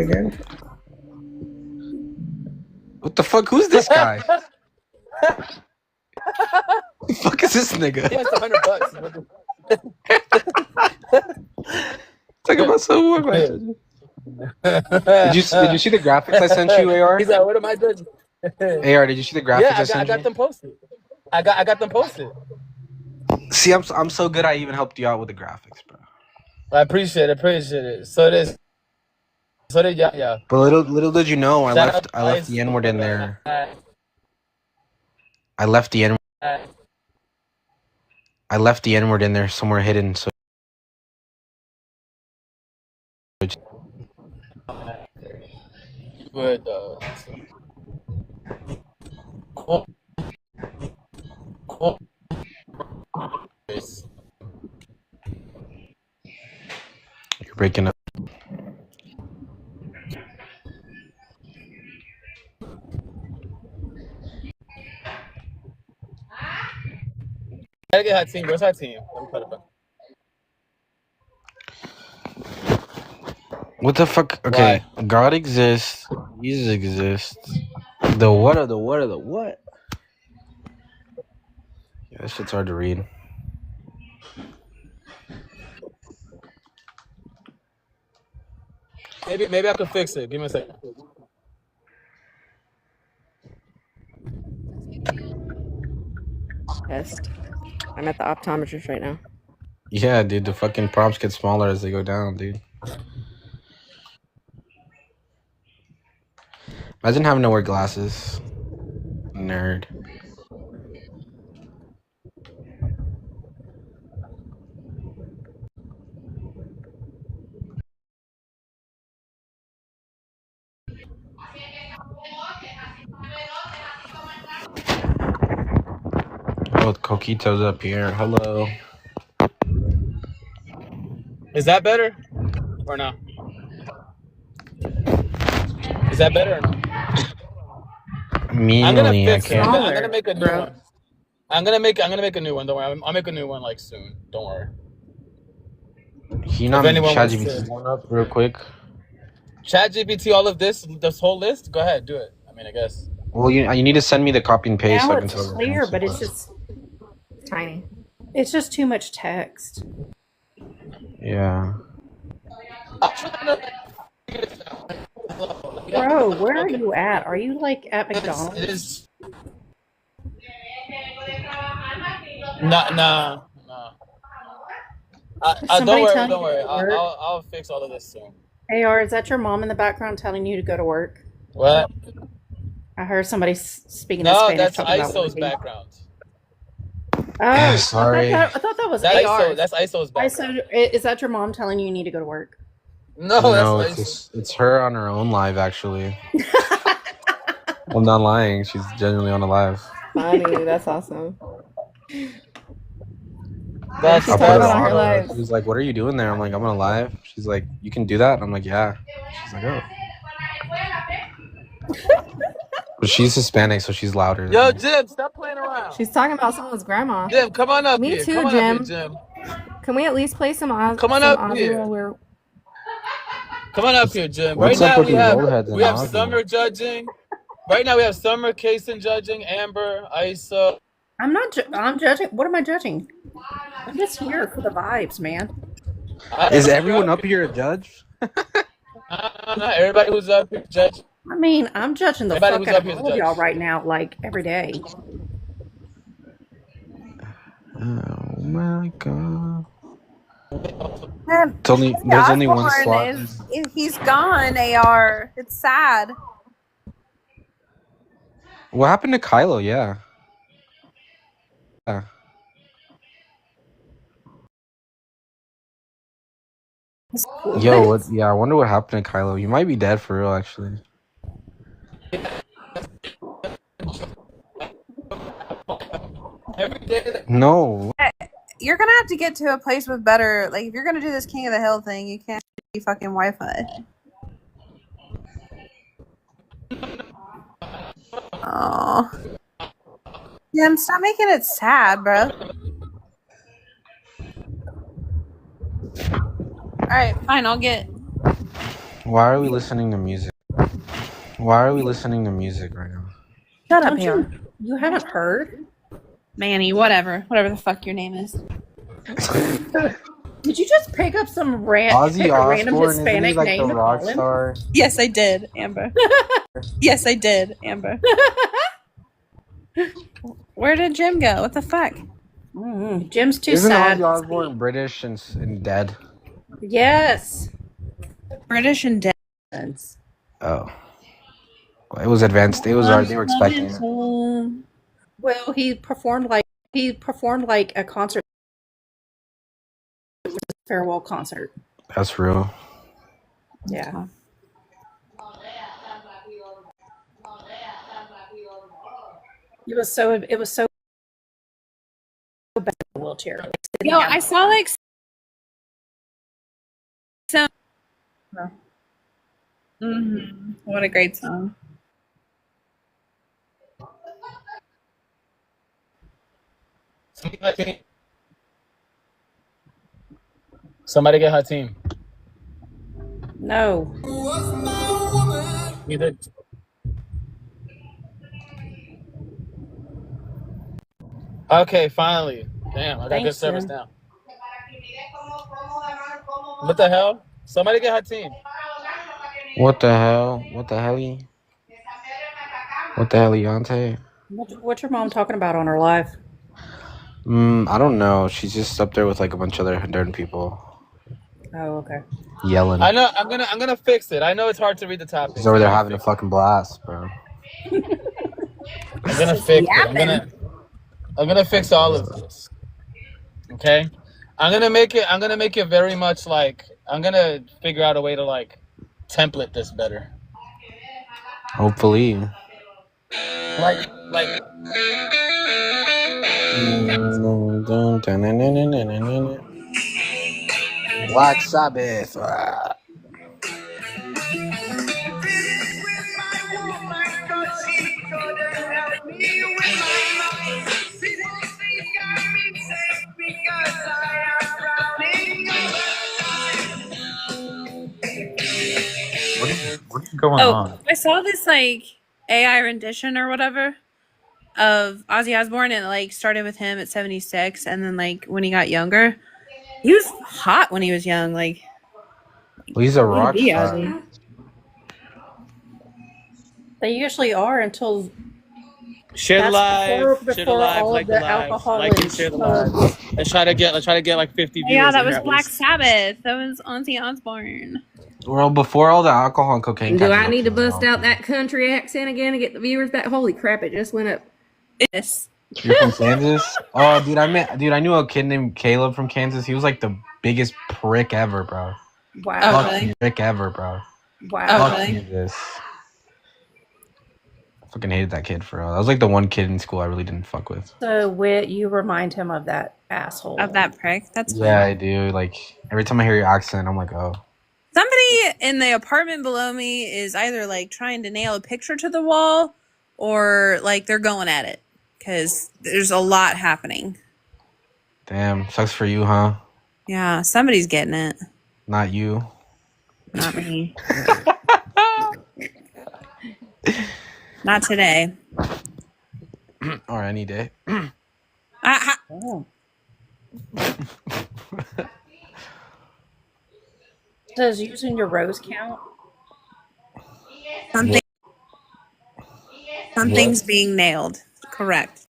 again? What the fuck? Who's this guy? Who the fuck is this nigga? Yeah, it's $100. Talk about someone. Did you see the graphics I sent you, AR? He's like, what am I judging? AR, did you see the graphics I sent you? I got them posted. I got them posted. See, I'm so good. I even helped you out with the graphics, bro. I appreciate it. So did yeah. But little did you know, I left the N-word in there. I left the N-word in there somewhere hidden. So. Good. You're breaking up. Gotta get hot team. Where's hot team? Let me put it back. What the fuck? Okay, why? God exists. Jesus exists. The what? Yeah, that shit's hard to read. Maybe I can fix it. Give me a second. Test. I'm at the optometrist right now. Yeah, dude, the fucking prompts get smaller as they go down, dude. Imagine having to wear glasses. Nerd. Oh, Coquito's up here. Hello. Is that better or no? Is that better or no? Meanly, I'm gonna fix it. I can't. I'm gonna make a new one. I'm gonna make a new one. Don't worry. I'll make a new one like soon. Don't worry. Can you not make ChatGPT one up real quick? ChatGPT, all of this whole list. Go ahead, do it. I mean, I guess. Well, you need to send me the copy and paste. Now So I can it's clear, but it's just tiny. It's just too much text. Yeah. Bro, where are you at? Are you like at McDonald's? It is. No. Don't worry. I'll fix all of this soon. AR, is that your mom in the background telling you to go to work? What? I heard somebody speaking in Spanish. No, that's ISO's background. Oh, sorry. I thought that was AR. That's ISO's background. Is that your mom telling you need to go to work? No, it's her on her own live, actually. I'm not lying. She's genuinely on a live. Funny, that's awesome. That's on her live. She's like, "What are you doing there?" I'm like, "I'm on a live." She's like, "You can do that?" I'm like, "Yeah." She's like, "Oh." But she's Hispanic, so she's louder. Yo, Jim, stop playing around. She's talking about someone's grandma. Jim, come on up Me here. too, Jim. Can we at least play some Oz? Come on up here. Come on up here, Jim. What's right up now with we have Summer judging. Right now we have Summer, Kason judging, Amber, Isa. I'm judging. What am I judging? I'm just here for the vibes, man. Is everyone up here a judge? Everybody who's up here judging. I mean, I'm judging the fuck out of all of y'all right now, like every day. Oh my god. There's only one slot. He's gone, AR. It's sad. What happened to Kylo? Yeah. Yo, what? Yeah, I wonder what happened to Kylo. You might be dead for real, actually. No. You're gonna have to get to a place with better. Like, if you're gonna do this King of the Hill thing, you can't be fucking Wi-Fi. Oh. Jim, stop making it sad, bro. Alright, fine, I'll get Why are we listening to music? Why are we listening to music right now? Shut up, Don't Hannah. you haven't heard? Manny, whatever the fuck your name is. Did you just pick up some Ozzy random Osbourne, isn't he Hispanic like the name to rock call him? star? Yes, I did, Amber. Yes, I did, Amber. Where did Jim go? What the fuck? Jim's too Isn't sad. Ozzy Osbourne British and dead? Yes. British and dead. Oh, it was advanced. It was they were expecting it. Well, he performed like a concert, farewell concert. That's real. Yeah. It was so bad in the wheelchair. Like, Yo, I saw like some. What a great song. Somebody get her team. No. Either. Okay, finally. Damn, I got Thanks, good service Jim. now. What the hell? Somebody get her team. What the hell? What the hell? What the hell, Yante? What's your mom talking about on her live? I don't know. She's just up there with like a bunch of other different people. Oh, okay. Yelling. I know. I'm gonna fix it. I know it's hard to read the topic. She's over there having a fucking blast, bro. I'm gonna fix it. I'm gonna fix all of this. Okay. I'm gonna make it very much like I'm gonna figure out a way to like template this better. Hopefully. Like. Black Sabbath. What is going on? I saw this like AI rendition or whatever of Ozzy Osbourne, and it like started with him at 76, and then like when he got younger, he was hot when he was young. Like, well, he's a rock star. Ozzy. They usually are until Share the live, before all like of the live, alcohol like and share the live. Let's try to get like 50 views. Yeah, that was at Black least. Sabbath. That was Ozzy Osbourne. Well, before all the alcohol and cocaine. Do I need to bust out that country accent again to get the viewers back? Holy crap! It just went up. Yes. You're from Kansas? Oh, dude, I knew a kid named Caleb from Kansas. He was like the biggest prick ever, bro. wow. really? Prick ever, bro. Wow. Fuck really? Kansas. I fucking hated that kid for real. That was like the one kid in school I really didn't fuck with. So you remind him of that asshole. Of that prick. That's fine. Yeah, I do. Like every time I hear your accent, I'm like, oh. Somebody in the apartment below me is either like trying to nail a picture to the wall, or like they're going at it because there's a lot happening. Damn, sucks for you, huh? Yeah, somebody's getting it. Not you. Not me. Not today. Or any day. Oh. Does using your rose count? Something's being nailed. Correct.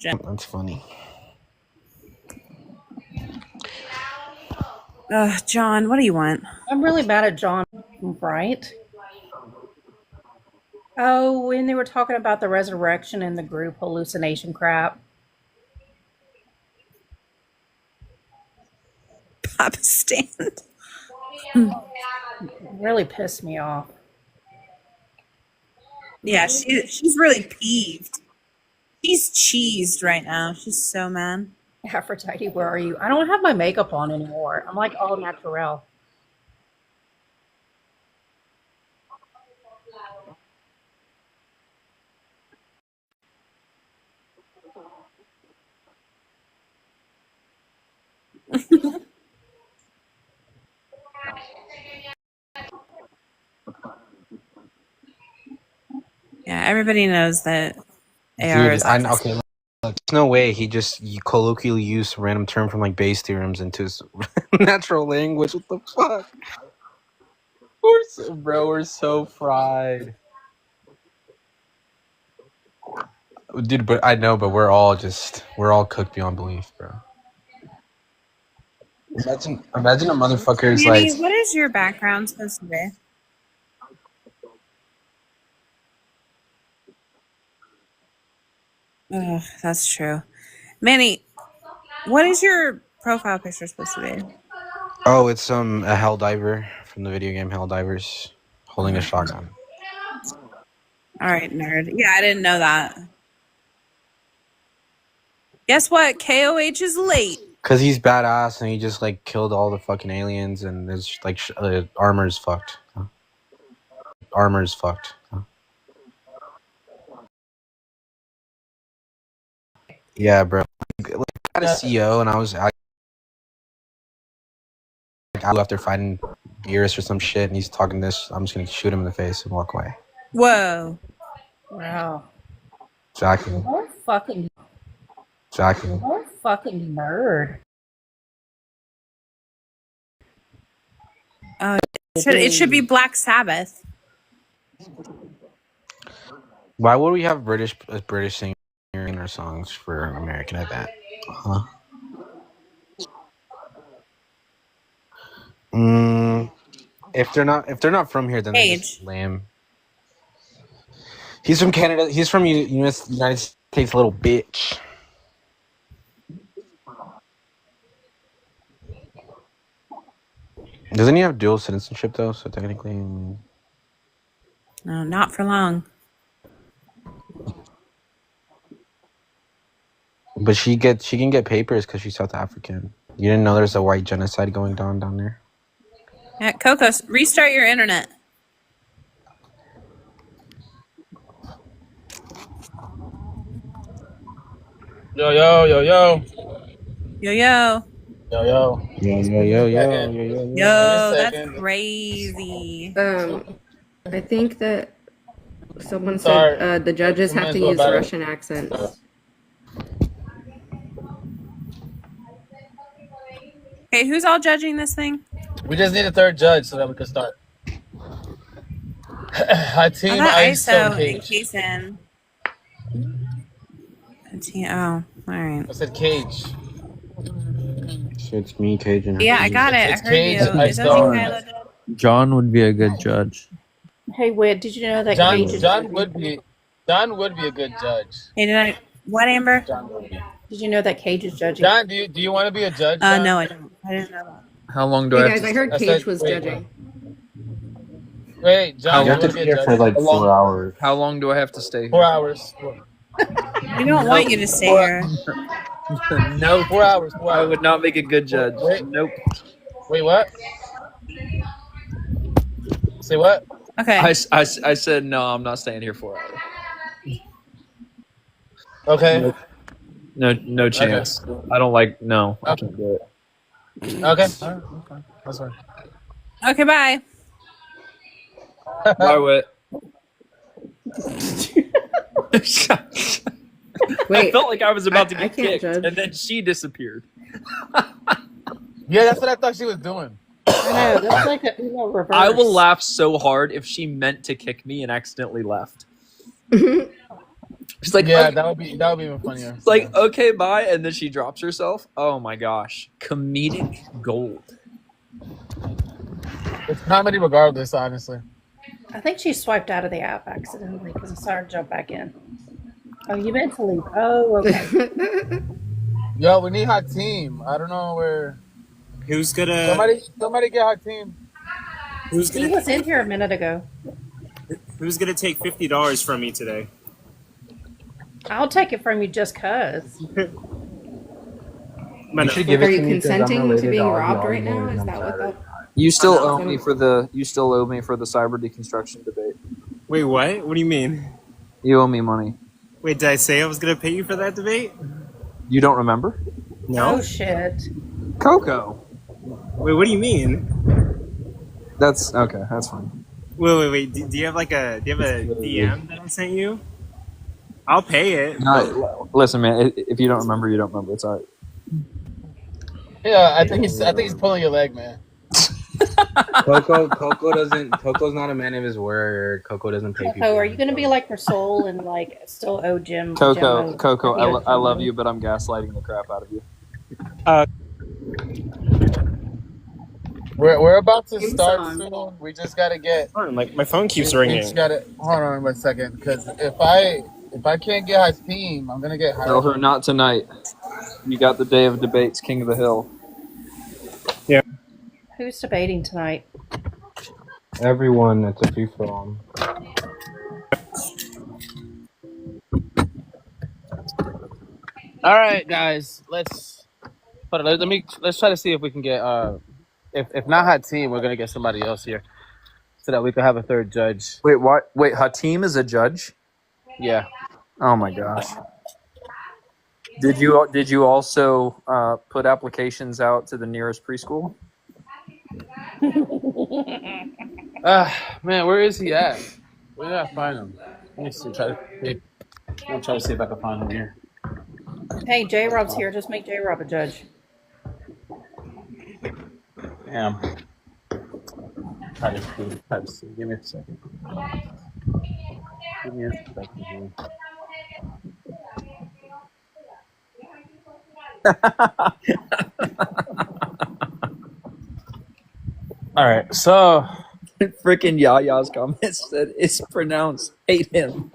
That's funny. John, what do you want? I'm really bad at John, right? Oh, when they were talking about the resurrection and the group hallucination crap. Papa stand. Really pissed me off. Yeah, she's really peeved. She's cheesed right now. She's so mad. Aphrodite, where are you? I don't have my makeup on anymore. I'm like all natural. everybody knows that AR is I know. autistic. Okay, look, there's no way you colloquially use a random term from like Bayes' theorems into his natural language. What the fuck? We're so fried. Dude, but I know, but we're all cooked beyond belief, bro. Imagine a motherfucker's Manny, like, what is your background supposed to be? Ugh, that's true. Manny, what is your profile picture supposed to be? oh, it's a hell diver from the video game Helldivers holding a shotgun. All right, nerd. Yeah, I didn't know that. Guess what? KOH is late. Cause he's badass and he just like killed all the fucking aliens and his like armor's fucked. Armor's fucked. Yeah, bro. Like, I had a CEO and I was like, after fighting Beerus or some shit and he's talking this, I'm just gonna shoot him in the face and walk away. Whoa. Wow. Exactly. What a fucking nerd. Oh, it should be Black Sabbath. Why would we have British singers in our songs for an American event? Huh? If they're not from here, then they're just lame. He's from Canada. He's from United States, little bitch. Doesn't he have dual citizenship though? So technically, no, not for long. But she can get papers because she's South African. You didn't know there's a white genocide going down there? Yeah, Cocos, restart your internet. Yo, yo, yo, yo. Yo, yo. Yo, yo. Yo, that's crazy. I think that someone said the judges have to use Russian accents. Okay, who's all judging this thing? We just need a third judge so that we can start. Team ISO and Cage. Jason. Oh, all right. I said Cage. So it's me, Cage, and yeah, I got it. It's I heard Cage, you. Is that what Kylo did? John would be a good judge. Hey, Whit, did you know that John would be a good judge. Hey, what, Amber? John would be. Did you know that Cage is judging? John, do you want to be a judge? John? No, I don't. I didn't know that. How long do Hey I guys, have I to... heard Cage was judging. Wait, John, you have to be here for like 4 hours. How long do I have to stay here? 4 hours. We don't want you to stay here. No, 4 hours. 4 I hours. would not make a good judge. Nope. Wait, what? Say what? Okay. I said no. I'm not staying here 4 hours. Okay. No chance. Okay. I don't like. No, I can't do it. Okay. That's fine. Okay, bye. Bye, Whit. Wait, I felt like I was about to I get can't kicked, judge. and then she disappeared. Yeah, that's what I thought she was doing. I know, that's like a reverse. I will laugh so hard if she meant to kick me and accidentally left. She's like, yeah, okay. that would be even funnier. It's like, okay, bye, and then she drops herself. Oh my gosh, comedic gold. It's comedy regardless, honestly. I think she swiped out of the app accidentally because I saw her jump back in. Oh, you meant to leave. Oh, okay. Yo, we need hot team. I don't know where. Who's gonna? Somebody get hot team. He was in here a minute ago. Who's gonna take $50 from me today? I'll take it from you just cause. Are you consenting to being robbed right now? Is that what that? You still owe me for the cyber deconstruction debate. Wait, what? What do you mean? You owe me money. Wait, did I say I was gonna pay you for that debate? You don't remember? No. Oh shit. Coco. Wait, what do you mean? That's okay. That's fine. Wait. Do you have like a DM that I sent you? I'll pay it. No, listen, man. If you don't remember, you don't remember. It's alright. Yeah, I think he's pulling your leg, man. Coco's not a man of his word. Coco doesn't pay people. Coco, are you going to be like her soul and like still owe Jim? Coco, I love you, but I'm gaslighting the crap out of you. We're about to start soon. We just gotta get. Like my phone keeps ringing. We just gotta hold on 1 second, because if I can't get his team, I'm gonna get. Tell her not tonight. You got the day of debates, King of the Hill. Yeah. Who's debating tonight? Everyone, it's a free for all. All right, guys. Let's try to see if we can get. If not Hatim, we're gonna get somebody else here, so that we can have a third judge. Wait, what? Wait, Hatim is a judge? Yeah. Oh my gosh. Did you also put applications out to the nearest preschool? Man, where is he at? Where did I find him? Let me see. I'll try to see if I can find him here. Hey, J-Rob's here. Just make J-Rob a judge. Damn. Try to see. Give me a second. Give me a second. All right, so Freaking Yaya's comment said it's pronounced hate him.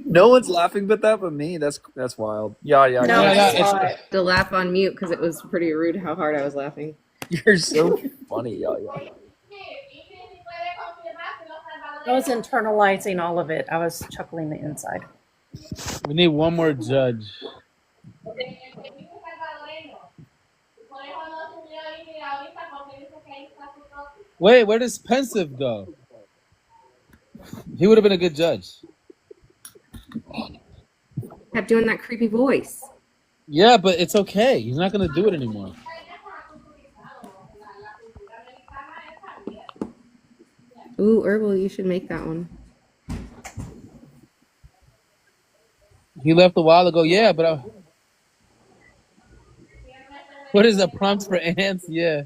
No one's laughing but me. That's wild. No, it's to laugh on mute because it was pretty rude how hard I was laughing. You're so funny, Yaya. I was internalizing all of it. I was chuckling the inside. we need one more judge. Wait, where does Pensive go? He would have been a good judge. Kept doing that creepy voice. Yeah, but it's okay. He's not gonna do it anymore. Ooh, Herbal, you should make that one. He left a while ago. Yeah, but what is the prompt for ants? Yeah,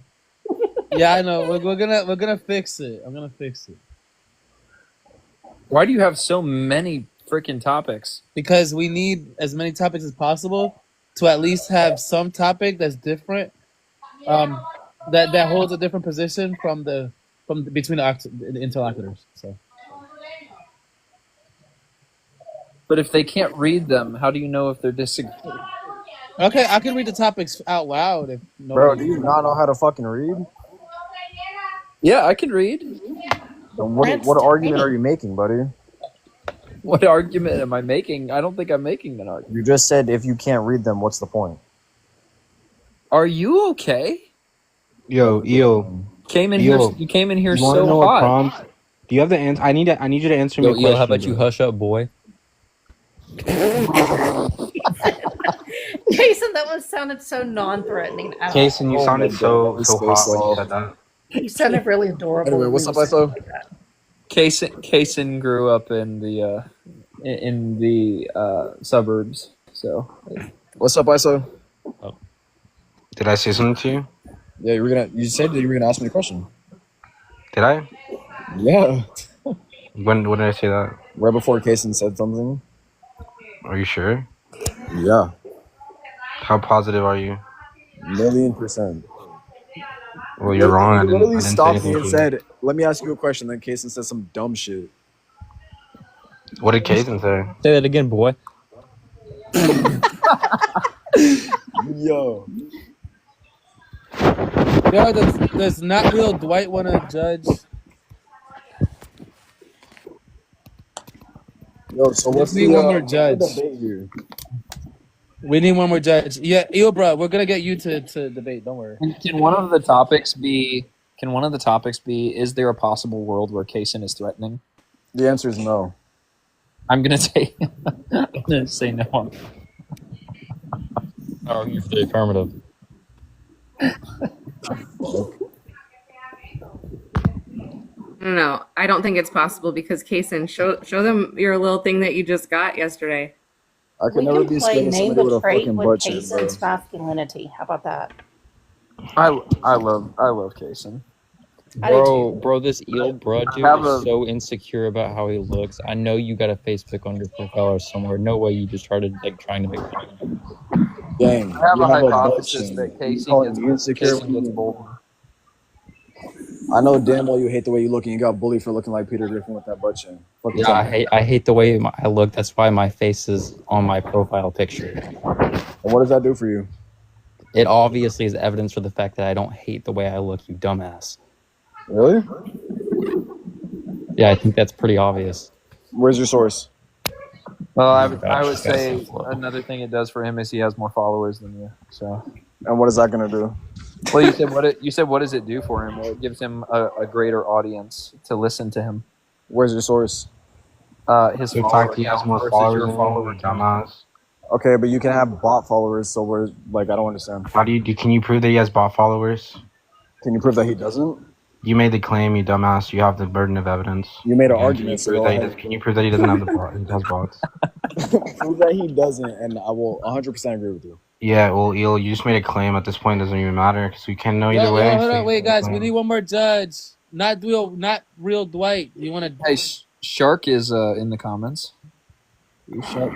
yeah, I know. We're gonna fix it. I'm gonna fix it. Why do you have so many freaking topics? Because we need as many topics as possible to at least have some topic that's different. That holds a different position from between the interlocutors. So. But if they can't read them, how do you know if they're disagreeing? Okay, I can read the topics out loud if Bro, do you not know how to fucking read? Yeah, I can read. Then what argument are you making, buddy? What argument am I making? I don't think I'm making an argument. You just said if you can't read them, what's the point? Are you okay? Yo, Eel. You came in here You want to so know hot. a prompt? Do you have the answer? I need you to answer me a question. How about you hush up, boy? Jason, that one sounded so non-threatening. Jason, you sounded so hot when you said that. You sounded really adorable. Anyway, what's up, ISO? Kaysen grew up in the suburbs, so. What's up, ISO? Did I say something to you? Yeah, you said that you were gonna ask me a question. Did I? Yeah. When did I say that? Right before Kaysen said something. Are you sure? Yeah. How positive are you? 1,000,000%. Well, you're wrong. I He didn't literally say stopped anything me to and you. said, "Let me ask you a question." Then Kaysen said some dumb shit. What did Kaysen say? Say that again, boy. Yo. Yo, does not real Dwight want to judge? Yo, so what's We need one more judge. debate here? We need one more judge. Yeah, yo, bro, we're gonna get you to debate. Don't worry. Can one of the topics be? Is there a possible world where Kaysen is threatening? The answer is no. I'm gonna say. I'm gonna say no. Oh, you're the affirmative. No, I don't think it's possible because Kaysen, show them your little thing that you just got yesterday. I could We never can be play scared of name somebody with the a trait fucking with butt chin, bro. Kaysen's masculinity. How about that? I love Kaysen. I do too. Bro, this eel bro dude have is a- so insecure about how he looks. I know you got a face pic on your profile or somewhere. No way you just started like trying to make fun. Gang, I have you a have a butt hypothesis chin. that You Casey calling gets me insecure? bolder. I know damn well you hate the way you look and you got bullied for looking like Peter Griffin with that butt chin. Fuck you Yeah, talking about? I hate the way I look. That's why my face is on my profile picture. And what does that do for you? It obviously is evidence for the fact that I don't hate the way I look, you dumbass. Really? Yeah, I think that's pretty obvious. Where's your source? Well, I Gosh, would this guy's say so slow. another thing it does for him is he has more followers than you. So, And what is that gonna do? well, you said what does it do for him? Well, it gives him a greater audience to listen to him. Where's your source? His TikTok, follower he has count more versus followers your than follower you, count. dumbass. Okay, but you can have bot followers, so we're like, I don't understand. How do you can you prove that he has bot followers? Can you prove that he doesn't? You made the claim, you dumbass. You have the burden of evidence. You made an Again, argument, so go ahead. can you prove that he doesn't have the bot? He has bots. Prove that he doesn't, and I will 100% agree with you. Yeah, well, Eel, you just made a claim. At this point, it doesn't even matter because we can't know either way. Hold so on, you wait, made a guys. We claim. need one more judge. Not real Dwight. You want to? Hey, Shark is in the comments. You Shark.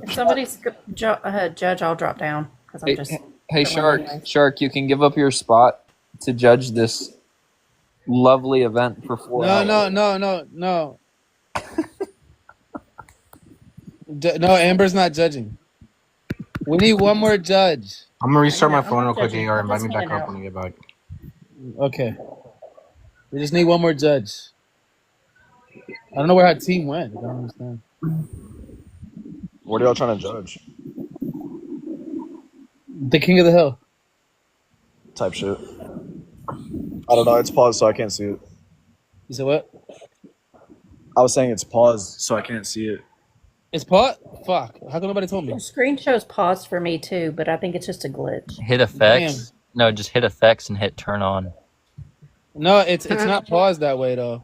If somebody's judge, I'll drop down because I'm just. Hey, going Shark. anyway. Shark, you can give up your spot to judge this lovely event for 4 hours. No. No, Amber's not judging. We need one more judge. I'm gonna restart my I'm phone real not quick, judging. AR. I'm Invite me just back hanging up out. when you get back. Okay. We just need one more judge. I don't know where our team went. I don't understand. What are y'all trying to judge? The King of the Hill. Type shit. I don't know. It's paused, so I can't see it. You said what? I was saying it's paused, so I can't see it. It's pot? Fuck. How come nobody told me? The screen shows paused for me too, but I think it's just a glitch. Hit effects. No, just hit effects and hit turn on. No, it's not paused that way though.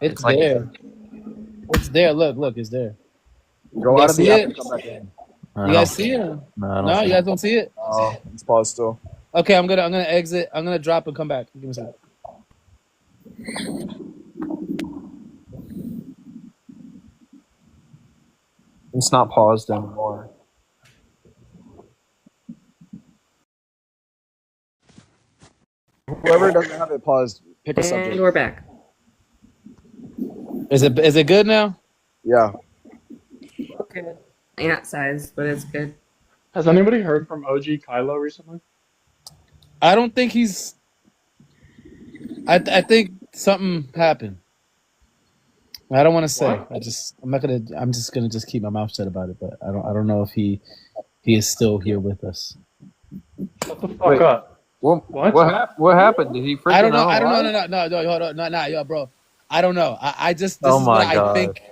It's like- there. It's there. Look, it's there. Go You out of see the app it? and come back in. You guys see it? No, you guys don't see it? Oh, it's paused still. Okay, I'm gonna exit. I'm gonna drop and come back. Give me a second. It's not paused anymore. Whoever doesn't have it paused, pick a And subject. we're back. Is it good now? Yeah. Good. Ant size, but it's good. Has anybody heard from OG Kylo recently? I don't think he's. I think something happened. I don't want to say. I'm just gonna keep my mouth shut about it. But I don't know if he is still here with us. Shut the fuck up. Well, What? what happened? Did he freaking I don't know. out? I don't know. No. Hold on. No, yo, bro. I don't know. I just. This Oh is what my God. I think.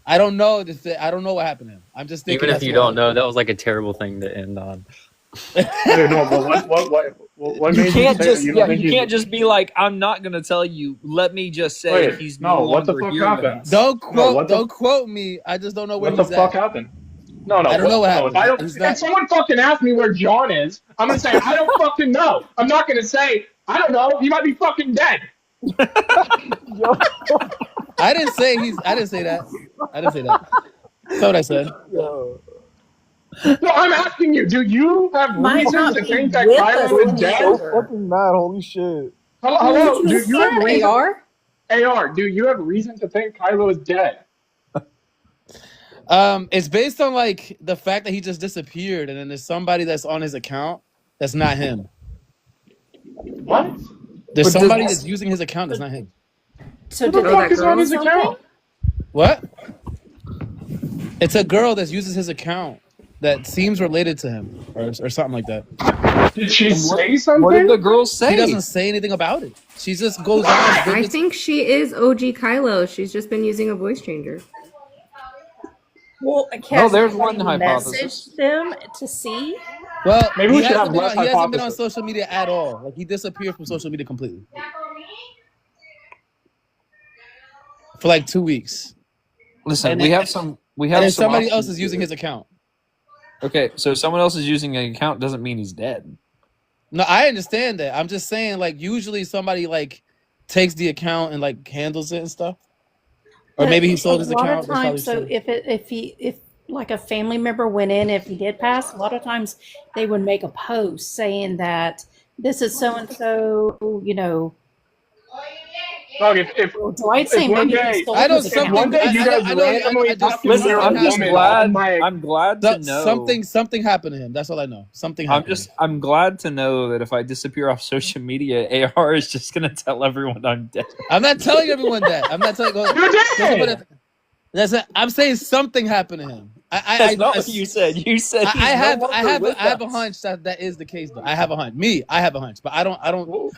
I don't know. I don't know what happened to him. I'm just thinking. Even if that's you what don't know, that was like a terrible thing to end on. Dude, no, but what You made can't say just that you don't think you he's- can't just be like, I'm not gonna tell you. Let me just say Wait, he's no, no what the longer fuck here. happened? Don't quote. what the- Don't quote me. I just don't know where What the he's fuck at. happened? No. I don't know what happened. If, I don't, He's if not- someone fucking asks me where John is, I'm gonna say I don't fucking know. I'm not gonna say I don't know. He might be fucking dead. I didn't say that. I didn't say that. That's what I said. No, I'm asking you. Do you have Might reason not to be think that with Kylo us is any dead? longer. Fucking mad, holy shit. Hello. Do you have reason? AR? AR, do you have reason to think Kylo is dead? It's based on like the fact that he just disappeared, and then there's somebody that's on his account that's not him. What? There's But somebody does- that's using his account that's not him. So Who the did fuck they is on his something? account? What? It's a girl that uses his account that seems related to him, or something like that. Did she say What something? did the girl say? She doesn't say anything about it. She just goes on. I think she is OG Kylo. She's just been using a voice changer. Well, Oh, there's one hypothesis. message them to see. Well, Maybe we he should hasn't have less he hasn't been on hypothesis. social media at all. Like he disappeared from social media completely. for like 2 weeks. Listen, And we then- have some And then somebody options else is using here. his account. Okay, so someone else is using an account doesn't mean he's dead. No, I understand that. I'm just saying, like, usually somebody like takes the account and like handles it and stuff. Or maybe he sold his account. A lot That's of times, so probably true. if like a family member went in, if he did pass, a lot of times they would make a post saying that this is so and so, you know. Dog, if Dwight's saying one maybe day, he sold I know his account. if one day you guys randomly Listen, I'm just glad. my I'm glad to know something happened to him. That's all I know. Something happened. I'm glad to know that if I disappear off social media, AR is just gonna tell everyone I'm dead. I'm not telling everyone that. I'm not telling. You're dead. I'm saying something happened to him. That's not what you said. You said he's I have no I longer have with I have a us. hunch that is the case though. I have a hunch. I have a hunch, but I don't.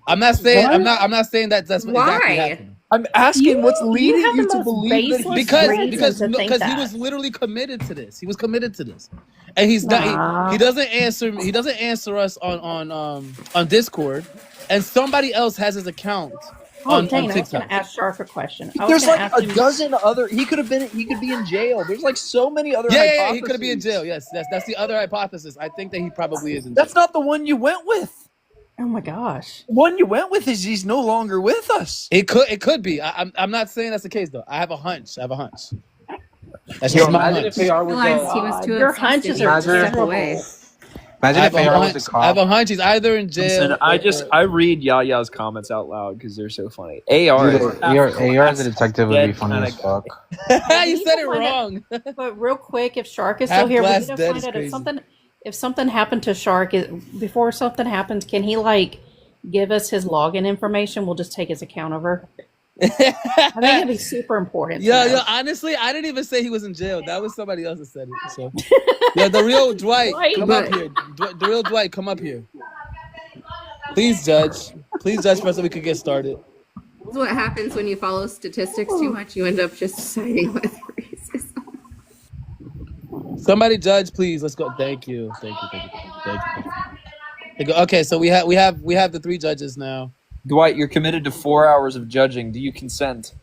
I'm not saying I'm not saying that's what exactly happened. I'm asking what's leading have the you to most believe that baseless Because reasons to think he that. was literally committed to this. He was committed to this, and he's not. He doesn't answer. He doesn't answer us on Discord, and somebody else has his account on Dana, I was TikTok. going to ask Shark a question. There's like a dozen other. He could be in jail. There's like so many other. Yeah, he could be in jail. Yes, that's the other hypothesis. I think that he probably is in jail. That's not the one you went with. Oh my gosh. The one you went with is he's no longer with us. It could be. I'm not saying that's the case though. I have a hunch. That's Yo, just my imagine hunch. if AR was Realized he was too Your obsessed hunches and are he stepped terrible. away. Imagine if AR was a I have cop. a hunch he's either in jail. Listen, I read Yaya's comments out loud because they're so funny. AR AR as a detective would be funny as fuck. You said it wrong. But real quick, if Shark is Half still here, we glass need to dead find is out crazy. if something happened to Shark. Before something happens, can he like give us his login information? We'll just take his account over. I think it'd be super important. to know. Yo, honestly, I didn't even say he was in jail. That was somebody else that said it. So, yeah, the real Dwight, come up here. The real Dwight, come up here. Please judge for us so we could get started. This is what happens when you follow statistics too much. You end up just siding with racism. Somebody judge, please. Let's go. Thank you. Okay, so we have the 3 judges now. Dwight, you're committed to 4 hours of judging. Do you consent?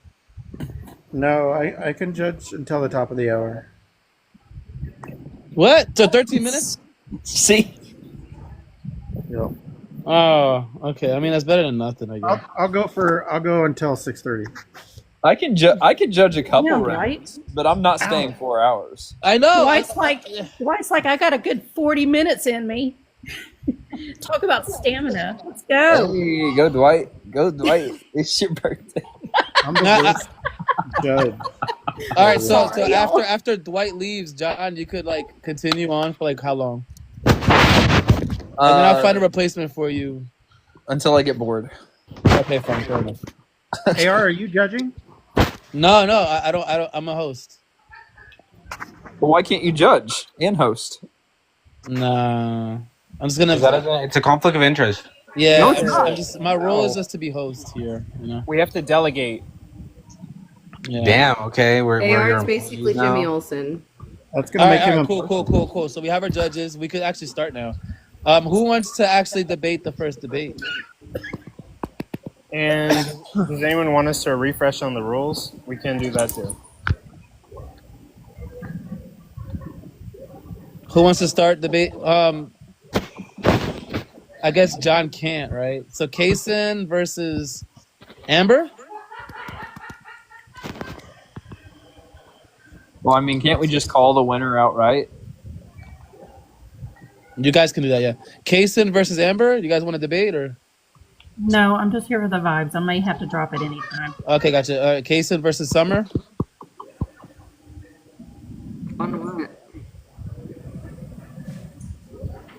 No, I can judge until the top of the hour. What? So 13 minutes? See? Yep. Oh, okay. I mean, that's better than nothing, I guess. I'll go until 6:30. I can judge a couple Yeah, rounds, but I'm not staying 4 hours. I know. Dwight's like, I got a good 40 minutes in me. Talk about stamina. Let's go. Hey, go Dwight. Go Dwight. It's your birthday. I'm the worst judge. All right, so Sorry, y'all. after Dwight leaves, John, you could like continue on for like how long? And then I'll find a replacement for you until I get bored. Okay, fine, fair enough. AR, are you judging? No, I don't. I'm a host. Well, why can't you judge and host? Nah, I'm just gonna. It's a conflict of interest. Yeah, No, it's not. my role is just to be host here. You know. We have to delegate. Yeah. Damn. Okay, we're AR your is basically employees Jimmy now. Olsen. That's gonna make him cool. So we have our judges. We could actually start now. Who wants to actually debate the first debate? And does anyone want us to refresh on the rules? We can do that too. Who wants to start debate? I guess John can't, right? So Kaysen versus Amber? Well, I mean, can't we just call the winner outright? You guys can do that, yeah. Kaysen versus Amber? You guys want to debate or? No, I'm just here for the vibes. I may have to drop at any time. Okay, gotcha. All right, Kaysen versus Summer? On what?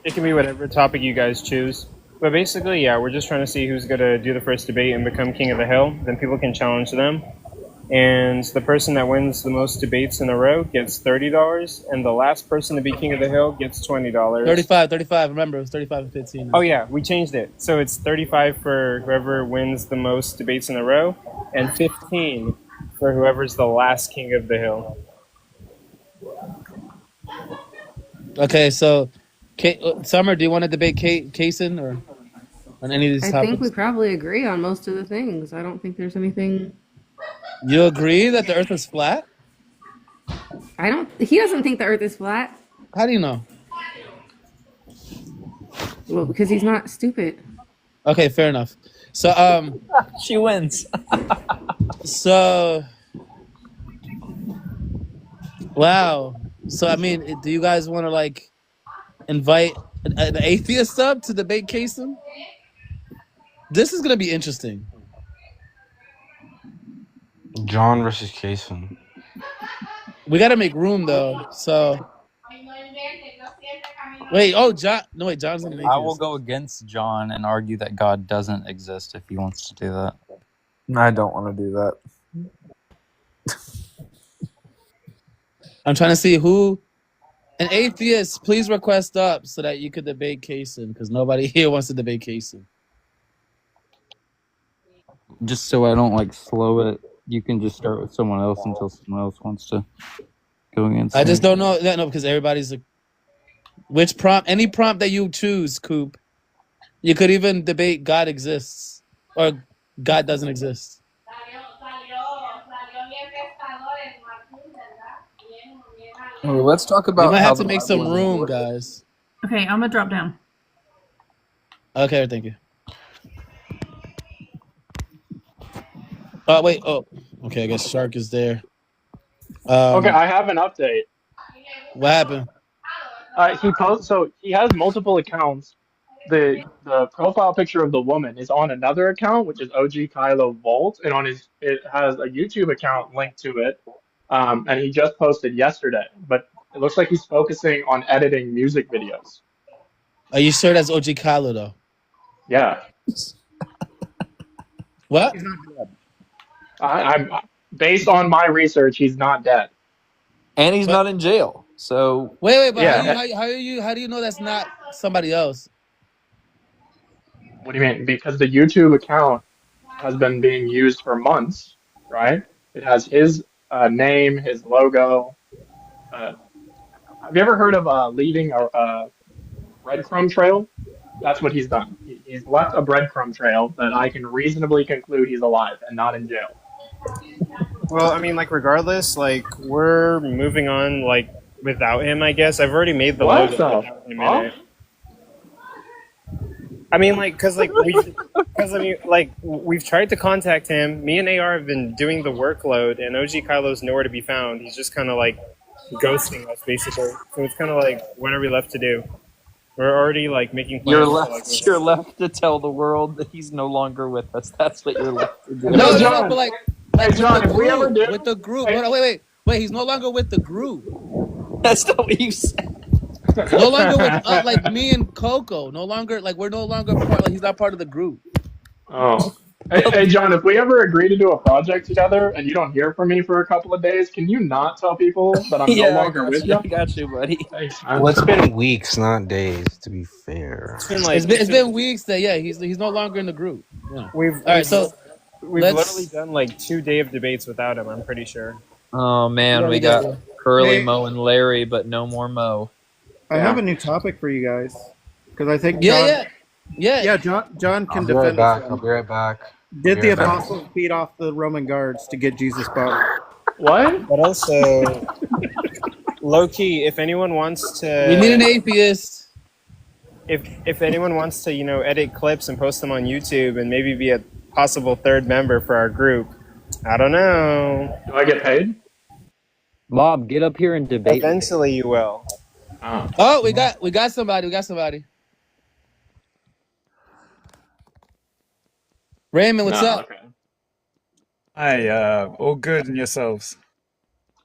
It can be whatever topic you guys choose. But basically, yeah, we're just trying to see who's going to do the first debate and become king of the hill. Then people can challenge them. And the person that wins the most debates in a row gets $30, and the last person to be king of the hill gets $20. 35. Remember, it was 35 and 15. Oh yeah, we changed it. So it's 35 for whoever wins the most debates in a row, and 15 for whoever's the last king of the hill. Okay, so Summer, do you want to debate Kaysen or on any of these I topics? think we probably agree on most of the things. I don't think there's anything You agree that the Earth is flat? He doesn't think the Earth is flat. How do you know? Well, because he's not stupid. Okay, fair enough. So she wins. So wow. So I mean, do you guys want to like invite an atheist up to debate Kaysen? This is gonna be interesting. John versus Kaysen. We gotta make room though. So wait, John. No, wait, John's an atheist. I will go against John and argue that God doesn't exist if he wants to do that. I don't want to do that. I'm trying to see who. An atheist, please request up so that you could debate Kaysen, because nobody here wants to debate Kaysen. Just so I don't like slow it, you can just start with someone else until someone else wants to go against. I just don't know. No, because everybody's like, which prompt? Any prompt that you choose, Coop. You could even debate God exists or God doesn't exist. Well, let's talk about. You might have to make some room, guys. Okay, I'm gonna drop down. Okay, thank you. Oh wait. Oh, okay. I guess Shark is there. Okay, I have an update. What happened? So he has multiple accounts. The profile picture of the woman is on another account, which is OG Kylo Volt, and it has a YouTube account linked to it. And he just posted yesterday, but it looks like he's focusing on editing music videos. Are you sure that's OG Kylo though? Yeah. What? I'm based on my research, he's not dead, and he's not in jail. So wait, but yeah. how do you know that's not somebody else? What do you mean? Because the YouTube account has been being used for months, right? It has his name, his logo. Have you ever heard of leaving a breadcrumb trail? That's what he's done. He's left a breadcrumb trail that I can reasonably conclude he's alive and not in jail. Well, I mean, like, regardless, like, we're moving on, like, without him, I guess. I've already made the What logo. the In a minute. I mean, like, because we've tried to contact him. Me and AR have been doing the workload, and OG Kylo's nowhere to be found. He's just kind of, like, ghosting us, basically. So it's kind of like, what are we left to do? We're already, like, making plans. You're left to tell the world that he's no longer with us. That's what you're left to do. No, but like John, if we ever do with the group. Hold on, wait. He's no longer with the group. That's not what you said. No longer with like me and Coco. No longer like we're no longer part. Like he's not part of the group. Oh. Hey, John, if we ever agree to do a project together and you don't hear from me for a couple of days, can you not tell people that I'm no longer with you? I got you, buddy. Thanks, Well, it's been weeks, not days, to be fair. It's been weeks that he's no longer in the group. Yeah. We've literally done like 2 days of debates without him. I'm pretty sure. Oh man, we got Curly, Mo, and Larry, but no more Mo. I have a new topic for you guys because I think John, John can defend. I'll be right back. Did the apostles beat off the Roman guards to get Jesus' body? What? But also, low key, if anyone wants to, we need an atheist. If anyone wants to, edit clips and post them on YouTube and maybe be a possible third member for our group, I don't know. Do I get paid? Bob, get up here and debate. Eventually, you will. Oh, we got somebody. Raymond, what's up? Okay. Hi, all good, and yourselves?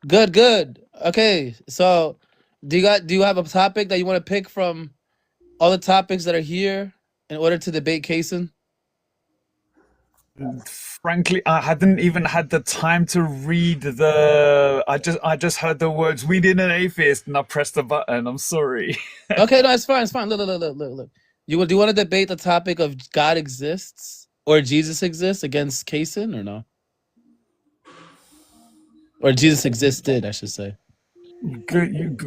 Good. Okay, so do you have a topic that you want to pick from all the topics that are here in order to debate Kaysen? Frankly, I hadn't even had the time to read the. I just heard the words "we need an atheist" and I pressed the button. I'm sorry. Okay, no, it's fine. Look. Do you want to debate the topic of God exists or Jesus exists against Kaysen or no? Or Jesus existed, I should say.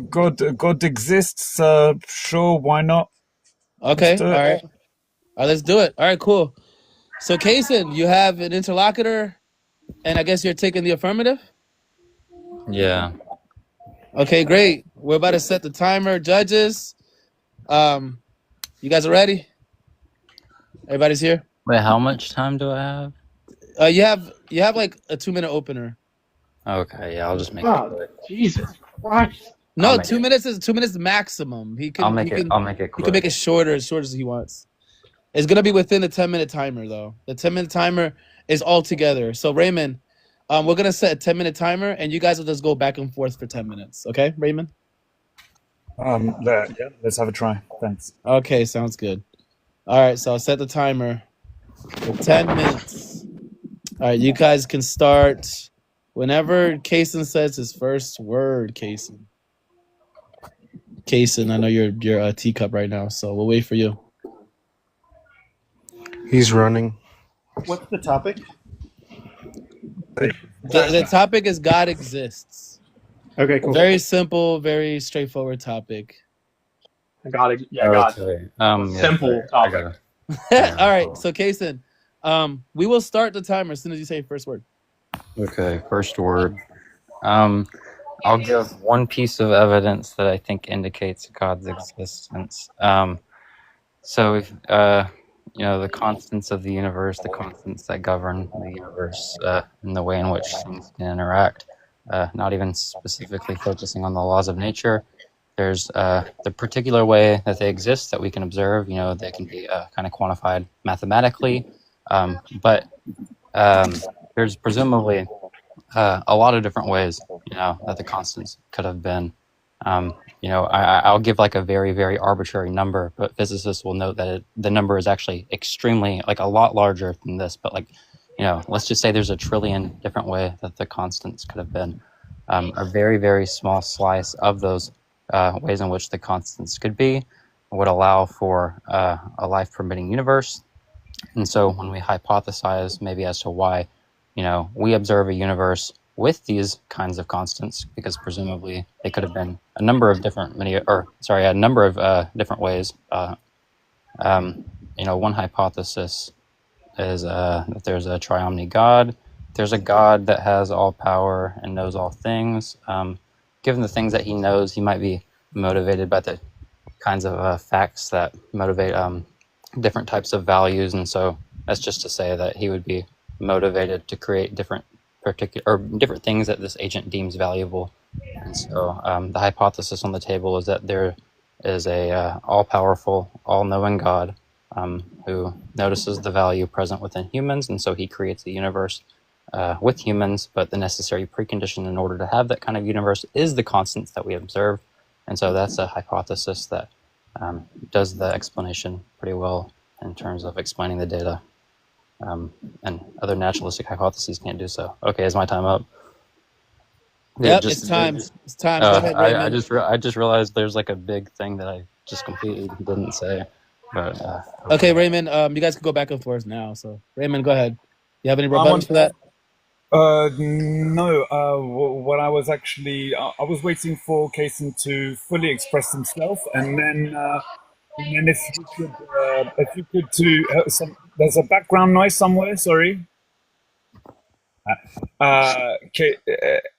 God exists. Sure, why not? Okay, all right, let's do it. All right, cool. So, Kaysen, you have an interlocutor. And I guess you're taking the affirmative? Yeah. Okay, great. We're about to set the timer. Judges, you guys are ready? Everybody's here? Wait, how much time do I have? You have like a 2-minute opener. Okay, yeah, I'll just make Oh, it quick. Jesus Christ. No, 2 minutes is 2 minutes maximum. I'll make it quick. He can make it shorter, as short as he wants. It's gonna be within the 10-minute timer though. The 10-minute timer is all together. So Raymond, we're gonna set a 10-minute timer, and you guys will just go back and forth for 10 minutes. Okay, Raymond? Yeah, let's have a try. Thanks. Okay, sounds good. All right, so I'll set the timer for 10 minutes. All right, you guys can start whenever Kaysen says his first word. Kaysen, I know you're a teacup right now, so we'll wait for you. He's running. What's the topic? The topic is God exists. Okay, cool. Very simple, very straightforward topic. God. Simple topic. All right, so Kaysen, we will start the timer as soon as you say your first word. Okay, first word. I'll give one piece of evidence that I think indicates God's existence. So if the constants of the universe, the constants that govern the universe, and the way in which things can interact, not even specifically focusing on the laws of nature. There's the particular way that they exist that we can observe. They can be kind of quantified mathematically, but there's presumably a lot of different ways, that the constants could have been. I'll give like a very, very arbitrary number, but physicists will note that the number is actually extremely, like a lot larger than this. But let's just say there's a trillion different ways that the constants could have been. A very, very small slice of those ways in which the constants could be would allow for a life-permitting universe. And so when we hypothesize maybe as to why, we observe a universe with these kinds of constants, because presumably they could have been a number of different different ways. One hypothesis is that there's a triomni God. There's a God that has all power and knows all things. Given the things that he knows, he might be motivated by the kinds of facts that motivate different types of values, and so that's just to say that he would be motivated to create different things that this agent deems valuable. And so the hypothesis on the table is that there is a all-powerful, all-knowing God who notices the value present within humans, and so he creates a universe with humans, but the necessary precondition in order to have that kind of universe is the constants that we observe. And so that's a hypothesis that does the explanation pretty well in terms of explaining the data. And other naturalistic hypotheses can't do so. Okay, is my time up? Yep, it's time. It's time. Go ahead, Raymond. I just realized there's like a big thing that I just completely didn't say. But okay, Raymond, you guys can go back and forth now. So Raymond, go ahead. You have any rebuttals for that? No. What I was actually, I was waiting for Kaysen to fully express himself, and then if you could there's a background noise somewhere. Sorry. Okay.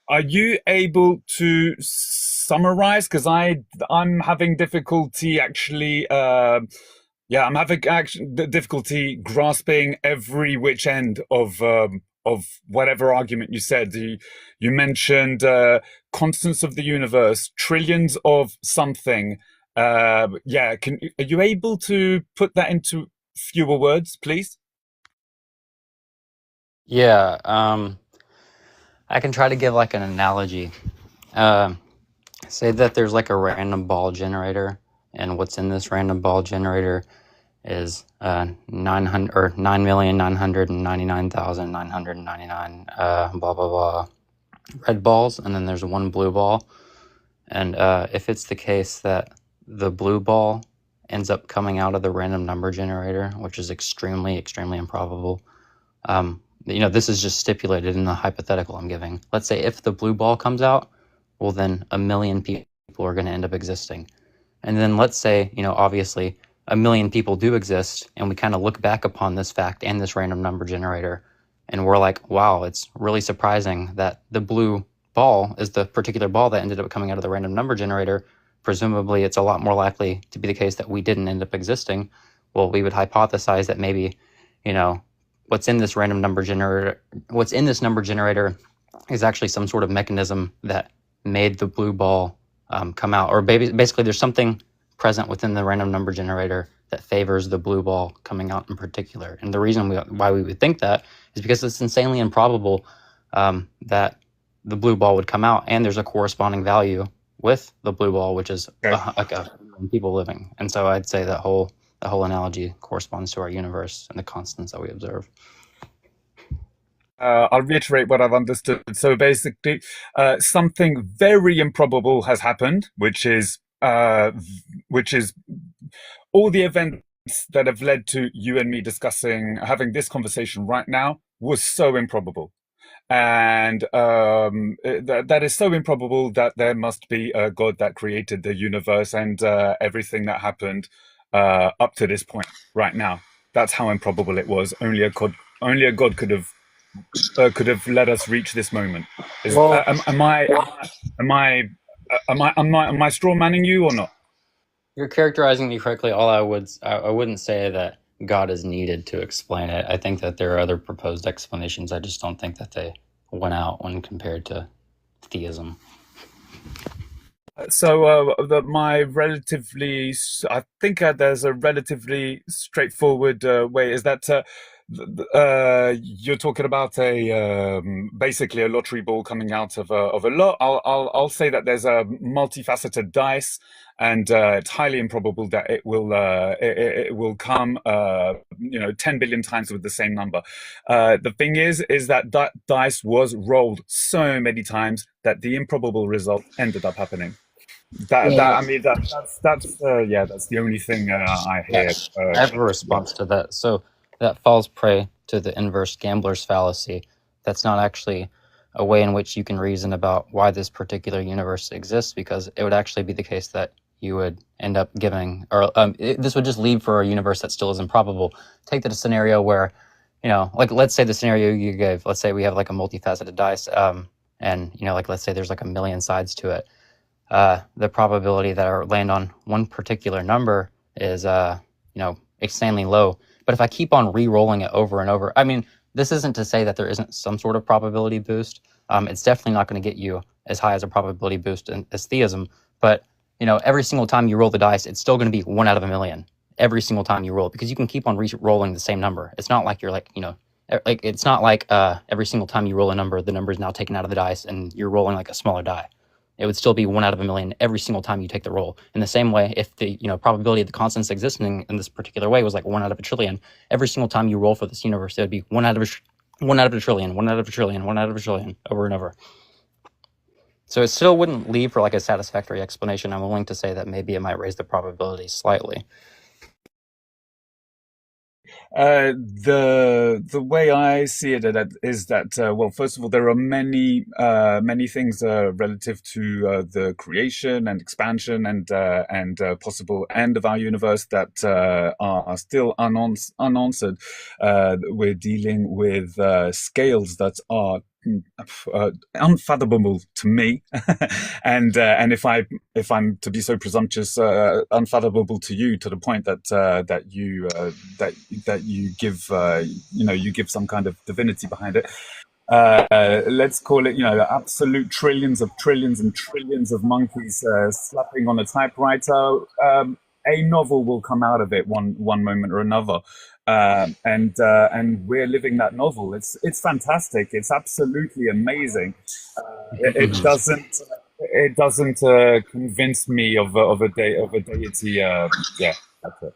Are you able to summarize? Because I'm having difficulty actually. I'm having difficulty grasping every which end of whatever argument you said. You mentioned constants of the universe, trillions of something. Are you able to put that into fewer words, please? Yeah, I can try to give like an analogy. Say that there's like a random ball generator, and what's in this random ball generator is 9,999,999 blah blah blah red balls, and then there's one blue ball. And if it's the case that the blue ball ends up coming out of the random number generator, which is extremely, extremely improbable. This is just stipulated in the hypothetical I'm giving. Let's say if the blue ball comes out, well, then 1 million people are going to end up existing. And then let's say, obviously 1 million people do exist, and we kind of look back upon this fact and this random number generator, and we're like, wow, it's really surprising that the blue ball is the particular ball that ended up coming out of the random number generator. Presumably, it's a lot more likely to be the case that we didn't end up existing. Well, we would hypothesize that maybe, what's in this number generator is actually some sort of mechanism that made the blue ball come out. Or basically, there's something present within the random number generator that favors the blue ball coming out in particular. And the reason why we would think that is because it's insanely improbable that the blue ball would come out, and there's a corresponding value with the blue ball, which is like a people living. And so I'd say that whole analogy corresponds to our universe and the constants that we observe. I'll reiterate what I've understood. So basically, something very improbable has happened, which is all the events that have led to you and me having this conversation right now was so improbable. And that is so improbable that there must be a God that created the universe and everything that happened up to this point right now. That's how improbable it was. Only a God could have let us reach this moment. Am I straw manning you or not? You're characterizing me correctly. I wouldn't say that God is needed to explain it. I think that there are other proposed explanations. I just don't think that they went out when compared to theism. So I think there's a relatively straightforward way. Is that you're talking about basically a lottery ball coming out of a lot. I'll say that there's a multifaceted dice, and it's highly improbable that it will come 10 billion times with the same number. The thing is that dice was rolled so many times that the improbable result ended up happening. That's the only thing I hear. I have a response to that. So that falls prey to the inverse gambler's fallacy. That's not actually a way in which you can reason about why this particular universe exists, because it would actually be the case that you would end up giving, or this would just leave for a universe that still is improbable. Take the scenario where, like let's say the scenario you gave, let's say we have like a multifaceted dice, and let's say there's like a million sides to it. The probability that I land on one particular number is, insanely low. But if I keep on re-rolling it over and over, this isn't to say that there isn't some sort of probability boost. It's definitely not going to get you as high as a probability boost as theism. But, every single time you roll the dice, it's still going to be 1 out of a million every single time you roll, because you can keep on re-rolling the same number. It's not like you're it's not like every single time you roll a number, the number is now taken out of the dice and you're rolling like a smaller die. It would still be 1 out of a million every single time you take the roll. In the same way, if the probability of the constants existing in this particular way was like 1 out of a trillion, every single time you roll for this universe, it would be 1 out of a trillion, 1 out of a trillion, 1 out of a trillion, over and over. So it still wouldn't leave for like a satisfactory explanation. I'm willing to say that maybe it might raise the probability slightly. The way I see it is that well, first of all, there are many things relative to the creation and expansion and possible end of our universe that are still unanswered. We're dealing with scales that are unfathomable to me, and if I'm to be so presumptuous, unfathomable to you, to the point that you give you give some kind of divinity behind it. Let's call it absolute trillions and trillions of monkeys slapping on a typewriter. A novel will come out of it one moment or another. And we're living that novel. It's fantastic. It's absolutely amazing. It doesn't convince me of a deity. Yeah, that's it.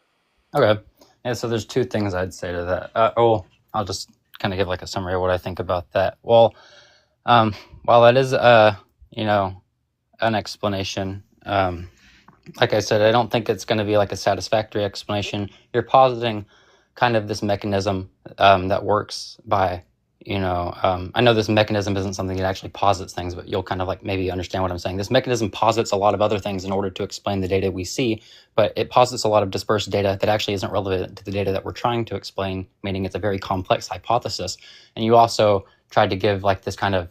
Okay. Yeah. So there's two things I'd say to that. I'll just kind of give like a summary of what I think about that. Well, while that is an explanation, like I said, I don't think it's going to be like a satisfactory explanation. You're positing kind of this mechanism that works by I know this mechanism isn't something that actually posits things, but you'll kind of like maybe understand what I'm saying. This mechanism posits a lot of other things in order to explain the data we see, but it posits a lot of dispersed data that actually isn't relevant to the data that we're trying to explain, meaning it's a very complex hypothesis. And you also tried to give like this kind of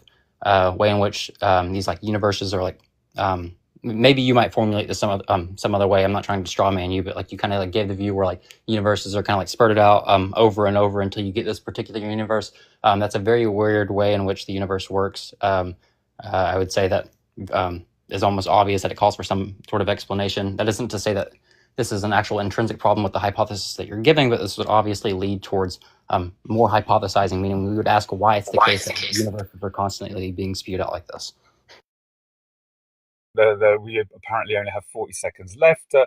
way in which these like universes are like, maybe you might formulate this some other way. I'm not trying to straw man you, but like you kind of like gave the view where like universes are kind of like spurted out over and over until you get this particular universe. That's a very weird way in which the universe works. I would say that is almost obvious that it calls for some sort of explanation. That isn't to say that this is an actual intrinsic problem with the hypothesis that you're giving, but this would obviously lead towards more hypothesizing, meaning we would ask why it's the case that the universes are constantly being spewed out like this. We apparently only have 40 seconds left. The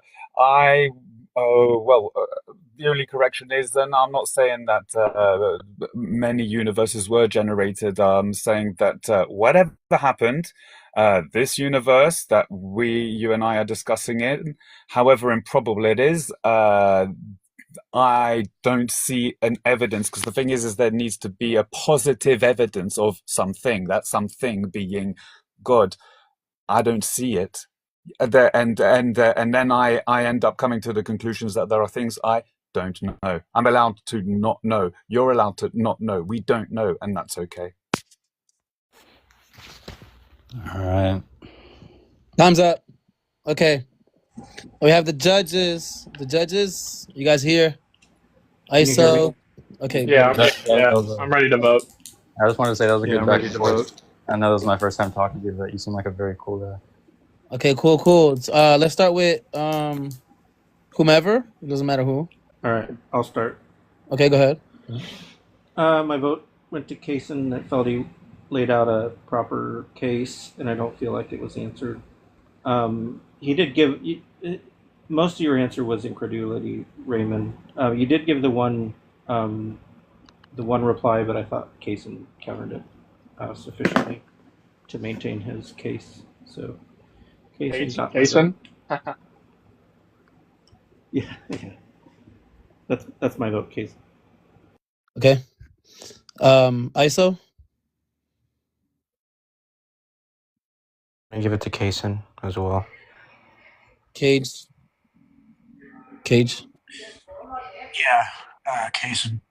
only correction is then I'm not saying that many universes were generated. I'm saying that whatever happened, this universe that you and I are discussing it, however improbable it is, I don't see an evidence, because the thing is there needs to be a positive evidence of something, that something being God. I don't see it, and then I end up coming to the conclusions that there are things I don't know. I'm allowed to not know. You're allowed to not know. We don't know, and that's okay. All right. Time's up. Okay. We have the judges. The judges, you guys here? ISO. Okay. Yeah, I'm ready to vote. I just wanted to say that was a good I'm back ready and to forth. vote. I know this is my first time talking to you, but you seem like a very cool guy. Okay, cool. Let's start with whomever. It doesn't matter who. All right, I'll start. Okay, go ahead. My vote went to Kaysen. I felt he laid out a proper case, and I don't feel like it was answered. He did give most of your answer was incredulity, Raymond. You did give the one reply, but I thought Kaysen countered it sufficiently to maintain his case. So Kaysen. Yeah. That's my vote, Kaysen. Okay. ISO. I give it to Kaysen as well. Cage. Yeah, Kaysen.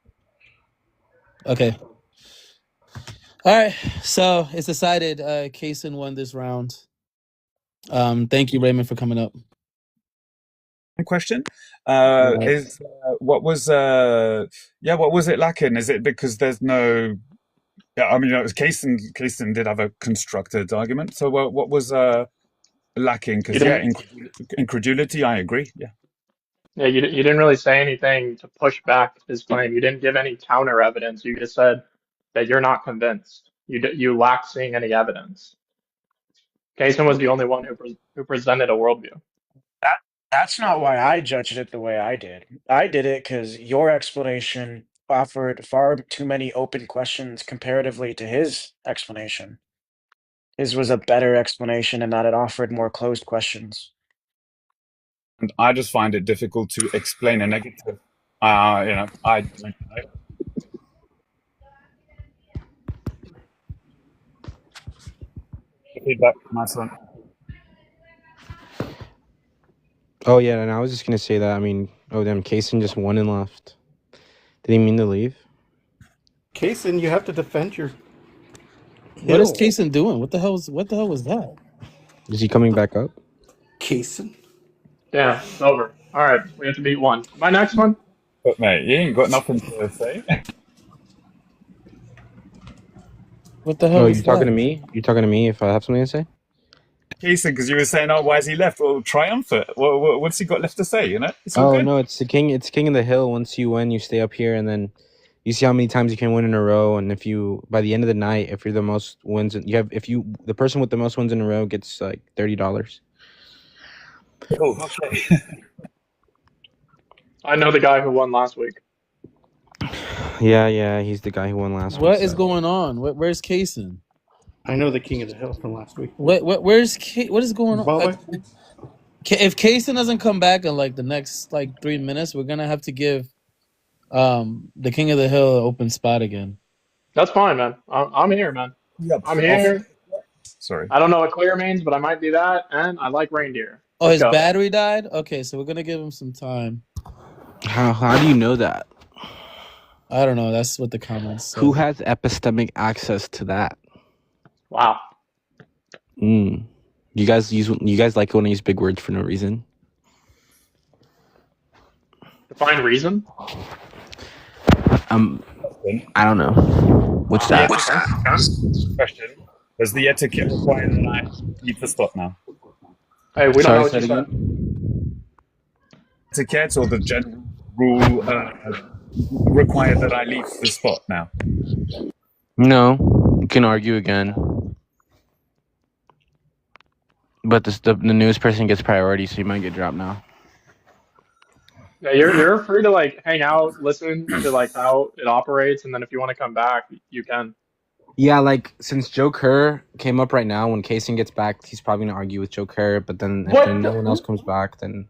Okay. All right. So it's decided. Kaysen won this round. Thank you, Raymond, for coming up. Question is what was it lacking? Is it because there's no? Yeah, I mean, it was Kaysen did have a constructed argument. So what was lacking? Because incredulity. I agree. Yeah. Yeah, you didn't really say anything to push back his claim. You didn't give any counter evidence. You just said that you're not convinced. You lack seeing any evidence. Kaysen was the only one who presented a worldview. That's not why I judged it the way I did. I did it because your explanation offered far too many open questions comparatively to his explanation. His was a better explanation in that it offered more closed questions. And I just find it difficult to explain a negative. I don't know. Feedback, my son. Oh yeah, and I was just gonna say that. I mean, Kaysen just won and left. Did he mean to leave? Kaysen, you have to defend your. What is Kaysen doing? What the hell was that? Is he coming back up? Kaysen. Yeah, it's over. All right, we have to beat one. My next one. But mate, you ain't got nothing to say. What the hell? Oh, you talking to me? You talking to me? If I have something to say? Kaysen, because you were saying, "Oh, why is he left?" Well, triumphant. What's he got left to say? You know? It's all good. No, it's the king. It's king of the hill. Once you win, you stay up here, and then you see how many times you can win in a row. And if you, by the end of the night, if you're the most wins, the person with the most wins in a row gets like $30. Oh, okay. I know the guy who won last week. Yeah, he's the guy who won last week. What is going on? Where's Kaysen? I know the king of the hill from last week. What is going on? If Kaysen doesn't come back in like the next 3 minutes, we're gonna have to give the king of the hill an open spot again. That's fine, man. I'm here, man. Yep. I'm here. Sorry. I don't know what clear means, but I might do that, and I like reindeer. Oh, Let's his go. battery died? Okay, so we're gonna give him some time. How do you know that? I don't know. That's what the comments say. Who has epistemic access to that? Wow. You guys like it when I use big words for no reason? Define reason? I don't know. What's that? Question. Does the etiquette require that I leave the spot now? Hey, we don't know what you said. Etiquette or the general rule require that I leave the spot now? No, you can argue again. But the newest person gets priority, so you might get dropped now. Yeah, you're free to like hang out, listen to like how it operates, and then if you want to come back, you can. Yeah, like since Joe Kerr came up right now, when Kaysen gets back, he's probably gonna argue with Joe Kerr. But then if no one else comes back, then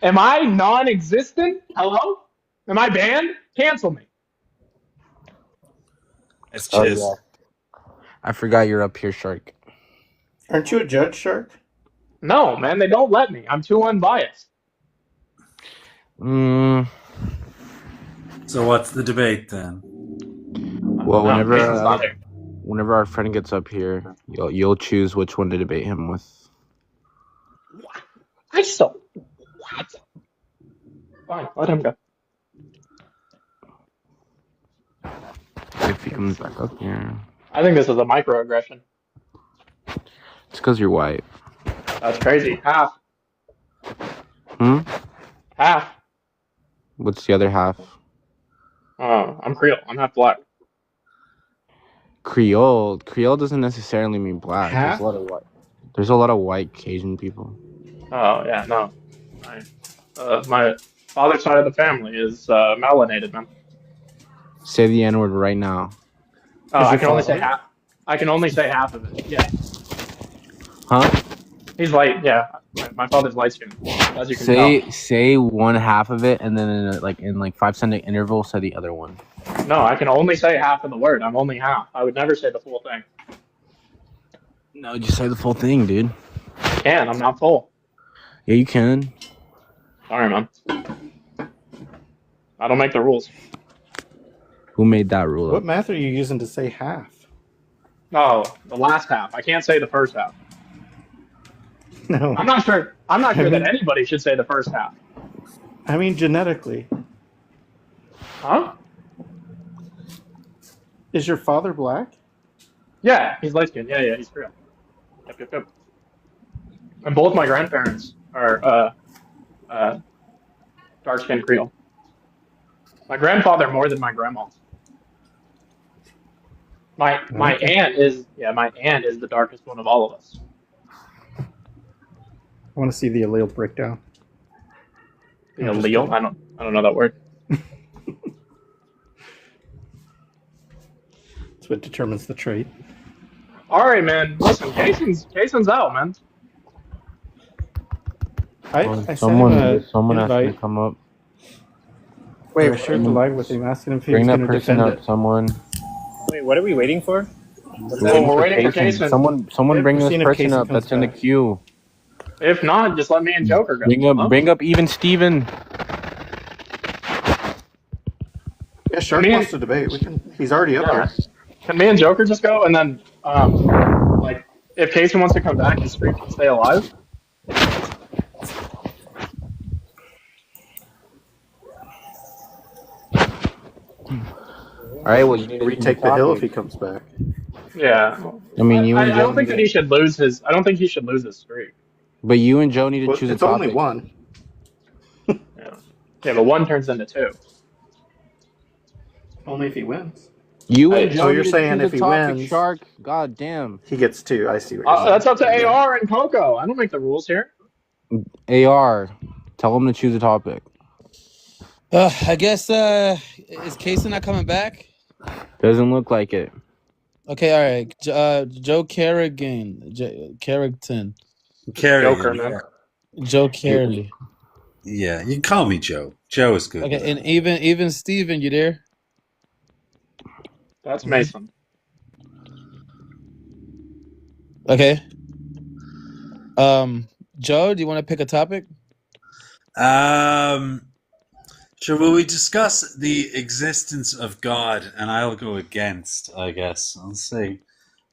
Am I non-existent? Hello? Am I banned? Cancel me. It's cheers. yeah. I forgot you're up here, Shark. Aren't you a judge, Shark? No, man, they don't let me. I'm too unbiased. So what's the debate then? Well, whenever our friend gets up here, you'll choose which one to debate him with. I so what? Fine, let him go. If he comes back up here, I think this is a microaggression. it's because you're white. That's crazy. Half. Half. What's the other half? I'm Creole. I'm half black. Creole doesn't necessarily mean black. Half? There's a lot of white Cajun people. Oh yeah, no. My father's side of the family is melanated, man. Say the N-word right now. Oh, I can only say half. I can only say half of it. Yeah. Huh? He's light. Yeah. My father's light skinned, as you can tell. Say one half of it, and then in 5-second interval, say the other one. No, I can only say half of the word. I'm only half. I would never say the full thing. No, just say the full thing, dude. I can. I'm not full. Yeah, you can. Sorry, man. I don't make the rules. Who made that rule? What math are you using to say half? No, the last half. I can't say the first half. No. I'm not sure that anybody should say the first half. I mean, genetically. Huh? Is your father black? Yeah, he's light skinned. Yeah, he's Creole. Yep. And both my grandparents are dark skinned Creole. My grandfather more than my grandma. My aunt is the darkest one of all of us. I want to see the allele breakdown. The allele? I don't know that word. That's what determines the trait. All right, man. Listen, Kaysen's out, man. Someone asked me to come up. Wait, I shared the live with him, asking him if he was Bring going that to person defend up, it. someone. Wait, what are we waiting for? We're waiting for Kaysen. Someone bring this person up that's in the queue. If not, just let me and Joker go. Bring up even Steven. Yeah, Shark wants to debate. He's already up here. Can me and Joker just go, and then if Kaysen wants to come back, his stream can stay alive. All right, well, you need to retake the hill if he comes back. Yeah. I mean, I don't think that he should lose his. I don't think he should lose his streak. But you and Joe need to choose a topic. It's only one. Yeah, but one turns into two. Only if he wins. You and Joe. So you're saying if he wins, Shark. God damn. He gets two. I see what you're saying. That's up to AR and Coco. I don't make the rules here. AR, tell him to choose a topic. I guess is Kaysen not coming back? Doesn't look like it. Okay, all right. Joe Carrigan, Carrington. Joker, man. Joe Carey. Yeah, you can call me Joe. Joe is good. Okay, and even Steven, you there? That's Mason. Okay. Joe, do you want to pick a topic? Sure. Will we discuss the existence of God? And I'll go against, I guess. I'll say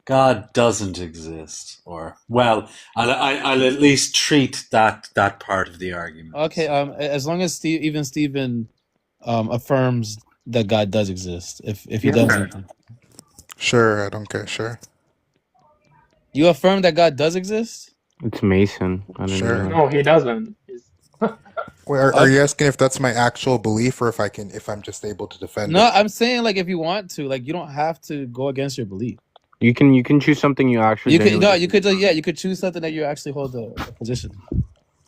God doesn't exist, or well, I'll at least treat that part of the argument. Okay. As long as Steven affirms that God does exist. If he Yeah, doesn't, Sure, I don't care. Sure. you affirm that God does exist. It's Mason. I don't Sure. know. No, he doesn't. Wait, are you asking if that's my actual belief, or if I'm just able to defend No, it? I'm saying like if you want to, like you don't have to go against your belief. You can choose something you actually. You could you could choose something that you actually hold a position.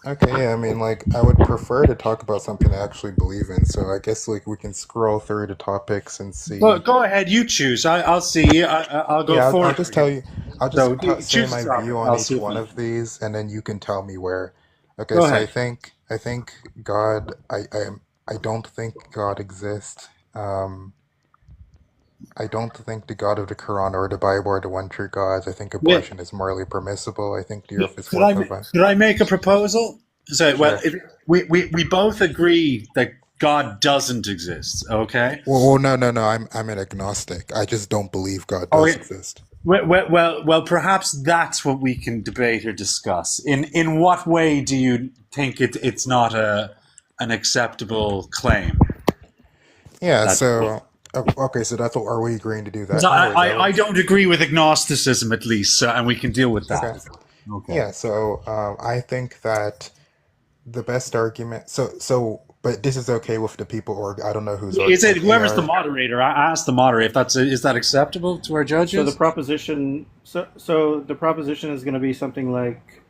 Okay, yeah, I mean, like, I would prefer to talk about something I actually believe in, so I guess, like, we can scroll through the topics and see. Go ahead, you choose. I'll see. I'll go Yeah, forward. I'll just tell you, I'll just say choose my a topic. view I'll on see each if one I- of these, and then you can tell me where. Okay, Go so ahead. I think God, I don't think God exists. I don't think the God of the Quran or the Bible are the one true gods. I think abortion is morally permissible. I think the earth is Could I, formed by. could I make a proposal? So, well, Sure. if we both agree that God doesn't exist. Okay. Well, no. I'm an agnostic. I just don't believe God does exist. Well, perhaps that's what we can debate or discuss. In what way do you think it's not an acceptable claim? Yeah. That's So okay. So that's what. Are we agreeing to do that? 'Cause No worries, I don't agree with agnosticism, at least, so, and we can deal with that. Okay. Okay. Yeah. So I think that the best argument. But this is okay with the people, or I don't know who's. Is it like, whoever's the AR. moderator? I asked the moderator if is that acceptable to our judges? So the proposition, so the proposition is going to be something like,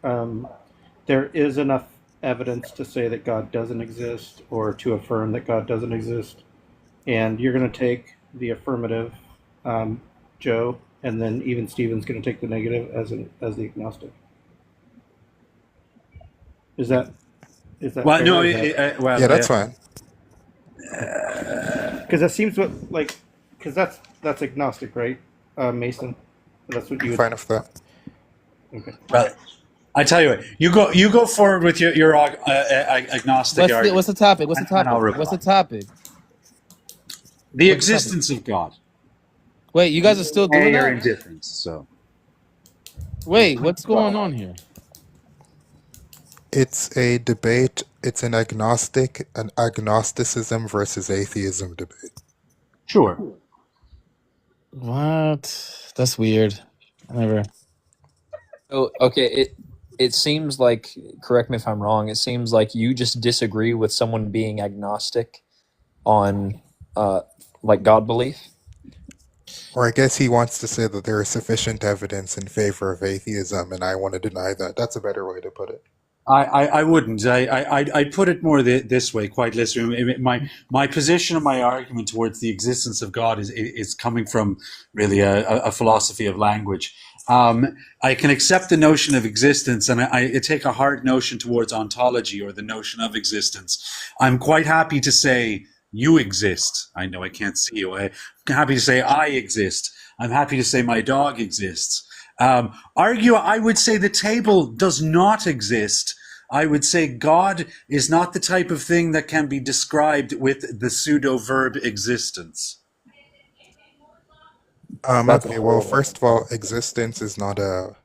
there is enough evidence to say that God doesn't exist, or to affirm that God doesn't exist, and you're going to take the affirmative, Joe, and then even Steven's going to take the negative as the agnostic. Is that well, fair? no, Yeah, that's fine. Because that seems because that's agnostic, right, Mason? That's what you would. Fine with that. Okay. Well, I tell you what, you go forward with your agnostic argument. What's the topic? What's the and I'll topic? reply. What's the topic? The existence of God. Wait, you guys are still doing Or that? indifference. So. Wait, what's going on here? It's a debate. It's an agnosticism versus atheism debate. Sure. What? That's weird. Never. Oh, okay. It seems like, correct me if I'm wrong, it seems like you just disagree with someone being agnostic on like God belief. Or I guess he wants to say that there is sufficient evidence in favor of atheism, and I want to deny that. That's a better way to put it. I wouldn't. I'd put it more this way, quite literally. My position and my argument towards the existence of God is coming from really a philosophy of language. I can accept the notion of existence, and I take a hard notion towards ontology, or the notion of existence. I'm quite happy to say you exist. I know I can't see you. I'm happy to say I exist. I'm happy to say my dog exists. I would say the table does not exist. I would say God is not the type of thing that can be described with the pseudo verb existence. Okay, well, first of all, existence is not a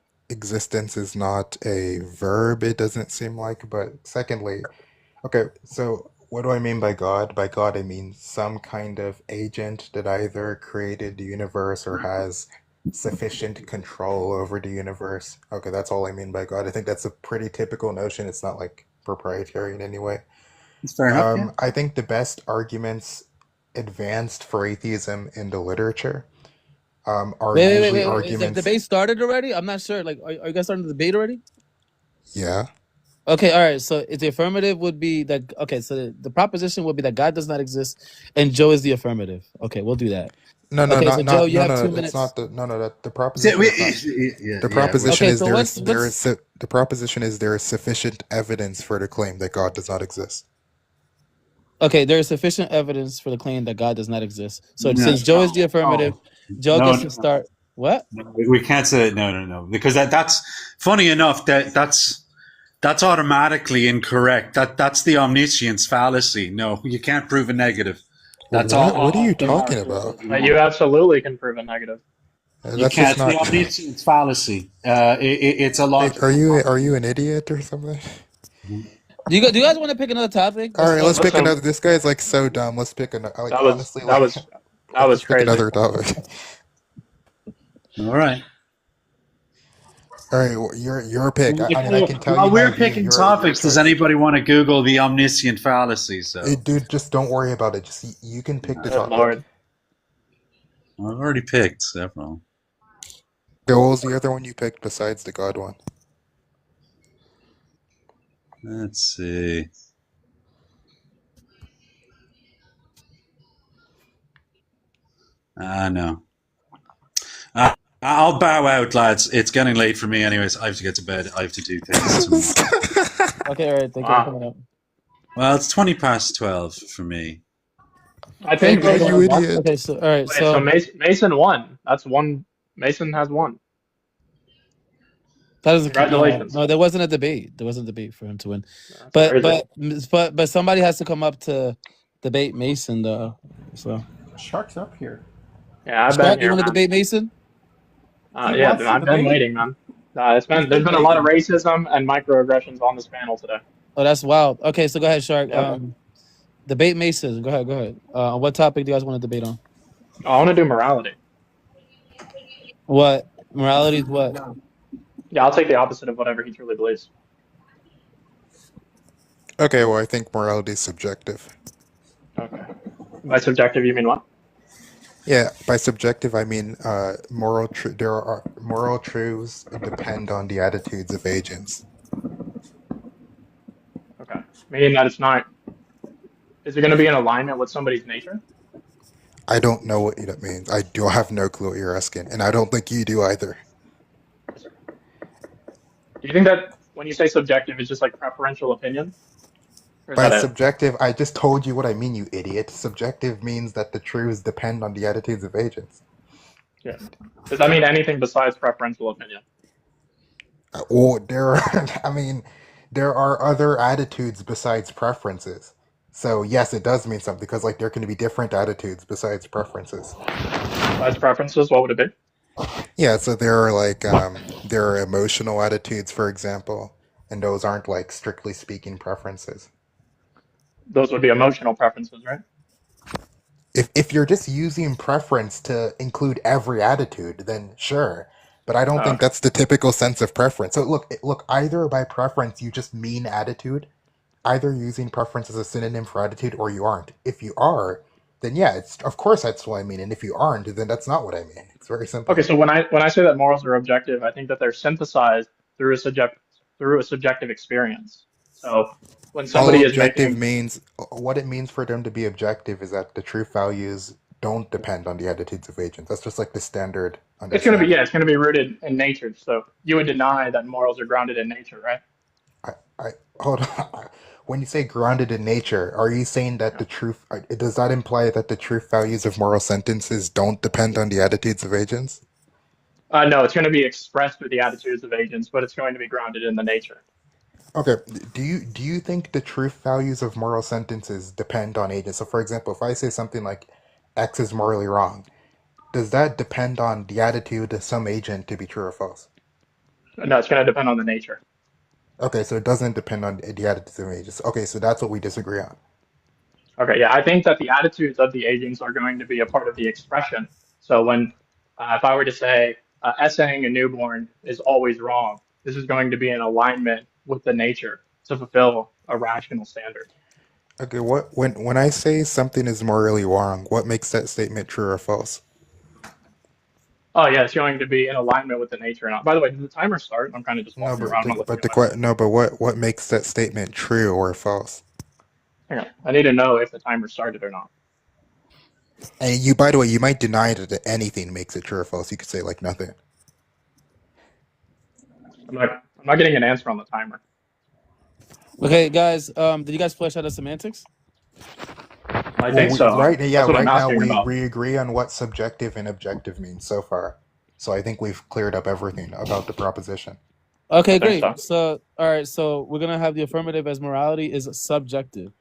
verb, it doesn't seem like. But secondly, okay, so what do I mean by God? By God, I mean some kind of agent that either created the universe or has sufficient control over the universe. Okay, that's all I mean by God. I think that's a pretty typical notion. It's not like proprietary in any way. That's fair enough. Yeah. I think the best arguments advanced for atheism in the literature are usually Wait. Is the arguments. debate started already? I'm not sure. Like, are you guys starting the debate already? Yeah. Okay, all right. So the affirmative would be that. Okay, so the proposition would be that God does not exist, and Joe is the affirmative. Okay, we'll do that. No, Okay, so Joe, you have 2 minutes. It's not the proposition. The proposition Okay, is so the proposition is there is sufficient evidence for the claim that God does not exist. Okay, there is sufficient evidence for the claim that God does not exist. So No. since Joe is the affirmative, Joe No, gets no, to start. What? no, we can't say no, because that's funny enough. That's automatically incorrect. That's the omniscience fallacy. No, you can't prove a negative. That's all. What are you No talking matter about? what. You absolutely can prove a negative. You That's can't. just It's the not. omniscience fallacy. It's a Like, logical. are you an idiot or something? Do you guys want to pick another topic? All right, let's pick Listen, another. This guy's like so dumb. Let's pick another. Like that was honestly, that like was that was let's pick crazy. another topic. All right. All right, well, your pick. I mean, I can tell While you we're my view. picking topics, does anybody want to Google the omniscient fallacy? Dude, just don't worry about it. Just you can pick the Good topic. Lord. I've already picked several. Okay, what was the other one you picked besides the God one? Let's see. No. I'll bow out, lads. It's getting late for me, anyways. I have to get to bed. I have to do things. Okay, all right. Thank you for coming up. Well, it's 12:20 for me. I think you idiot. Okay, so all right, Wait, so Mason won. That's one. Mason has won. That is Congratulations. No, there wasn't a debate. There wasn't a debate for him to win. That's But somebody has to come up to debate Mason though. So Shark's up here. Yeah, I've Shark, been you here, want to man. debate Mason? Yeah, I've been waiting, man. There's been a lot of racism and microaggressions on this panel today. Oh, that's wild. Okay, so go ahead, Shark. Yeah. Debate Mason. Go ahead. What topic do you guys want to debate on? I want to do morality. What? Morality is what? Yeah, I'll take the opposite of whatever he truly believes. Okay, well, I think morality is subjective. Okay. By subjective, you mean what? Yeah, by subjective, I mean there are moral truths depend on the attitudes of agents. Okay. Meaning that it's not. Is it going to be in alignment with somebody's nature? I don't know what that means. I do have no clue what you're asking, and I don't think you do either. Do you think that when you say subjective, it's just like preferential opinion? Or is By that it? subjective, I just told you what I mean, you idiot. Subjective means that the truths depend on the attitudes of agents. Yeah. Does that mean anything besides preferential opinion? Well, there are other attitudes besides preferences. So yes, it does mean something because like there can be different attitudes besides preferences. Besides preferences, what would it be? Yeah, so there are like there are emotional attitudes, for example, and those aren't like strictly speaking preferences. Those would be emotional preferences, right? If you're just using preference to include every attitude, then sure. But I don't think that's the typical sense of preference. So look, either by preference you just mean attitude, either using preference as a synonym for attitude, or you aren't. If you are, then yeah, it's of course that's what I mean. And if you aren't, then that's not what I mean. It's very simple. Okay, so when I say that morals are objective, I think that they're synthesized through a subjective experience. So when somebody is objective making means what it means for them to be objective is that the truth values don't depend on the attitudes of agents. That's just like the standard understanding. it's gonna be rooted in nature. So you would deny that morals are grounded in nature, right? I hold on. When you say grounded in nature, are you saying that the truth does that imply that the truth values of moral sentences don't depend on the attitudes of agents? No, it's going to be expressed through the attitudes of agents, but it's going to be grounded in the nature. Okay. Do you think the truth values of moral sentences depend on agents? So for example, if I say something like X is morally wrong, does that depend on the attitude of some agent to be true or false? No, it's going to depend on the nature. Okay, so it doesn't depend on the attitudes of agents. Okay, so that's what we disagree on. Okay, yeah, I think that the attitudes of the agents are going to be a part of the expression. So when, if I were to say, essaying a newborn is always wrong, this is going to be in alignment with the nature to fulfill a rational standard. Okay, when I say something is morally wrong, what makes that statement true or false? Oh yeah, it's going to be in alignment with the nature. And by the way, did the timer start? I'm kind of just walking around. What makes that statement true or false? Hang on, I need to know if the timer started or not. And you, by the way, you might deny that anything makes it true or false. You could say like nothing. I'm not getting an answer on the timer. Okay, guys. Did you guys flesh out the semantics? I think so. Right That's what I'm now asking about. we agree on what subjective and objective means so far. So I think we've cleared up everything about the proposition. Okay, I think great. So, all right. So we're gonna have the affirmative as morality is subjective.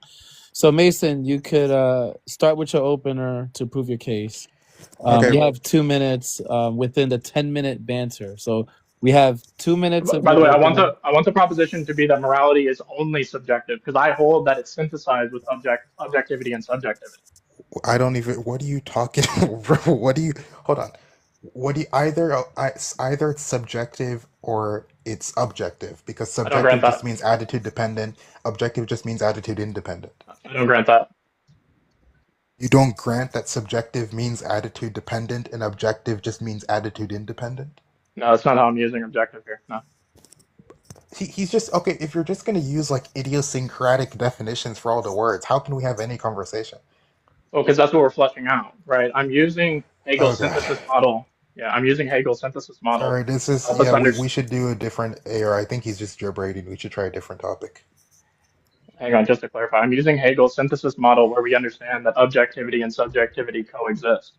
So Mason, you could start with your opener to prove your case. Okay. You have 2 minutes within the 10-minute banter. So we have 2 minutes of By the your way, I opener. want the proposition to be that morality is only subjective because I hold that it's synthesized with objectivity and subjectivity. I don't even. What are you talking? What do you? Hold on. What do you either it's subjective or it's objective because I don't grant subjective that. just means attitude dependent. Objective just means attitude independent. I don't grant that. You don't grant that subjective means attitude dependent and objective just means attitude independent? No, that's not how I'm using objective here. No. He's just okay. If you're just gonna use like idiosyncratic definitions for all the words, how can we have any conversation? Well, because that's what we're fleshing out, right? I'm using Hegel's Okay. synthesis model. Yeah, I'm using Hegel's synthesis model. All right, this is Help us we should do a different or I think he's just jailbreaking. We should try a different topic. Hang on, just to clarify, I'm using Hegel's synthesis model where we understand that objectivity and subjectivity coexist.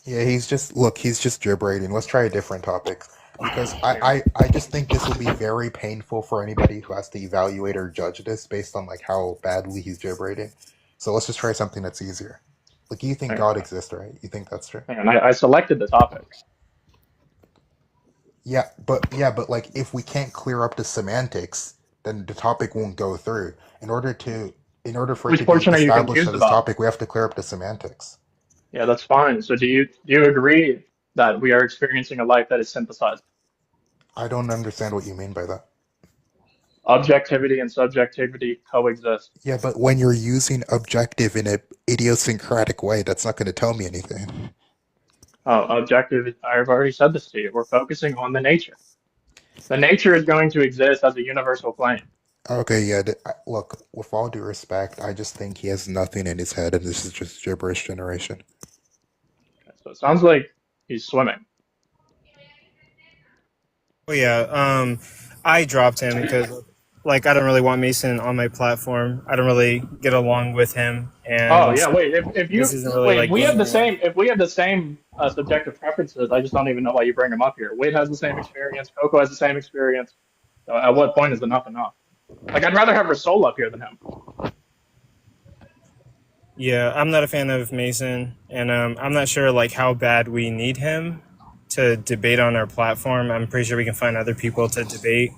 Yeah, he's just jailbreaking. Let's try a different topic because I just think this will be very painful for anybody who has to evaluate or judge this based on like how badly he's jailbreaking. So let's just try something that's easier. Like you think God exists, right? You think that's true? Hang on, I selected the topic. Yeah, but like if we can't clear up the semantics, then the topic won't go through. In order for Which it to portion be are you established confused as this about? topic, we have to clear up the semantics. Yeah, that's fine. So do you agree that we are experiencing a life that is synthesized? I don't understand what you mean by that. Objectivity and subjectivity coexist. Yeah, but when you're using objective in an idiosyncratic way, that's not going to tell me anything. Objective, I've already said this to you. We're focusing on the nature. The nature is going to exist as a universal plane. Okay, yeah. Look, with all due respect, I just think he has nothing in his head, and this is just gibberish generation. So it sounds like he's swimming. Well, yeah. I dropped him because, like, I don't really want Mason on my platform. I don't really get along with him. And Oh yeah, wait. If you this isn't really, wait, like, we have the game. same. If we have the same subjective preferences, I just don't even know why you bring him up here. Wade has the same experience. Coco has the same experience. So at what point is enough enough? Like I'd rather have Rasoul up here than him. Yeah, I'm not a fan of Mason, and I'm not sure like how bad we need him to debate on our platform. I'm pretty sure we can find other people to debate.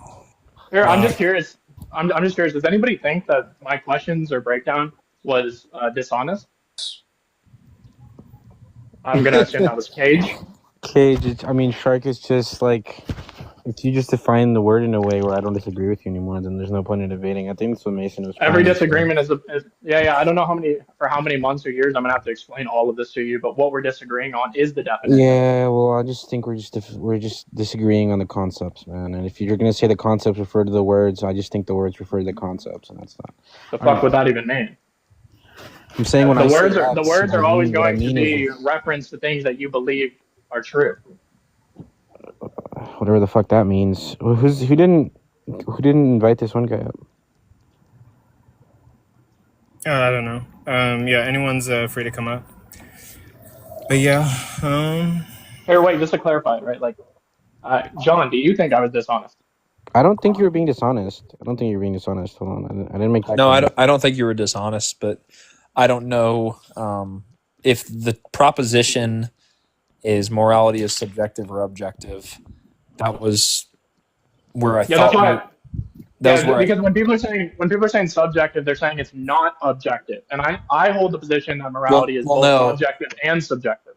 Here, I'm just curious. I'm just curious. Does anybody think that my questions or breakdown was dishonest? I'm gonna assume that was Cage. Cage, I mean, Shark is just like, if you just define the word in a way where I don't disagree with you anymore, then there's no point in debating. I think that's what Mason was. Every disagreement is yeah. I don't know how many months or years I'm gonna have to explain all of this to you, but what we're disagreeing on is the definition. Yeah, well, I just think we're just disagreeing on the concepts, man. And if you're gonna say the concepts refer to the words, I just think the words refer to the concepts, and that's not. The fuck would that even mean? I'm saying when the I words say are the X, words are what I always mean- what I going to mean be is- reference to things that you believe are true. whatever the fuck that means. Who didn't invite this one guy up? I don't know. Yeah, anyone's free to come up. But yeah. Here, wait, just to clarify, right? Like, John, do you think I was dishonest? I don't think you were being dishonest. Hold on, I didn't make that. No, comment. I don't think you were dishonest, but I don't know if the proposition is morality is subjective or objective. That was where I Yeah, thought. that's why. Because when people are saying subjective, they're saying it's not objective, and I hold the position that morality is both objective and subjective.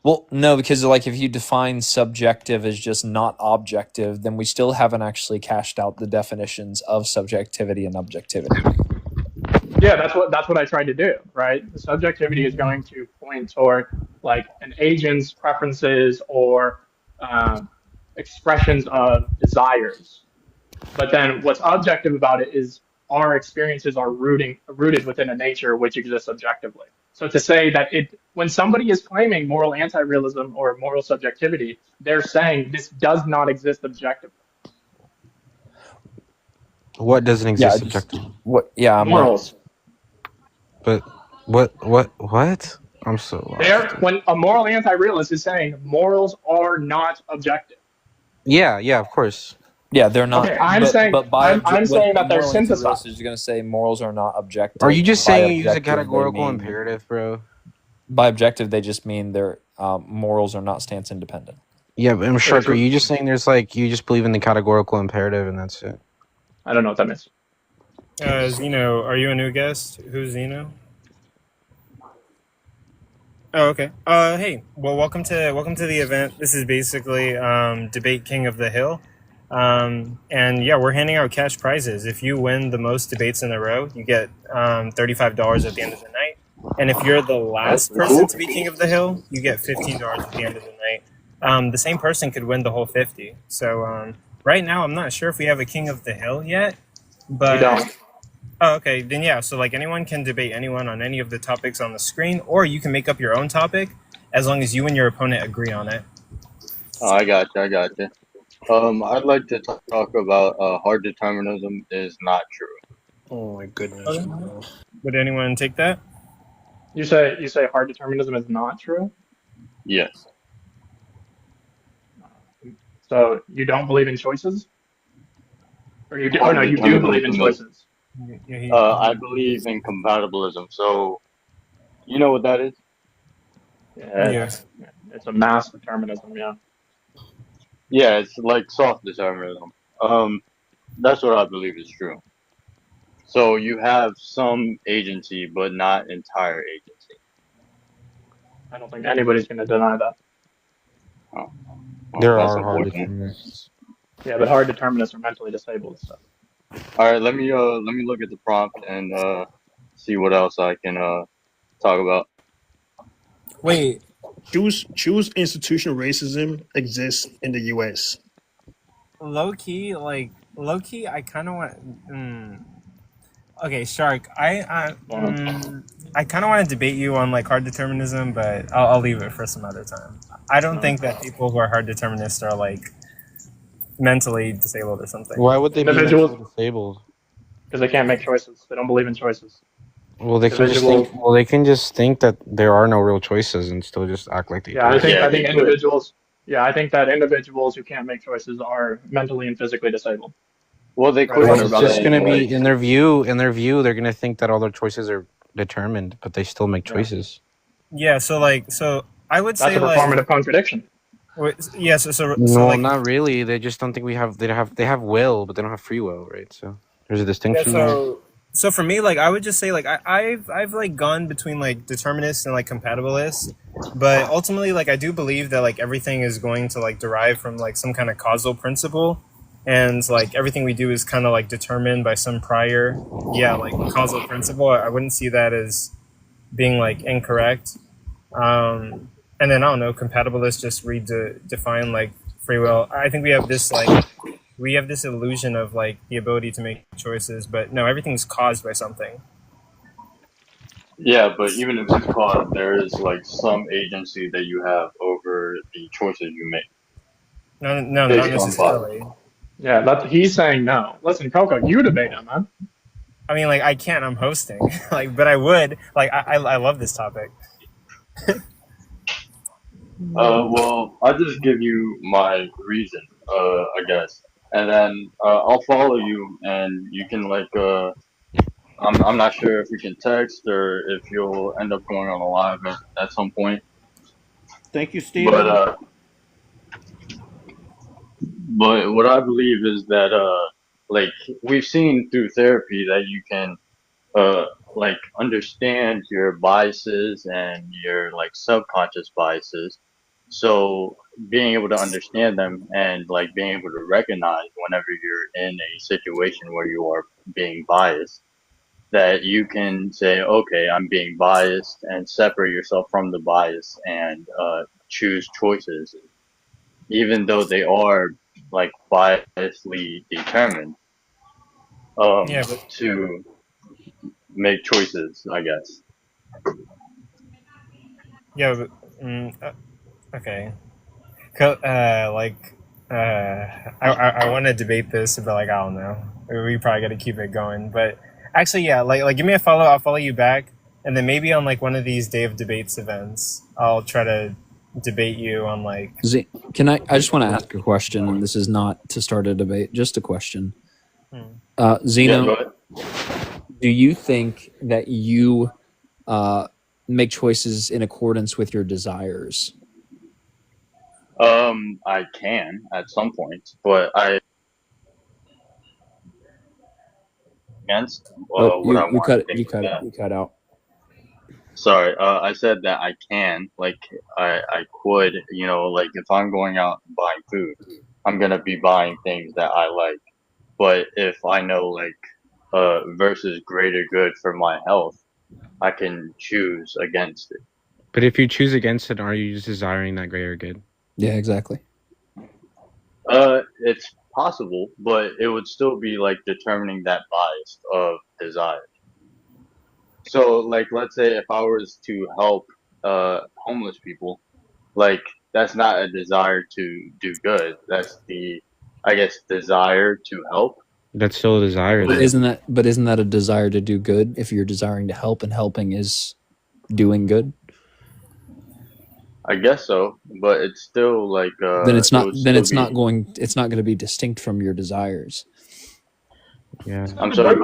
Well, no, because like if you define subjective as just not objective, then we still haven't actually cashed out the definitions of subjectivity and objectivity. Yeah, that's what I tried to do, right? The subjectivity is going to point toward like an agent's preferences or expressions of desires. But then what's objective about it is our experiences are rooted within a nature which exists objectively. So to say that when somebody is claiming moral anti-realism or moral subjectivity, they're saying this does not exist objectively. What doesn't exist objectively? What? Yeah, morals. But What? I'm so lost. When a moral anti-realist is saying morals are not objective. Yeah, of course. Yeah, they're not. Okay, I'm saying A that they're moral anti-realist synthesized. is going to say morals are not objective. Are you just By saying you use a objective, they categorical mean- imperative, bro? By objective, they just mean their morals are not stance independent. Yeah, but Shark, are you just saying there's like you just believe in the categorical imperative and that's it? I don't know what that means. Zeno, are you a new guest? Who's Zeno? Oh, okay. Hey, well, welcome to the event. This is basically Debate King of the Hill, and yeah, we're handing out cash prizes. If you win the most debates in a row, you get $35 at the end of the night. And if you're the last person to be King of the Hill, you get $15 at the end of the night. The same person could win the whole 50. So right now, I'm not sure if we have a King of the Hill yet, but. We don't. Oh, okay. Then yeah, so like anyone can debate anyone on any of the topics on the screen, or you can make up your own topic as long as you and your opponent agree on it. Oh, I got you. I'd like to talk about hard determinism is not true. Oh my goodness. Okay. Would anyone take that? You say hard determinism is not true? Yes. So you don't believe in choices? Or you do? Oh no, you do believe in choices. I believe in compatibilism. So, you know what that is? Yeah. It's a mass determinism. Yeah. Yeah, it's like soft determinism. That's what I believe is true. So you have some agency, but not entire agency. I don't think anybody's going to deny that. Oh. Well, There that's are hard unfortunate. determinists. Yeah, but hard determinists are mentally disabled. So. All right, let me look at the prompt and see what else I can talk about. Wait, choose institutional racism exists in the U.S. Low key, I kind of want. Okay, Shark, I kind of want to debate you on like hard determinism, but I'll leave it for some other time. I don't think that people who are hard determinists are like mentally disabled or something. Why would they be mentally disabled? Because they can't make choices. They don't believe in choices. Well, they can just think. Well, they can just think that there are no real choices and still just act like they. Yeah, do. I think individuals. Yeah, I think that individuals who can't make choices are mentally and physically disabled. Well, they could. It's just going to be in their view. In their view, they're going to think that all their choices are determined, but they still make choices. Yeah. So I would say that's a performative contradiction. Yeah. So no, like, not really. They just don't think we have. They have will, but they don't have free will, right? So there's a distinction. Yeah, so for me, like I would just say like I've like gone between like determinists and like compatibilists, but ultimately like I do believe that like everything is going to like derive from like some kind of causal principle, and like everything we do is kind of like determined by some prior like causal principle. I wouldn't see that as being like incorrect. And then I don't know, compatibilists just define like free will. I think we have this illusion of like the ability to make choices, but no, everything's caused by something. Yeah, but even if it's caused, there is like some agency that you have over the choices you make. No, not necessarily. Yeah, he's saying no. Listen, Coco, you debate him, man. I mean, like I can't. I'm hosting, like, but I would. Like, I love this topic. Well, I'll just give you my reason, I guess, and then I'll follow you, and you can like, I'm not sure if we can text or if you'll end up going on a live at some point. Thank you, Steven. But what I believe is that like we've seen through therapy that you can like understand your biases and your like subconscious biases. So being able to understand them and like being able to recognize whenever you're in a situation where you are being biased, that you can say, okay, I'm being biased, and separate yourself from the bias and choose choices, even though they are like biasly determined, to make choices, I guess. Yeah, but, okay. I want to debate this, but like I don't know. We probably got to keep it going. But actually, yeah, like give me a follow. I'll follow you back. and then maybe on like one of these Day of Debates events, I'll try to debate you on like. Can I just want to ask a question, and this is not to start a debate, just a question. Zeno, do you think that you make choices in accordance with your desires? I can at some point, but I against what I want to you cut out. Sorry, I said that I can, like, I could, you know, like, if I'm going out and buying food, I'm gonna be buying things that I like. But if I know, like, versus greater good for my health, I can choose against it. But if you choose against it, are you just desiring that greater good? Yeah, exactly. It's possible, but it would still be, like, determining that bias of desire. So, like, let's say if I was to help homeless people, like, that's not a desire to do good. That's the, I guess, desire to help. That's still a desire. But isn't that a desire to do good if you're desiring to help and helping is doing good? I guess so, but it's still like then it's not going to be distinct from your desires. Yeah. I'm sorry.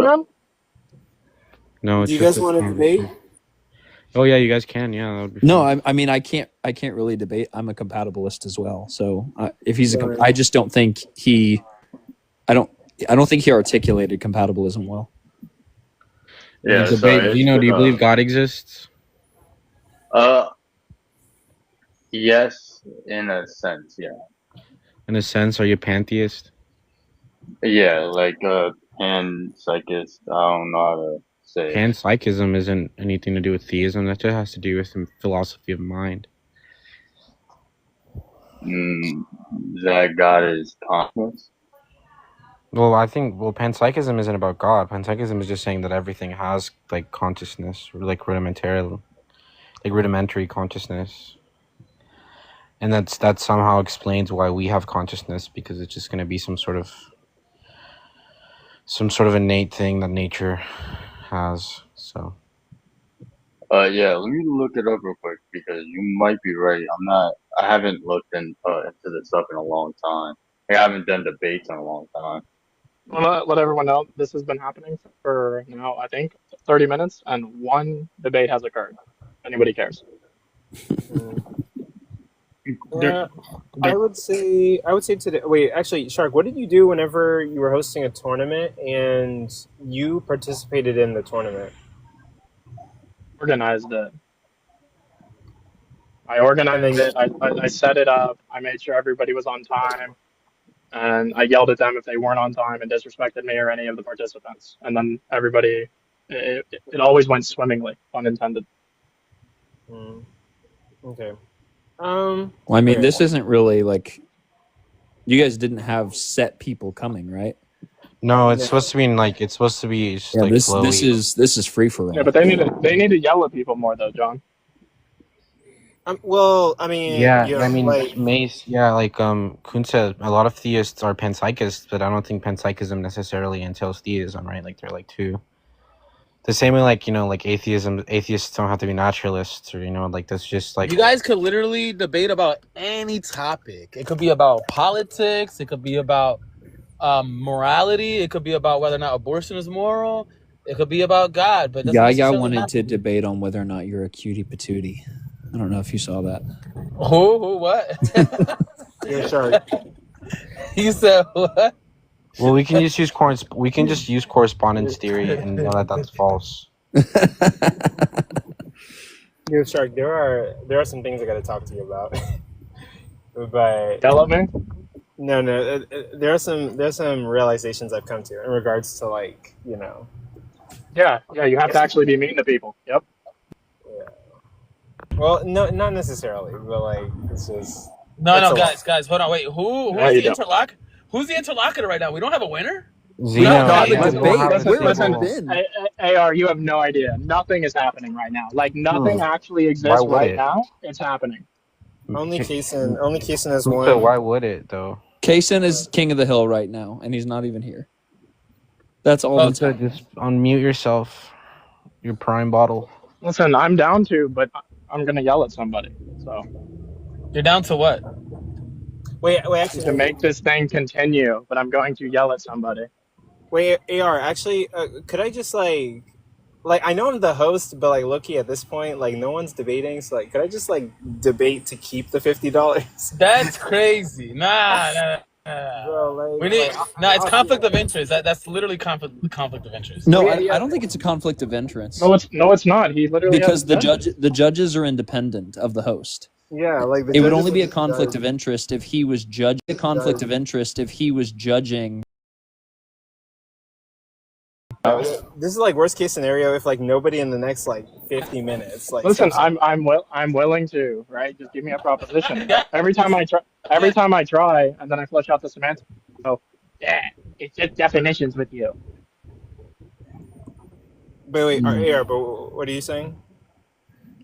No, it's do you guys want to debate? Oh yeah, you guys can. Yeah, that would be no, I mean I can't really debate. I'm a compatibilist as well. So if he's I just don't think he, I don't think he articulated compatibilism well. Yeah. Debate, do you believe God exists? Yes, in a sense, yeah. In a sense, are you a pantheist? Yeah, like panpsychist. I don't know how to say. Panpsychism isn't anything to do with theism. That just has to do with some philosophy of mind. That God is conscious. Well, I think panpsychism isn't about God. Panpsychism is just saying that everything has like consciousness, or like rudimentary consciousness. And that somehow explains why we have consciousness, because it's just going to be some sort of innate thing that nature has. So. Yeah. Let me look it up real quick because you might be right. I haven't looked into this stuff in a long time. I haven't done debates in a long time. Well, let everyone know this has been happening for now, I think, 30 minutes, and one debate has occurred. Anybody cares? I would say today. Wait, actually, Shark, what did you do whenever you were hosting a tournament and you participated in the tournament? Organized it. I organized it. I set it up. I made sure everybody was on time, and I yelled at them if they weren't on time and disrespected me or any of the participants. And then everybody, it always went swimmingly, pun intended. Okay. Well, I mean, this isn't really like you guys didn't have set people coming, right? No, it's supposed to be it's supposed to be just like this flowy. this is free for all. Yeah, but they need to yell at people more though, John. Well, I mean, Mace. Yeah, like Kun said, a lot of theists are panpsychists, but I don't think panpsychism necessarily entails theism, right? Like they're like two. The same way, like like atheists don't have to be naturalists, or like that's just like you guys could literally debate about any topic. It could be about politics. It could be about morality. It could be about whether or not abortion is moral. It could be about God. But Gaga wanted to debate on whether or not you're a cutie patootie. I don't know if you saw that. Who? What? Yeah, sorry. You said what? Well, we can just use correspondence theory and know that that's false. Yo, Shark, there are some things I got to talk to you about. But tell me. No. There are some realizations I've come to in regards to Yeah, you have to actually be mean to people. Yep. Yeah. Well, no, not necessarily, but it's just. No, guys, hold on, wait. Who's the interlock? Who's the interlocutor right now? We don't have a winner. Listen, AR, you have no idea. Nothing is happening right now. Like nothing actually exists right now. It's happening. Only Kaysen has won. So why would it though? Kaysen is king of the hill right now, and he's not even here. That's all. Just unmute yourself. Your prime bottle. Listen, I'm down to, but I'm gonna yell at somebody. So You're down to what? Wait, to actually, make this thing continue, but I'm going to yell at somebody. wait, AR. Actually, could I just like I know I'm the host, but like low-key at this point, like no one's debating. So like, could I just like debate to keep the $50? That's crazy. Nah. Bro, like, We need. I'll It's conflict of interest. That's literally conflict of interest. No, I don't think it's a conflict of interest. No, it's not. He literally Because has the judges are independent of the host. Yeah, like the It would judges only be a just conflict judge. of interest if he was judging. A conflict of interest if he was judging. This is like worst case scenario if like nobody in the next like 50 minutes like. Listen, steps up. I'm willing to, right? Just give me a proposition. Every time I try, and then I flush out the semantics. Oh, yeah, it's just definitions with you. But wait, AR, but what are you saying?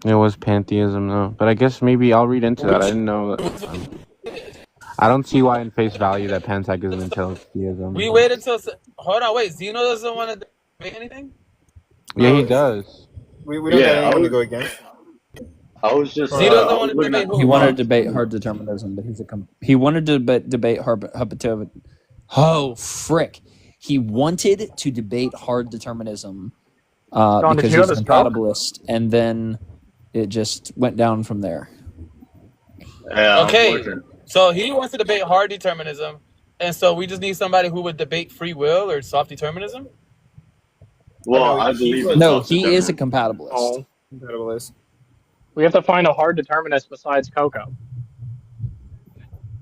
It was pantheism, though. But I guess maybe I'll read into that. I didn't know that. I don't see why in face value that panpsychism entails theism. We wait until. Hold on, wait. Zeno doesn't want to debate anything. Yeah, he does. We don't get anyone to go against. I was just. Zeno doesn't want to debate who? He wanted to debate hard determinism, but he wanted to debate hard. Oh frick! He wanted to debate hard determinism John, because did you he's have a a stroke? compatibilist, and then it just went down from there. Yeah, Okay, so he wants to debate hard determinism, and so we just need somebody who would debate free will or soft determinism. Well, I believe in No, he is a compatibilist. Oh, compatibilist. We have to find a hard determinist besides Coco.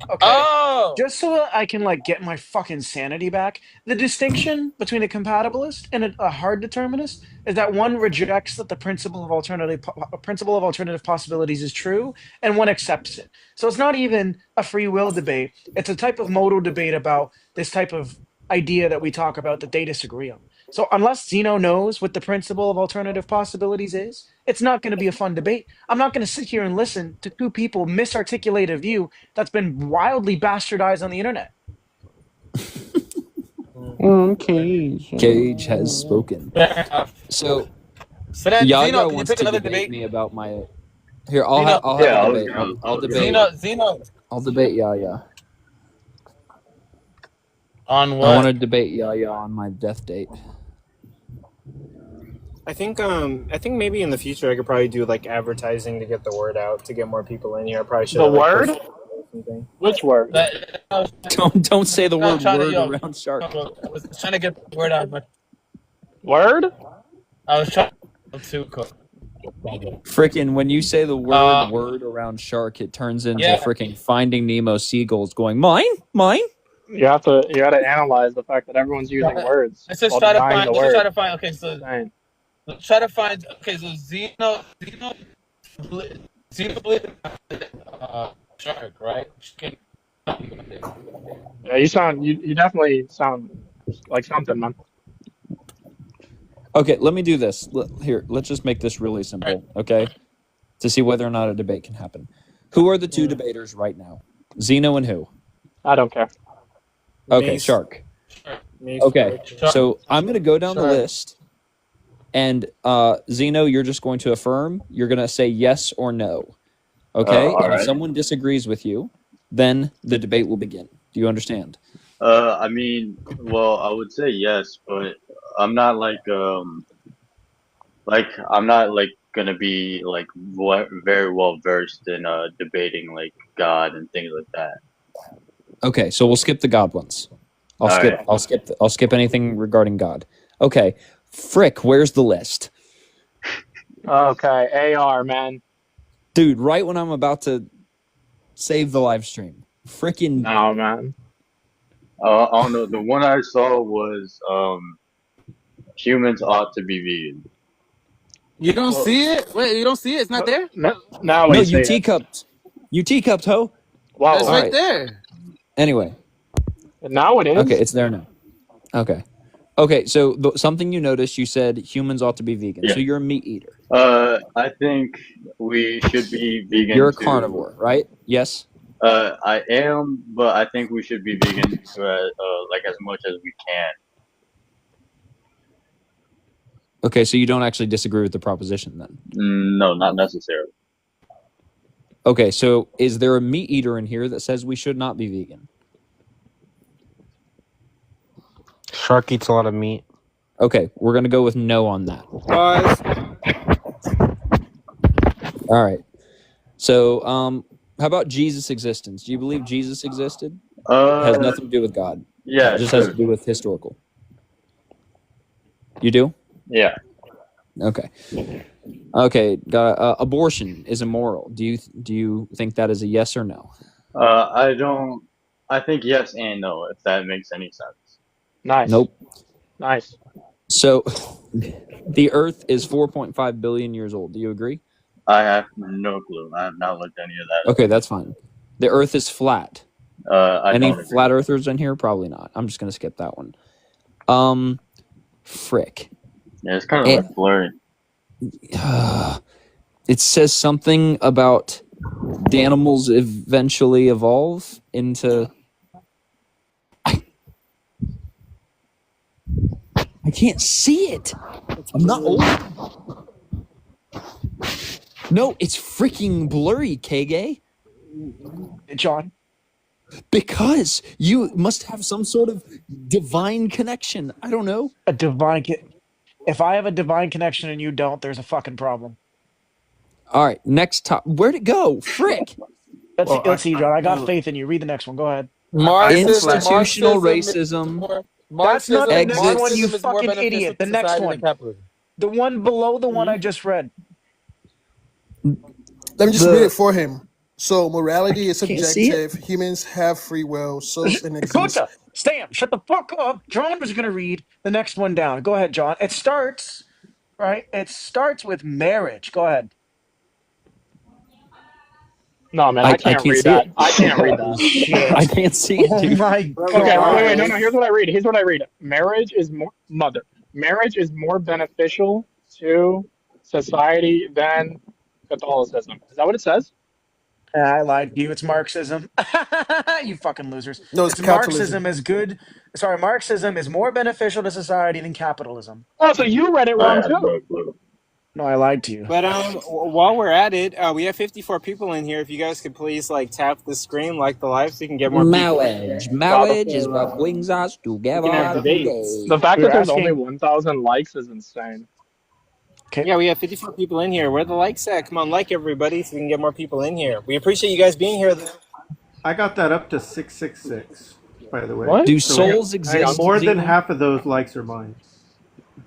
Okay. Oh! Just so that I can like get my fucking sanity back, the distinction between a compatibilist and a hard determinist is that one rejects that the principle of alternative possibilities is true, and one accepts it. So it's not even a free will debate; it's a type of modal debate about this type of idea that we talk about that they disagree on. So unless Zeno knows what the principle of alternative possibilities is, it's not going to be a fun debate. I'm not going to sit here and listen to two people misarticulate a view that's been wildly bastardized on the internet. Cage has spoken. So then, Yaga Zeno, can you wants pick to another debate debate? me about my. Here, I'll Zeno- have Yeah, a debate. I'll debate. Zeno. I'll debate Yaya. On what? I want to debate Yaya on my death date. I think maybe in the future I could probably do like advertising to get the word out to get more people in here. I probably should. The have, like, word? pushed something. Which word? Don't say the word word around Shark. I was trying to get the word out, but word? I was trying to. Frickin' when you say the word around Shark, it turns into frickin' Finding Nemo seagulls going mine. You gotta analyze the fact that everyone's using words. Let's just while try to denying find. the Let's word. try to find. Okay, so let's try to find. Okay, so Zeno believed Shark, right? Yeah, you definitely sound like something, man. Okay, let me do this. Here, let's just make this really simple, okay? To see whether or not a debate can happen. Who are the two debaters right now? Zeno and who? I don't care. Okay, Shark. Okay, so I'm going to go down the list, and Zeno, you're just going to affirm. You're going to say yes or no, okay? And if someone disagrees with you, then the debate will begin. Do you understand? I mean, well, I would say yes, but I'm not I'm not gonna be very well versed in debating like God and things like that. Okay, so we'll skip the God ones. I'll skip anything regarding God. Okay, frick, where's the list? Okay, AR, man. Dude, right when I'm about to save the live stream. Frickin' no, man. I don't know. The one I saw was humans ought to be vegan. You don't see it? Wait, you don't see it? It's not there? Now no, you teacupped. You teacupped, ho. Wow. It's right there. Anyway. Now it is? Okay, it's there now. Okay, so something you noticed, you said humans ought to be vegan. Yeah. So you're a meat eater. I think we should be vegan. You're a too. carnivore, right? Yes? I am, but I think we should be vegan as much as we can. Okay, so you don't actually disagree with the proposition then? No, not necessarily. Okay, so is there a meat eater in here that says we should not be vegan? Shark eats a lot of meat. Okay, we're going to go with no on that. Pause. All right. So, how about Jesus' existence? Do you believe Jesus existed? It has nothing to do with God. Yeah, It just has to do with historical. You do? Yeah. Okay. Okay. Abortion is immoral. Do you think that is a yes or no? I don't. I think yes and no, if that makes any sense. Nice. Nope. Nice. So, the Earth is 4.5 billion years old. Do you agree? I have no clue. I have not looked any of that. Okay, that's fine. The Earth is flat. Any don't agree. flat earthers in here? Probably not. I'm just gonna skip that one. Frick. Yeah, it's kind of like blurry. It says something about the animals eventually evolve into. I can't see it. I'm not old. No, it's freaking blurry, KG. John. Because you must have some sort of divine connection. I don't know. A divine. If I have a divine connection and you don't, there's a fucking problem. All right, next top. Where'd it go? Frick. Let's see, John. I got faith in you. Read the next one. Go ahead. Institutional racism. That's not the next exists. one, you fucking idiot. The next one. The one below the one I just read. Let me just read it for him. So morality is Can't see subjective. Humans have free will. Souls and exist. Dakota, Stam, shut the fuck up. John was going to read the next one down. Go ahead, John. It starts, right? It starts with marriage. Go ahead. No, man, I can't read that. I can't read that. Shit. I can't see it, dude. Oh my Okay, God. wait, no. Here's what I read. Marriage is more beneficial to society than Catholicism. Is that what it says? I lied to you. It's Marxism. You fucking losers. No, it's capitalism. Marxism is good. Sorry, Marxism is more beneficial to society than capitalism. Oh, so you read it wrong too. No, I lied to you. But while we're at it, we have 54 people in here. If you guys could please tap the screen, like the live, so you can get more Marriage. people. Marriage is what brings us together. The fact that there's only 1,000 likes is insane. Okay. Yeah, we have 54 people in here. Where are the likes at? Come on, like everybody, so we can get more people in here. We appreciate you guys being here. I got that up to 666, by the way. What? Do So souls exist? More than Zeno? half of those likes are mine.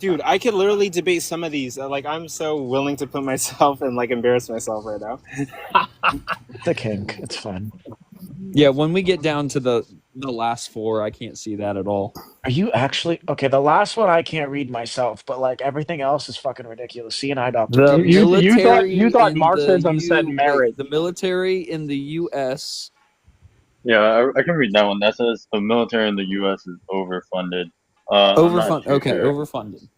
Dude, I could literally debate some of these. I'm so willing to put myself and embarrass myself right now. The kink. It's fun. Yeah, when we get down to the last four, I can't see that at all. Are you actually okay? The last one I can't read myself, but everything else is fucking ridiculous. See an eye doctor. The military you thought in Marxism the said marriage. The military in the U.S. Yeah, I can read that one. That says the military in the U.S. is overfunded. Overfunded. Okay, overfunded.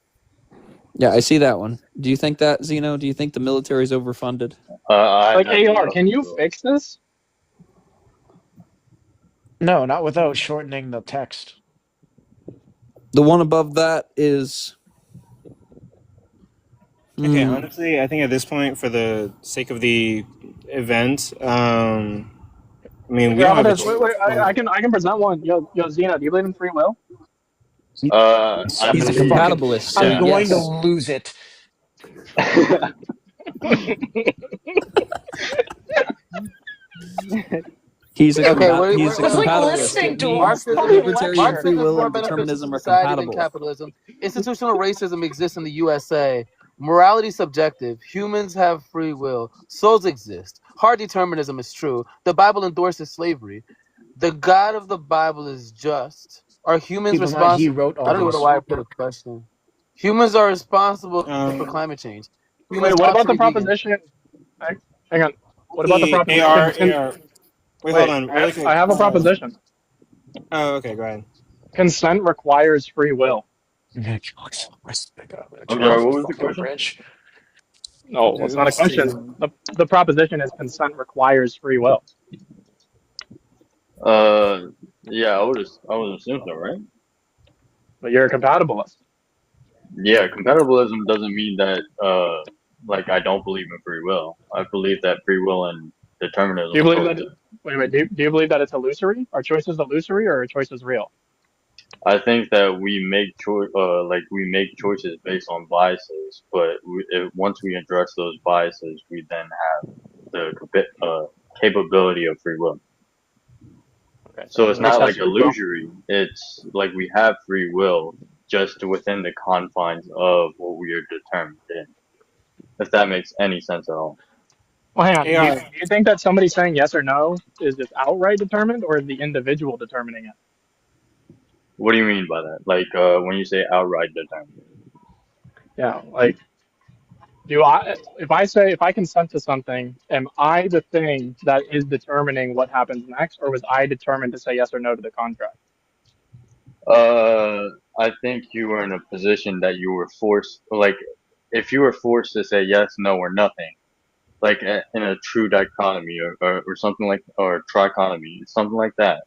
Yeah, I see that one. Do you think that, Zeno? Do you think the military is overfunded? AR, can you fix this? No, not without shortening the text. The one above that is. Okay, honestly, I think at this point, for the sake of the event, I mean, we Yeah, don't have wait, I can present one. Yo, Zeno, do you believe in free will? He's a compatibilist. So I'm going yes. to lose it. He's a It's like compatibilist. listening to Libertarian Marxism free is will more and beneficial determinism to are society than compatible. capitalism. Institutional racism exists in the USA. Morality is subjective. Humans have free will. Souls exist. Hard determinism is true. The Bible endorses slavery. The God of the Bible is just. Are humans Keep in mind, responsible? he wrote all I don't know these. why I put a question. Humans are responsible for climate change. Humans Wait, what about ought to the be vegan. proposition? Hang on. What about the proposition? AR. Wait, hold on. Really quick. I have a proposition. Oh, okay, go ahead. Consent requires free will. I'm sorry, what was the question? No, it's not a question. The proposition is consent requires free will. Yeah, I would assume so, right? But you're a compatibilist. Yeah, compatibilism doesn't mean that like I don't believe in free will. I believe that free will and determinism Do you believe that? coexist. Wait. Do you believe that it's illusory? Are choices illusory or are choices real? I think that we make we make choices based on biases, but once we address those biases, we then have the capability of free will. Okay, So it's we not test like free will. illusory. It's like we have free will just within the confines of what we are determined in. If that makes any sense at all. Well, hang on. AR. Do you think that somebody saying yes or no is just outright determined, or is the individual determining it? What do you mean by that? Like when you say outright determined? Yeah, like if I consent to something, am I the thing that is determining what happens next, or was I determined to say yes or no to the contract? I think you were in a position that you were forced, like, if you were forced to say yes, no, or nothing, like in a true dichotomy or something like, or trichotomy, something like that,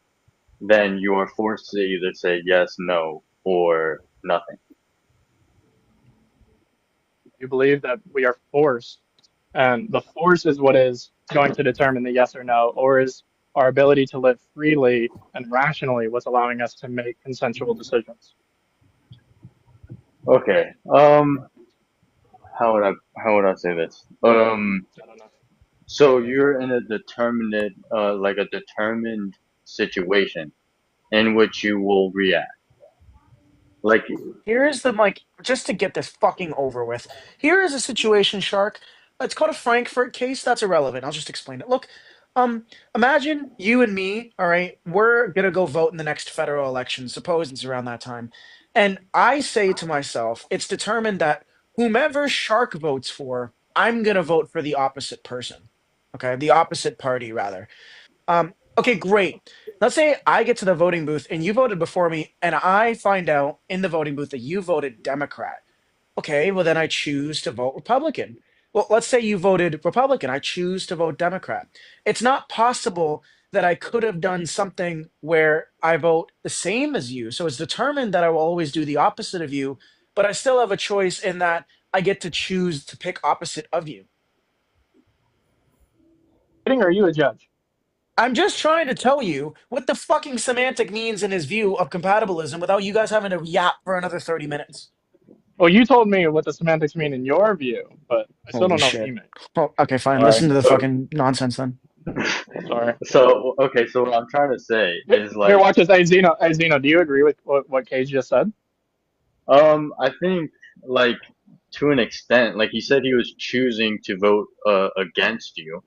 then you are forced to either say yes, no, or nothing. You believe that we are forced, and the force is what is going to determine the yes or no, or is our ability to live freely and rationally what's allowing us to make consensual decisions? Okay. How would I say this? So you're in a determined situation in which you will react. Like, Here is just to get this fucking over with. Here is a situation, Shark. It's called a Frankfurt case. That's irrelevant. I'll just explain it. Look, imagine you and me, all right, we're gonna go vote in the next federal election. Suppose it's around that time. And I say to myself, it's determined that whomever Shark votes for, I'm gonna vote for the opposite person. Okay, the opposite party, rather. Okay, great. Let's say I get to the voting booth and you voted before me, and I find out in the voting booth that you voted Democrat. Okay, well, then I choose to vote Republican. Well, let's say you voted Republican. I choose to vote Democrat. It's not possible that I could have done something where I vote the same as you. So it's determined that I will always do the opposite of you, but I still have a choice in that I get to choose to pick opposite of you. Or are you a judge? I'm just trying to tell you what the fucking semantic means in his view of compatibilism without you guys having to yap for another 30 minutes. Well, you told me what the semantics mean in your view, but I still Holy don't know what shit. he meant. Oh, okay, fine. Sorry. Listen to the fucking nonsense then. Sorry. So, okay, so what I'm trying to say is Here, like, watch this. Hey, Zeno, do you agree with what Cage just said? I think like to an extent, like he said he was choosing to vote against you.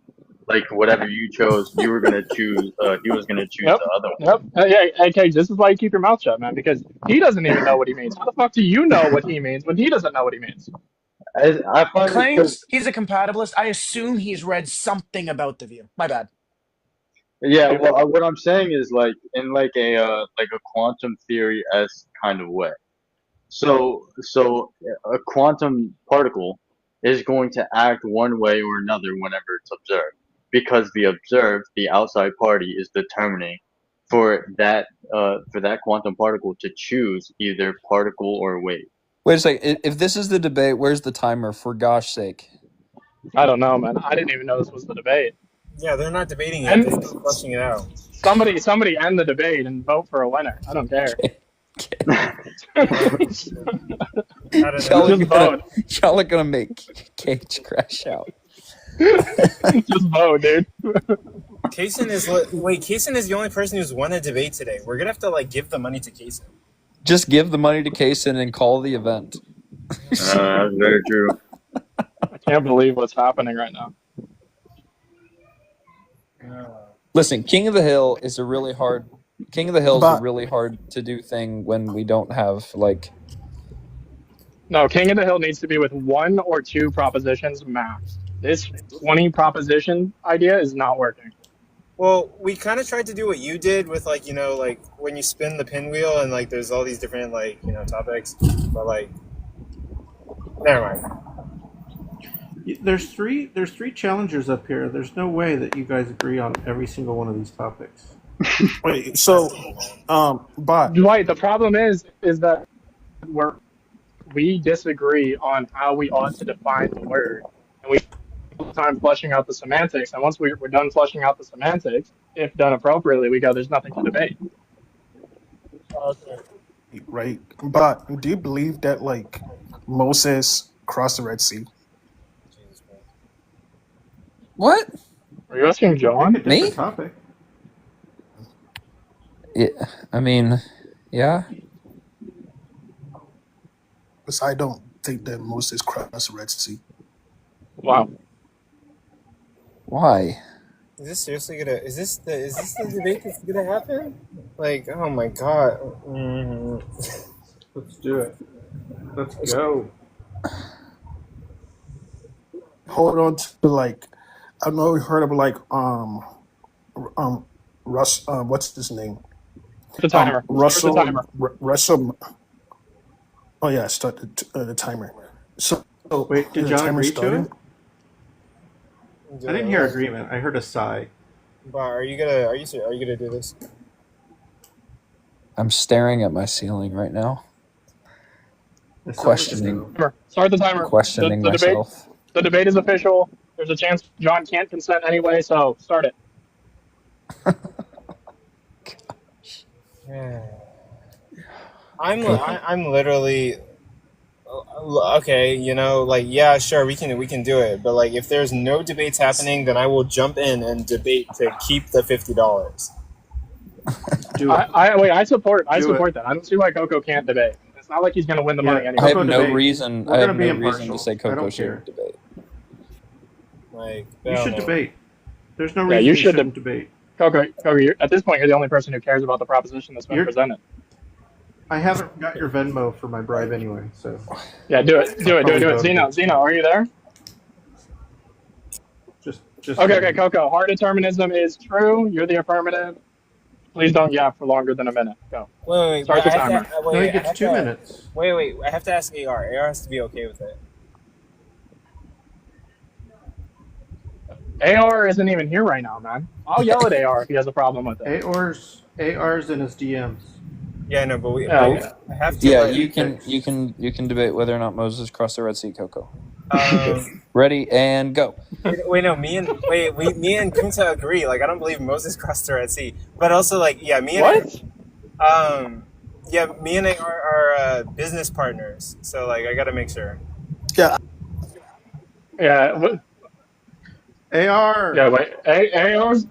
Like whatever you chose, you were gonna choose. He was gonna choose Yep. the other one. Yep. Hey, Cage, this is why you keep your mouth shut, man, because he doesn't even know what he means. How the fuck do you know what he means when he doesn't know what he means? I He find it claims he's a compatibilist. I assume he's read something about the view. My bad. yeah. Well, what I'm saying is like in like a quantum theory esque kind of way. So a quantum particle is going to act one way or another whenever it's observed, because the outside party, is determining for that quantum particle to choose either particle or wave. Wait a second. If this is the debate, where's the timer? For gosh sake! I don't know, man. I didn't even know this was the debate. Yeah, they're not debating yet. And They're still fleshing it out. somebody end the debate and vote for a winner. I don't care. Y'all are gonna make Cage crash out. Just vote, dude. Kaysen is Kaysen is the only person who's won a debate today. We're gonna have to like give the money to Kaysen. Just give the money to Kaysen and call the event. That's very true. I can't believe what's happening right now. Listen, King of the Hill is a really hard to do thing when we don't have like. No, King of the Hill needs to be with 1 or 2 propositions max. This 20 proposition idea is not working. Well, we kind of tried to do what you did with like like when you spin the pinwheel and like there's all these different like topics, but like never mind. There's three challengers up here. There's no way that you guys agree on every single one of these topics. Wait, so, but Dwight, the problem is that we disagree on how we ought to define the word, and we spend time fleshing out the semantics. And once we're done fleshing out the semantics, if done appropriately, we go, there's nothing to debate. Okay. Right. But do you believe that like Moses crossed the Red Sea? What? Are you asking John? Me? Topic. Yeah, I mean, yeah. Because I don't think that Moses crossed the Red Sea. Wow. Why? Is this seriously gonna? Is this the debate that's gonna happen? Like, oh my god. Let's do it. Let's go. Hold on to like, I know we heard of like Russ what's his name? The timer. Russell. Start the timer. Russell. Oh yeah, start the timer. So Wait, did the John timer agree to started? it? I didn't hear agreement. I heard a sigh. But are you gonna do this? I'm staring at my ceiling right now. Questioning. Start the timer. Questioning the debate. myself. The debate is official. There's a chance John can't consent anyway, so start it. I'm literally okay. You know, like yeah, sure, we can do it. But like, if there's no debates happening, then I will jump in and debate to keep the $50. I support that. I don't see why Coco can't debate. It's not like he's going to win the money anyway. I have no reason. We're I gonna have be no impartial. reason to say I Coco don't shouldn't debate. Like You should debate. There's no Yeah, reason you you should shouldn't debate. Coco, at this point, you're the only person who cares about the proposition that's been presented. I haven't got your Venmo for my bribe anyway, so. Yeah, do it. Zeno, are you there? Just Okay, Coco. Hard determinism is true. You're the affirmative. Please don't yap for longer than a minute. Go. Wait, Start the timer. No, he gets 2 minutes. Wait, I have to ask AR. AR has to be okay with it. AR isn't even here right now, man. I'll yell at AR if he has a problem with it. AR's in his DMs. Yeah, no, but Yeah. I have to. Yeah, like, you can debate whether or not Moses crossed the Red Sea, Coco. Ready and go. Wait, no, me and Kunta agree. Like, I don't believe Moses crossed the Red Sea, but also like, yeah, me and me and AR are business partners. So like, I gotta make sure. Yeah. Yeah. AR. Yeah, wait. AR's.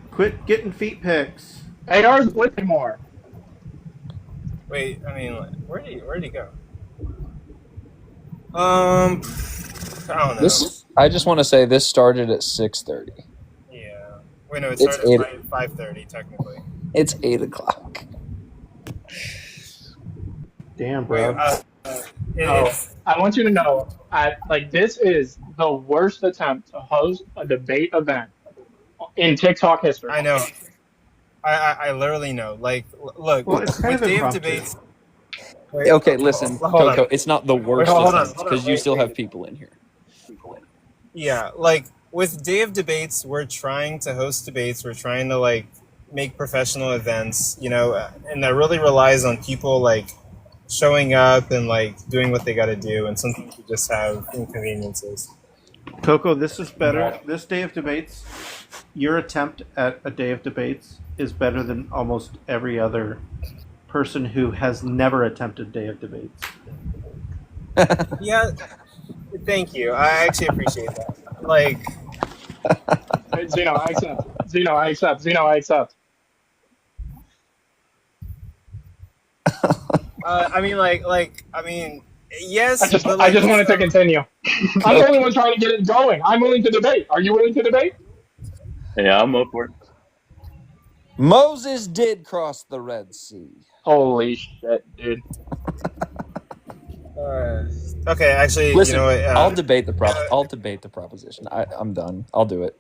Quit getting feet pics. AR's with me more. Wait, I mean, like, where'd he go? I don't know. I just want to say this started at 6:30. Yeah. Wait, no, it It's started at 5:30 technically. It's 8 o'clock. Damn, bro. I want you to know, this is the worst attempt to host a debate event in TikTok history. I know. I literally know. Like, look, Well, it's kind with of Dave impromptu. debates. Okay, listen, hold on. Coco, it's not the worst hold on, attempt because you still have people in here. Yeah, like with Day of Debates, we're trying to host debates. We're trying to like make professional events, you know, and that really relies on people like showing up and like doing what they got to do. And sometimes we just have inconveniences. Coco, this is better. This Day of Debates, your attempt at a Day of Debates is better than almost every other person who has never attempted Day of Debates. Yeah, thank you. I actually appreciate that. Like, Zeno, I accept. I mean, yes. I just but, like, wanted to continue. I'm the only one trying to get it going. I'm willing to debate. Are you willing to debate? Yeah, I'm up for it. Moses did cross the Red Sea. Holy shit, dude. Okay, actually, Listen, you know what? I'll debate the proposition. I'm done. I'll do it.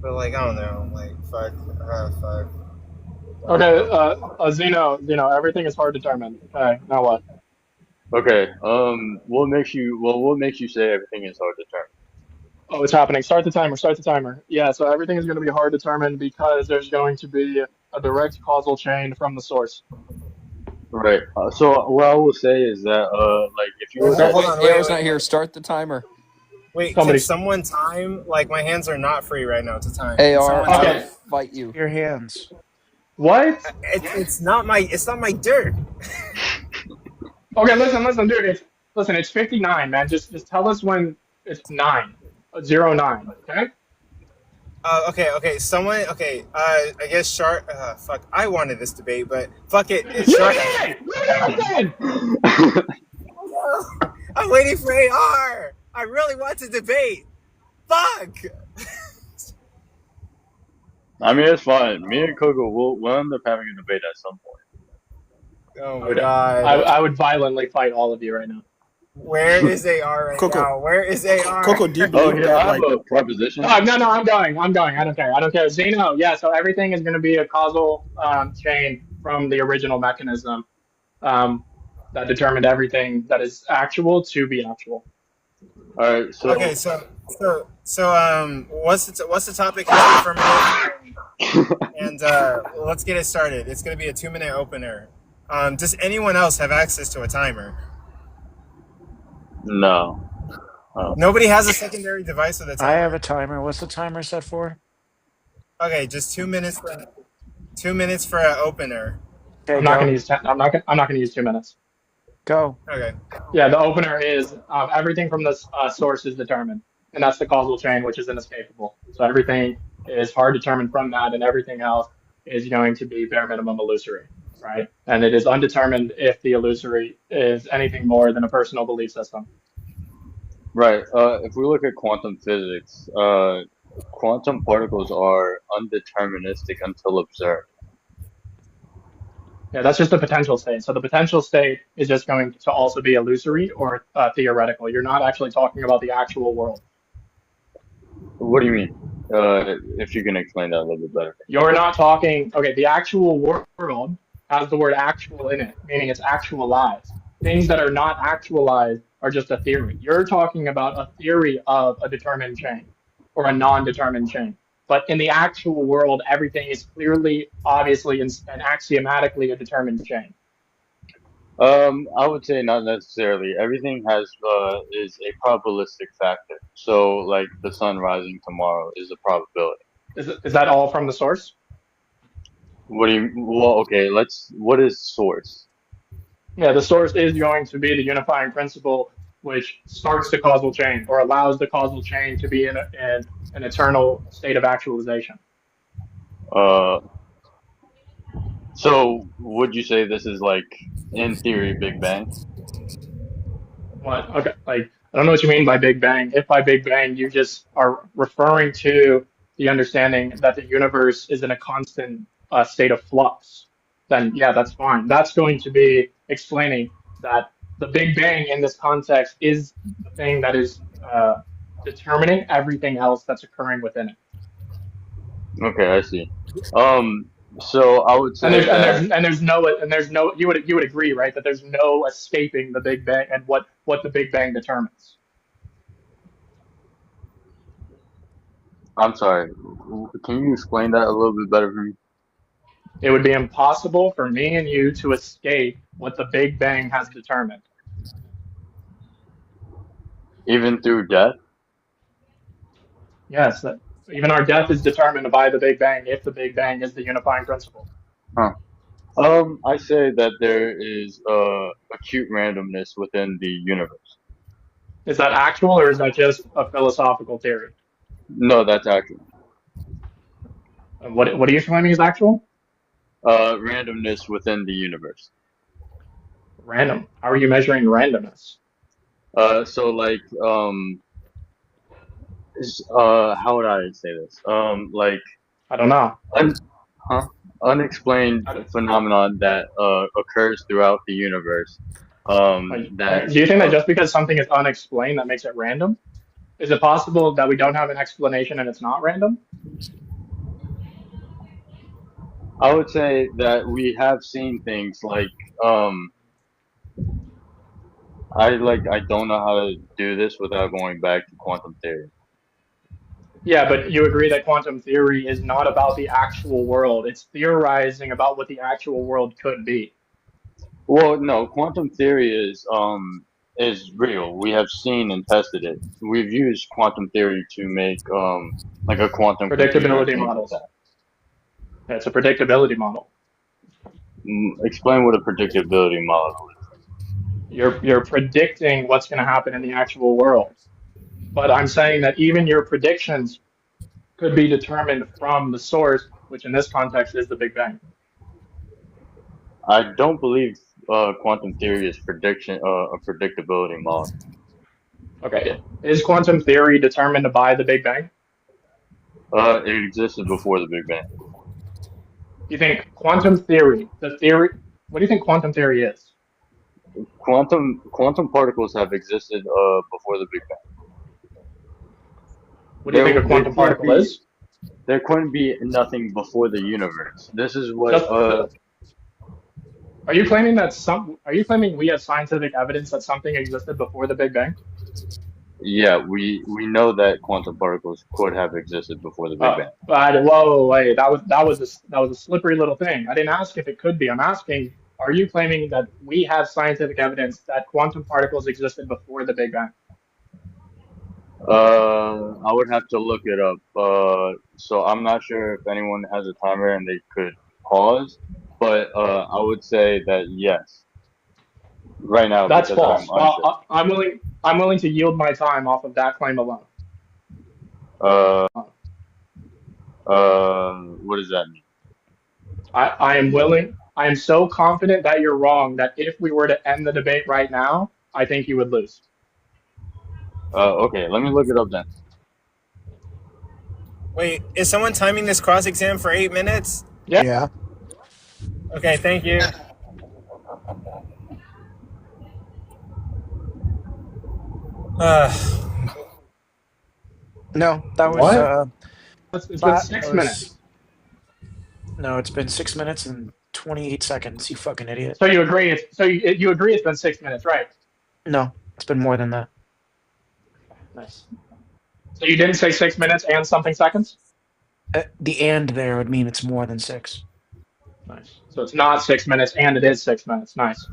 But like, I don't know. Like, fuck. Okay, Zeno, everything is hard determined. Okay, now what? Okay, what makes you say everything is hard to determine? Oh, it's happening. Start the timer. Yeah, so everything is going to be hard determined because there's going to be a direct causal chain from the source. Right. So what I will say is that like if you Wait, look hold at on, wait, AR's wait, not here. Start the timer. wait. Can Somebody. someone time? Like my hands are not free right now to time. Can AR, someone I time? will fight you. Your hands. What? It's not my dirt. Okay, listen, dude. It's 59, man. Just tell us when it's 09. Okay. Okay. Someone. Okay. I guess Shark. Fuck. I wanted this debate, but fuck it. It's You Shark. did. You did. I'm waiting for AR. I really want to debate. Fuck. I mean, it's fine. Me and Coco we'll end up having a debate at some point. Oh my god. I would violently fight all of you right now. Where is AR right Coco. now? Where is AR? Coco, do you Oh, believe here that I have like a proposition. No, I'm going. I don't care. Zeno, yeah. So everything is going to be a causal chain from the original mechanism that determined everything that is actual to be actual. All right. So Okay, what's the topic? History affirmative, and let's get it started. It's gonna be a 2-minute opener. Does anyone else have access to a timer? no. Oh. Nobody has a secondary device with a timer. I have a timer. What's the timer set for? Okay, just 2 minutes. 2 minutes for an opener. Okay, I'm not going to use. I'm not going to use 2 minutes. Go. Okay. Yeah, the opener is everything from the source is determined, and that's the causal chain, which is inescapable. So everything is hard determined from that, and everything else is going to be bare minimum illusory, right? And it is undetermined if the illusory is anything more than a personal belief system. Right. If we look at quantum physics, quantum particles are undeterministic until observed. Yeah, that's just a potential state. So the potential state is just going to also be illusory or theoretical. You're not actually talking about the actual world. What do you mean? If you can explain that a little bit better. You're not talking. Okay, the actual world has the word actual in it, meaning it's actualized. Things that are not actualized are just a theory. You're talking about a theory of a determined chain or a non-determined chain. But in the actual world, everything is clearly, obviously, and axiomatically a determined chain. I would say not necessarily. Everything has is a probabilistic factor. So, like the sun rising tomorrow is a probability. Is that all from the source? What do you? Well, okay. What is source? Yeah, the source is going to be the unifying principle, which starts the causal chain or allows the causal chain to be in an eternal state of actualization. So would you say this is like, in theory, Big Bang? What? Okay, like I don't know what you mean by Big Bang. If by Big Bang you just are referring to the understanding that the universe is in a constant state of flux, then yeah, that's fine. That's going to be explaining that the Big Bang in this context is the thing that is determining everything else that's occurring within it. Okay, I see. So I would say There's no you would agree, right, that there's no escaping the Big Bang and what the Big Bang determines. I'm sorry. Can you explain that a little bit better for me? It would be impossible for me and you to escape what the Big Bang has determined. Even through death? Yes, even our death is determined by the Big Bang if the Big Bang is the unifying principle. Huh. I say that there is acute randomness within the universe. Is that actual or is that just a philosophical theory? No, that's actual. What are you claiming is actual? Randomness within the universe. Random. How are you measuring randomness? So like how would I say this? Like I don't know. Unexplained phenomenon that occurs throughout the universe. That Do you think that just because something is unexplained that makes it random? Is it possible that we don't have an explanation and it's not random? I would say that we have seen things like I don't know how to do this without going back to quantum theory. Yeah, but you agree that quantum theory is not about the actual world. It's theorizing about what the actual world could be. Well, no, quantum theory is real. We have seen and tested it. We've used quantum theory to make like a quantum computer and Predictability things like models. that. It's a predictability model. Explain what a predictability model is. You're predicting what's going to happen in the actual world. But I'm saying that even your predictions could be determined from the source, which in this context is the Big Bang. I don't believe quantum theory is a predictability model. Okay. Is quantum theory determined by the Big Bang? It existed before the Big Bang. You think quantum theory, what do you think quantum theory is? Quantum particles have existed before the Big Bang. What do you think a quantum particle is? There couldn't be nothing before the universe. This is what Are you claiming we have scientific evidence that something existed before the Big Bang? Yeah, we know that quantum particles could have existed before the Big Bang. But whoa, wait, that was a slippery little thing. I didn't ask if it could be. I'm asking, are you claiming that we have scientific evidence that quantum particles existed before the Big Bang? I would have to look it up. So I'm not sure if anyone has a timer and they could pause, but I would say that yes, right now. That's because false. Well, I'm willing to yield my time off of that claim alone. What does that mean? I am so confident that you're wrong that if we were to end the debate right now, I think you would lose. Okay, let me look it up then. Wait, is someone timing this cross exam for 8 minutes? Yeah. Okay, thank you. No, that was What? It's been 6 minutes. No, it's been 6 minutes and 28 seconds. You fucking idiot. So you agree? You agree it's been 6 minutes, right? No, it's been more than that. Nice. So you didn't say 6 minutes and something seconds? The and there would mean it's more than 6. Nice. So it's not 6 minutes and it is 6 minutes. Nice.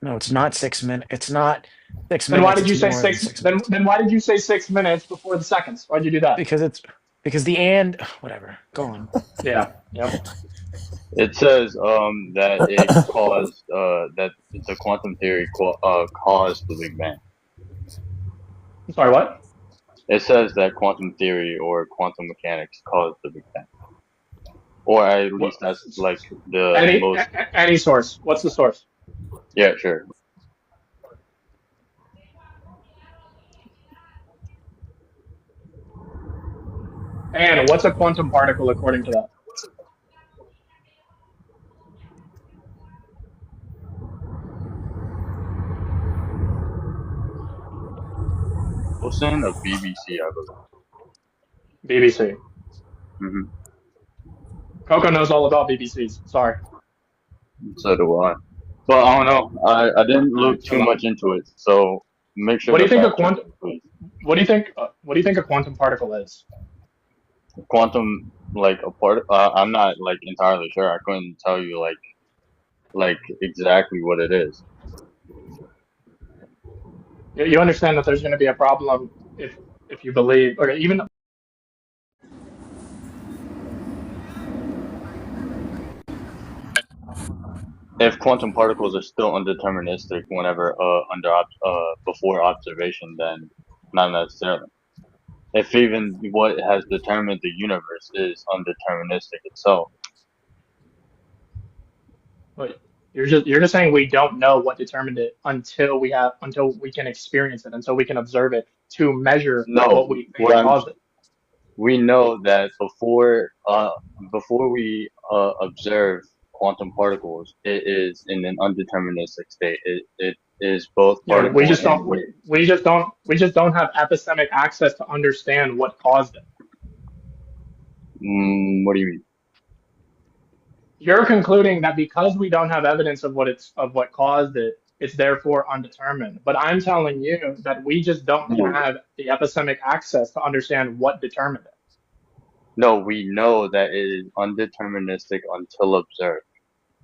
No, it's not 6 minutes. It's not 6 minutes. Then why did you say more than 6 then why did you say 6 minutes before the seconds? Why'd you do that? Because the and whatever. Go on. Yeah. Yep. It says that it caused that the quantum theory caused the Big Bang. I'm sorry, what? It says that quantum theory or quantum mechanics caused the Big Bang, or at least that's like the any source. What's the source? Yeah, sure. And what's a quantum particle according to that? We'll send a BBC, I believe. BBC. Mm-hmm. Coco knows all about BBCs. Sorry. So do I. But I don't know. I didn't look too much into it, so make sure. What do you think a quantum? What do you think? What do you think a quantum particle is? Quantum, like a part. I'm not like entirely sure. I couldn't tell you like exactly what it is. You understand that there's going to be a problem if you believe, or even. If quantum particles are still undeterministic whenever before observation, then not necessarily. If even what has determined the universe is undeterministic itself. Wait, you're just saying we don't know what determined it until we can experience it, until we can observe it to measure what we think caused it. We know that before we observe quantum particles, it is in an undeterministic state. It is both. Yeah, we just don't have epistemic access to understand what caused it. What do you mean? You're concluding that because we don't have evidence of what caused it, it's therefore undetermined. But I'm telling you that we just don't have the epistemic access to understand what determined it. No, we know that it is undeterministic until observed.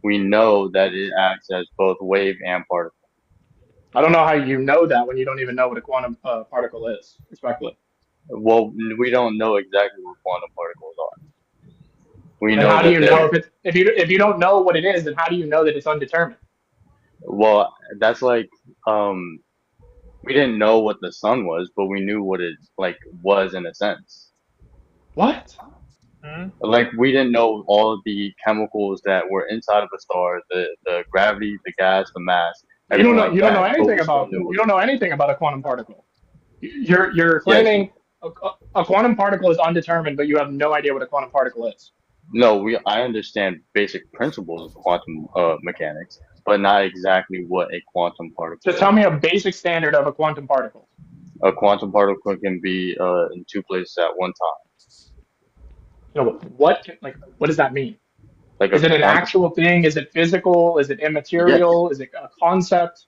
we know that it acts as both wave and particle. I don't know how you know that when you don't even know what a quantum particle is, respectfully. Well, we don't know exactly what quantum particles are. We Then know how do you that know if you don't know what it is, then how do you know that it's undetermined? well, that's like we didn't know what the sun was, but we knew what it was in a sense. What? Like we didn't know all of the chemicals that were inside of a star, the gravity, the gas, the mass, You don't everything know. like You don't know that. But anything we still about. knew You what don't it know was. anything about a quantum particle. You're Yes. claiming a quantum particle is undetermined, but you have no idea what a quantum particle is. No, I understand basic principles of quantum mechanics, but not exactly what a quantum particle Just is. tell me a basic standard of a quantum particle. A quantum particle can be in two places at one time. You know what does that mean? Like Is a it an quantum. actual thing? Is it physical? Is it Yes. immaterial? Is it a concept?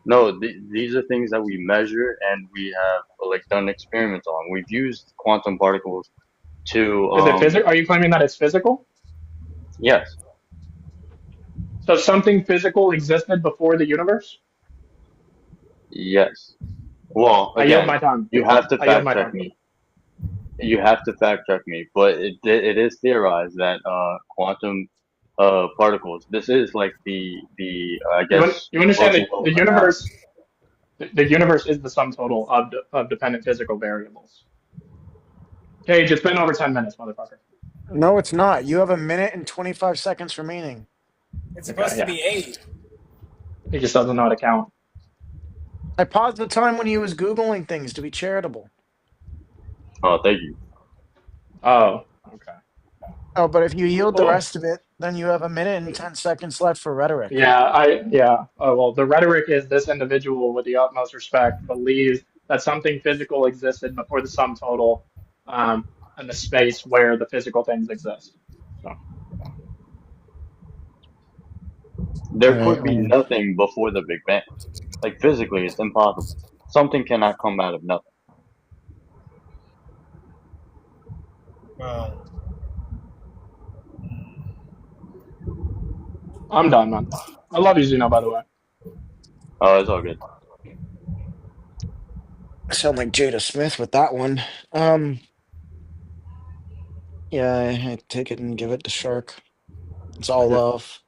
No, these are things that we measure and we have done experiments on. We've used quantum particles to. Is it physical? Are you claiming that it's physical? Yes. So something physical existed before the universe? Yes. Well, I yield again, my time. you have to I yield fact my check time. me. You have to fact check me, but it is theorized that quantum particles. This is like the I guess You understand that local analysis. the universe is the sum total of dependent physical variables. Cage, it's been over 10 minutes, motherfucker. No, it's not. You have 1 minute and 25 seconds remaining. It's supposed to be 8. He just doesn't know how to count. I paused the time when he was Googling things to be charitable. Oh, thank you. Oh, okay. Oh, but if you yield the Cool. rest of it, then you have 1 minute and 10 seconds left for rhetoric. Yeah. Oh, well, the rhetoric is this individual, with the utmost respect, believes that something physical existed before the sum total, and the space where the physical things exist. So There could be nothing before the Big Bang. Like physically, it's impossible. Something cannot come out of nothing. I'm done, man. I love you, Zeno, by the way. Oh, it's all good. I sound like Jada Smith with that one. Yeah, I take it and give it to Shark. It's all love.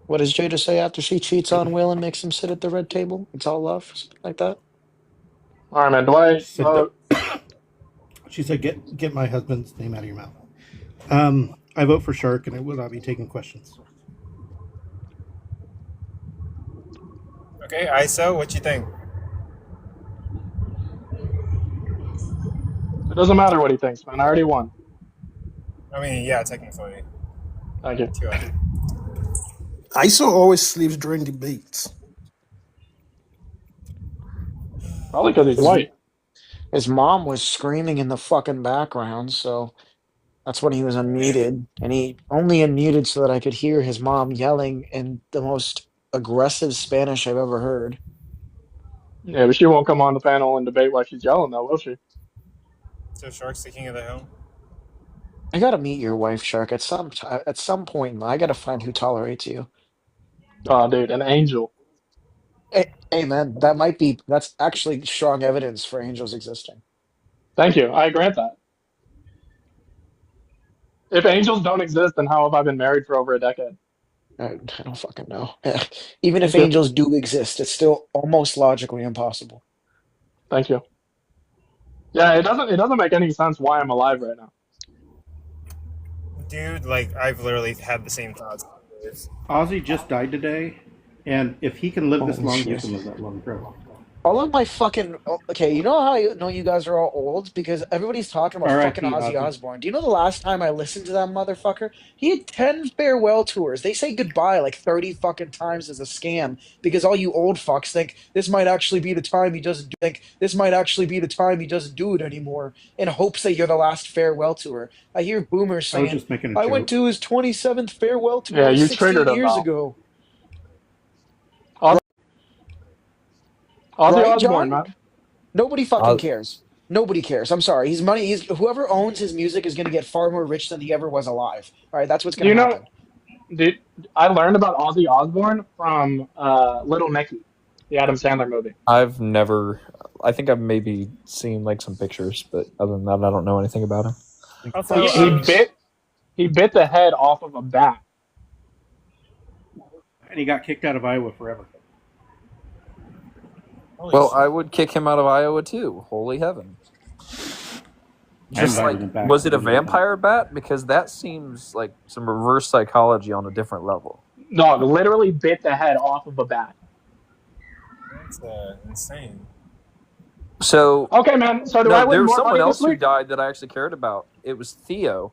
What does Jada say after she cheats on Will and makes him sit at the red table? It's all love, something like that. All right, man. Dwight. She said, "Get my husband's name out of your mouth." I vote for Shark, and I will not be taking questions. Okay, ISO, what you think? It doesn't matter what he thinks, man. I already won. I mean, yeah, technically. Thank you. ISO always sleeps during debates. Probably because he's white. His mom was screaming in the fucking background, so that's when he was unmuted. And he only unmuted so that I could hear his mom yelling in the most aggressive Spanish I've ever heard. Yeah, but she won't come on the panel and debate while she's yelling, though, will she? So Shark's the king of the hill? I gotta meet your wife, Shark. At some point, I gotta find who tolerates you. Oh, dude, an angel. Hey, man, that's actually strong evidence for angels existing. Thank you. I grant that. If angels don't exist, then how have I been married for over a decade? I don't fucking know. Even if Thank you. angels do exist, it's still almost logically impossible. Thank you. Yeah, it doesn't make any sense why I'm alive right now. Dude, like, I've literally had the same thoughts. Ozzy just died today, and if he can live this Holy long, shit. you can live that long, bro. All of my fucking okay, you know how I know you guys are all old? Because everybody's talking about fucking R.I.P. Ozzy Ozzy. Osbourne. Do you know the last time I listened to that motherfucker? He had 10 farewell tours. They say goodbye like 30 fucking times as a scam because all you old fucks think this might actually be the time he doesn't do it anymore in hopes that you're the last farewell tour. I hear boomers I was saying, just making a I went joke. to his 27th farewell tour Yeah, you 16 triggered him years now. ago. Ozzy Right, Osbourne, John? man. Nobody fucking cares. Nobody cares. I'm sorry. Whoever owns his music is going to get far more rich than he ever was alive. All right, that's what's going to happen. Dude, I learned about Ozzy Osbourne from Little Nicky, the Adam Sandler movie. I've never. I think I've maybe seen like some pictures, but other than that, I don't know anything about him. Also, He bit the head off of a bat. And he got kicked out of Iowa forever. Well, I would kick him out of Iowa too. Holy heaven! Just like, was it a vampire bat? Because that seems like some reverse psychology on a different level. Dog literally bit the head off of a bat. That's insane. So okay, man. So no, I win there was more someone money else this who week? died that I actually cared about. It was Theo.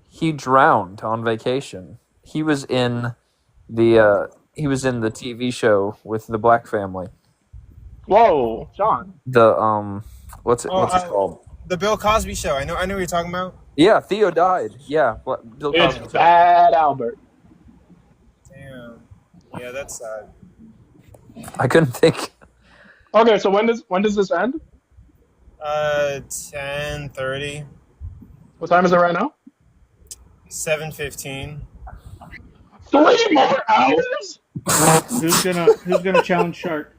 He drowned on vacation. He was in the TV show with the black family. Whoa, John. The what's it called? The Bill Cosby Show. I know what you're talking about. Yeah, Theo died. Yeah, Bill Cosby. It's bad, Albert. Damn. Yeah, that's sad. I couldn't think. Okay, so when does this end? 10:30. What time is it right now? 7:15. 3 more hours? Who's gonna challenge Shark?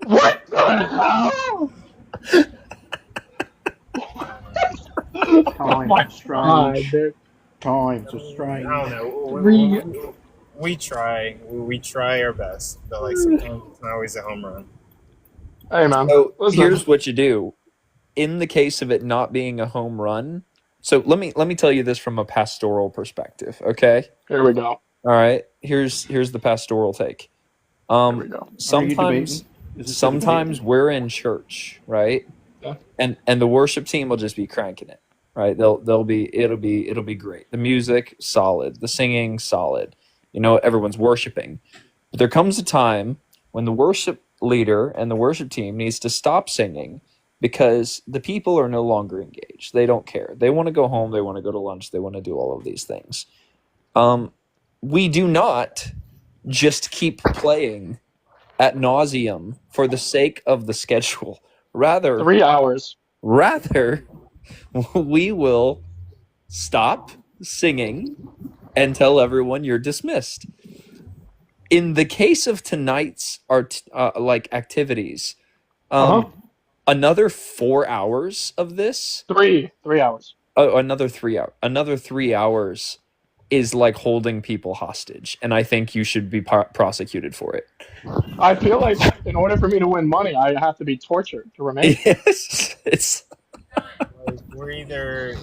What the hell? Time my strange. God, dude. Time's a strange. I don't know. Three- We try. We try our best, but like sometimes it's not always a home run. Hey, man. So Listen. here's what you do. In the case of it not being a home run, so let me tell you this from a pastoral perspective, okay? Here we go. All right. Here's the pastoral take. Here we go. Sometimes we're in church, right? Yeah. And the worship team will just be cranking it, right? It'll be great. The music solid, the singing solid. You know, everyone's worshiping. But there comes a time when the worship leader and the worship team needs to stop singing because the people are no longer engaged. They don't care. They want to go home. They want to go to lunch. They want to do all of these things. We do not just keep playing ad nauseum for the sake of the schedule. Rather, 3 hours. Rather, we will stop singing and tell everyone you're dismissed. In the case of tonight's activities, another 4 hours of this. 3 hours. Oh, another 3 hours. Another 3 hours is like holding people hostage, and I think you should be prosecuted for it. I feel like in order for me to win money, I have to be tortured to remain. Yes, it's. Like, we're either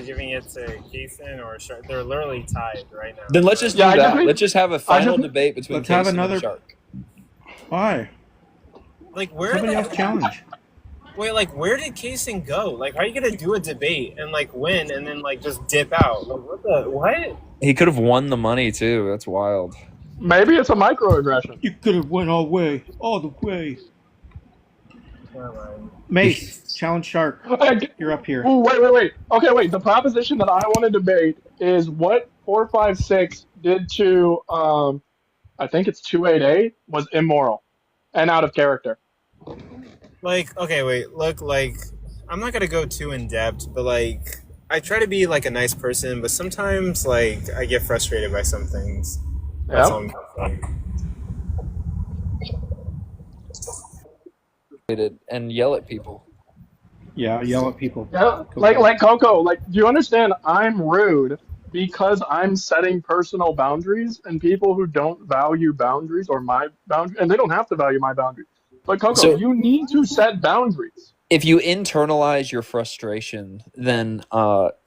giving it to Kaysen or Shark. They're literally tied right now. Then let's just do that. Let's just have a final debate between Let's have Kaysen another. and Shark. Why? Like where? Somebody else challenge. Wait, like where did Kaysen go? Like, how are you gonna do a debate and like win and then like just dip out? Like, what? He could have won the money too. That's wild. Maybe it's a microaggression. You could have went all the way. Mace, challenge Shark. You're up here. Ooh, wait. Okay, wait. The proposition that I want to debate is what 456 did to, I think it's 288, was immoral and out of character. Like, okay, wait. Look, like, I'm not gonna go too in depth, but like, I try to be like a nice person, but sometimes like I get frustrated by some things. That's all I'm gonna say. And yell at people. Yeah, yell at people. Yeah, like Coco. Like, do you understand? I'm rude because I'm setting personal boundaries, and people who don't value boundaries or my boundaries, and they don't have to value my boundaries. But Coco, you need to set boundaries. If you internalize your frustration, then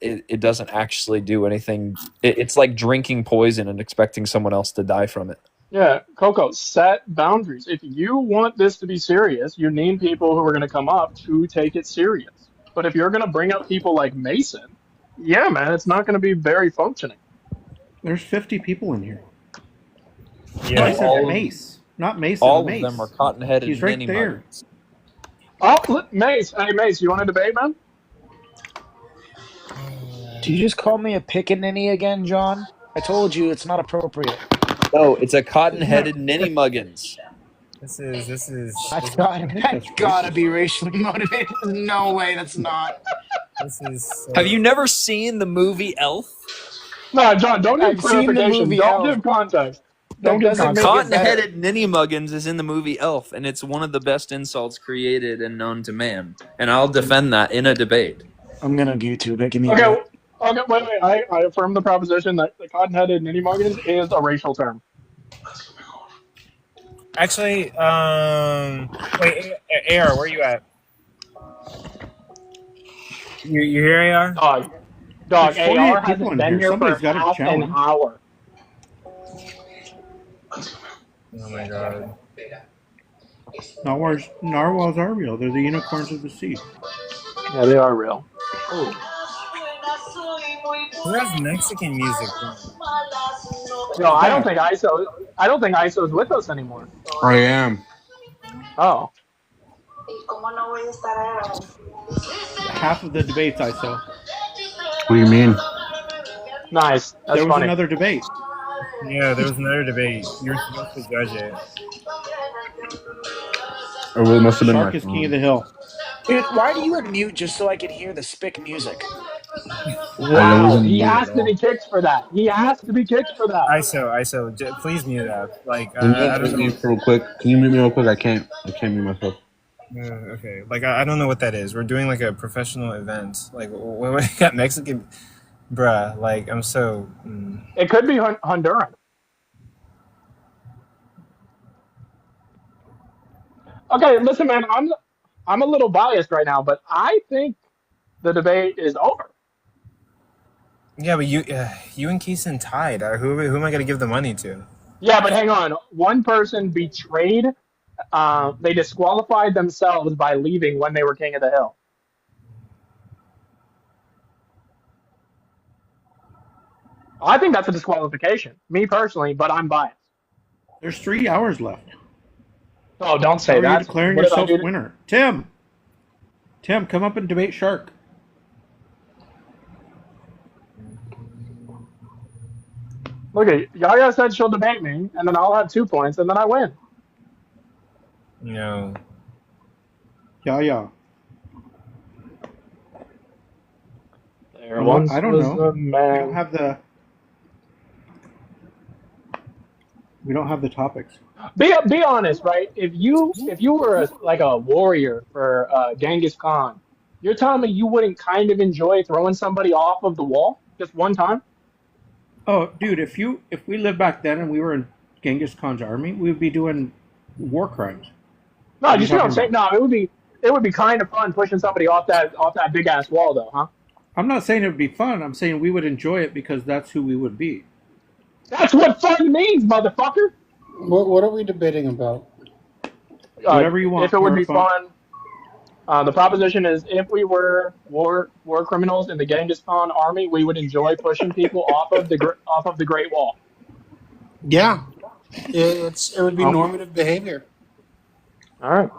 it doesn't actually do anything. It's like drinking poison and expecting someone else to die from it. Yeah, Coco, set boundaries. If you want this to be serious, you need people who are going to come up to take it serious. But if you're going to bring up people like Mason, yeah, man, it's not going to be very functioning. There's 50 people in here. Yeah, I said Mace, not Mason. All Mace. of them are cotton-headed. He's right mini there. muggins. Oh, look, Mace. Hey, Mace, you want to debate, man? Do you just call me a pickaninny again, John? I told you it's not appropriate. No, it's a cotton-headed ninny muggins. This is. That's gotta be racially motivated. No way, that's not. This is. Have you never seen the movie Elf? No, John, don't give I've seen the clarification. movie Don't Elf. give context. Don't That give doesn't context. make it better. Cotton-headed ninny muggins is in the movie Elf, and it's one of the best insults created and known to man. And I'll defend that in a debate. I'm gonna YouTube it. Give me a Okay, minute. okay, wait. I affirm the proposition that the cotton-headed ninny muggins is a racial term. Actually, wait, AR, where you at? You here, AR? Dog, There's 48 AR people hasn't in been here. here for Somebody's got a half an challenge. hour. Oh my god. Narwhals are real. They're the unicorns of the sea. Yeah, they are real. Who has Mexican music? No, I don't think ISO's with us anymore. I am. Oh. Half of the debates I saw. What do you mean? Nice. That's There was funny. another debate. Yeah, there was another debate. You're supposed to judge it. Or it must have been Shark my is king of the hill. Dude, why do you unmute just so I can hear the spick music? Wow, he has to be kicked for that. He has to be kicked for that. ISO, please mute up. Like, Can you I don't mute me know. real quick? Can you mute me real quick? I can't mute myself. Okay, like I don't know what that is. We're doing like a professional event. Like, what we got Mexican, bruh. Like, I'm so. It could be Honduran. Okay, listen, man. I'm a little biased right now, but I think the debate is over. Yeah, but you and Keeson tied. Who am I gonna give the money to? Yeah, but hang on. One person betrayed. They disqualified themselves by leaving when they were king of the hill. I think that's a disqualification, me personally, but I'm biased. There's 3 hours left. Oh, don't say How are you that. declaring What did I yourself do to- winner? Tim, come up and debate Shark. Look at Yaya said she'll debate me, and then I'll have 2 points, and then I win. No. Yeah. There once I don't was know. a man. We don't have the topics. Be honest, right? If you were like a warrior for Genghis Khan, you're telling me you wouldn't kind of enjoy throwing somebody off of the wall just one time? Oh, dude, if we lived back then and we were in Genghis Khan's army, we would be doing war crimes. No, you see what I'm saying? No, it would be kind of fun pushing somebody off that big ass wall, though, huh? I'm not saying it would be fun. I'm saying we would enjoy it because that's who we would be. That's what fun means, motherfucker. What are we debating about? Whatever you want. If it would be fun. The proposition is if we were war criminals in the Genghis Khan army, we would enjoy pushing people off of the Great Wall. Yeah, it would be normative behavior. All right.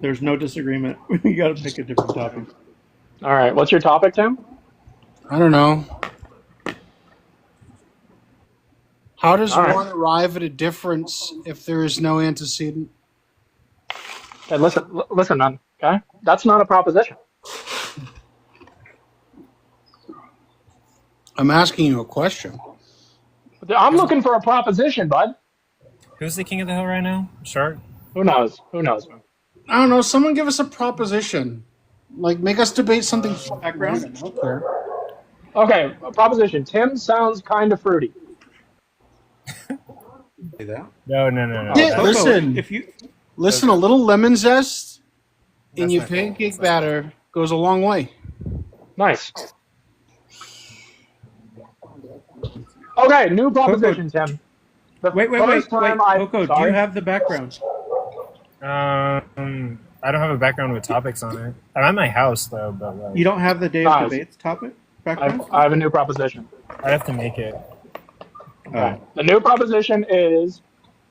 There's no disagreement. We got to pick a different topic. All right. What's your topic, Tim? I don't know. How does All right. one arrive at a difference if there is no antecedent? Hey, listen, man. Okay, that's not a proposition. I'm asking you a question. I'm looking for a proposition, bud. Who's the king of the hill right now? Shark? Who knows? Man? I don't know. Someone give us a proposition. Like, make us debate something background. I don't care. Okay, a proposition. Tim sounds kind of fruity. Say that? No. Yeah, listen. If you listen, a little lemon zest in your pancake batter goes a long way. Nice. Okay, new proposition, Tim. Wait. Coco, do you have the background? I don't have a background with topics on it. I'm at my house though, but like, You don't have the day Nice. of debates topic background? I have a new proposition. I have to make it. Okay. The new proposition is,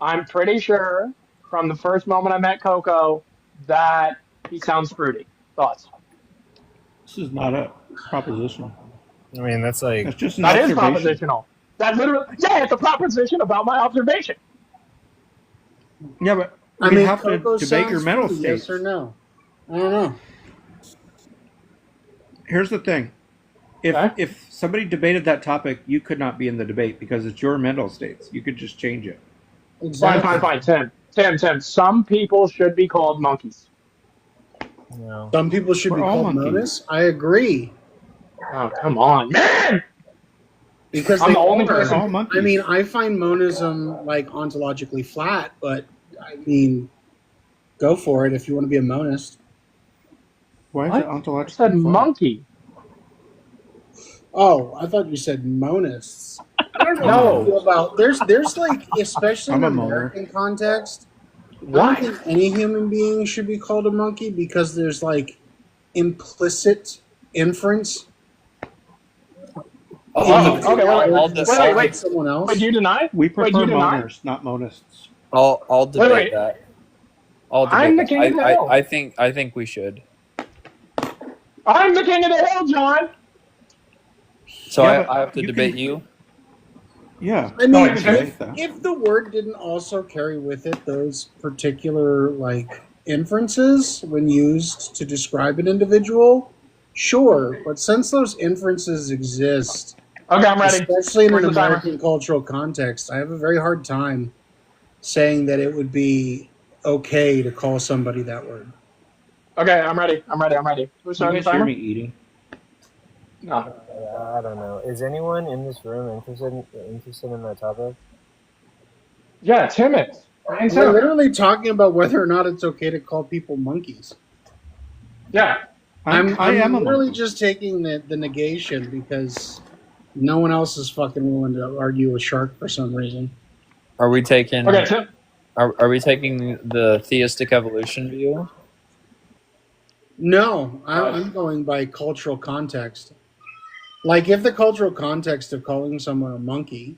I'm pretty sure from the first moment I met Coco that he sounds fruity. Thoughts? This is not a proposition. I mean, that's just an That is observation. propositional. That literally, yeah, it's a proposition about my observation. Yeah, but I we mean, have to Coco debate your sounds mental fruity, state. yes or no? I don't know. Here's the thing. If somebody debated that topic, you could not be in the debate because it's your mental states. You could just change it. Fine. Tim. Some people should be called monkeys. No. Some people should We're be all called monkeys. monists. I agree. Oh, come on, man! Because I'm they the only are. person. All monkeys. I mean, I find monism like ontologically flat, but I mean, go for it if you want to be a monist. Why is What? it ontologically I said flat? monkey. Oh, I thought you said monists. I don't know how I No. feel about there's like, especially in I'm a moner. American context, I Why? don't think any human being should be called a monkey because there's like implicit inference. Wait. Someone else. Wait, do you deny? We Wait, prefer do you deny? moners, not monists. I'll debate Wait. that. I'll debate I'm the that. king of the hill. I think we should. I'm the king of the hill, John. So Yeah, but I have to you debate can- you. Yeah. I No, mean, wait, if the word didn't also carry with it those particular like inferences when used to describe an individual, sure. But since those inferences exist, Okay, I'm ready. especially in Where's an the timer? American cultural context, I have a very hard time saying that it would be okay to call somebody that word. Okay, I'm ready. Who's starting the timer? me eating. No. I don't know. Is anyone in this room interested in that topic? Yeah, Tim is. We're literally talking about whether or not it's okay to call people monkeys. Yeah. I'm I am a literally monkey. just taking the negation because no one else is fucking willing to argue with Shark for some reason. Are we taking? Okay, Tim. Are we taking the theistic evolution view? No, I'm going by cultural context. Like, if the cultural context of calling someone a monkey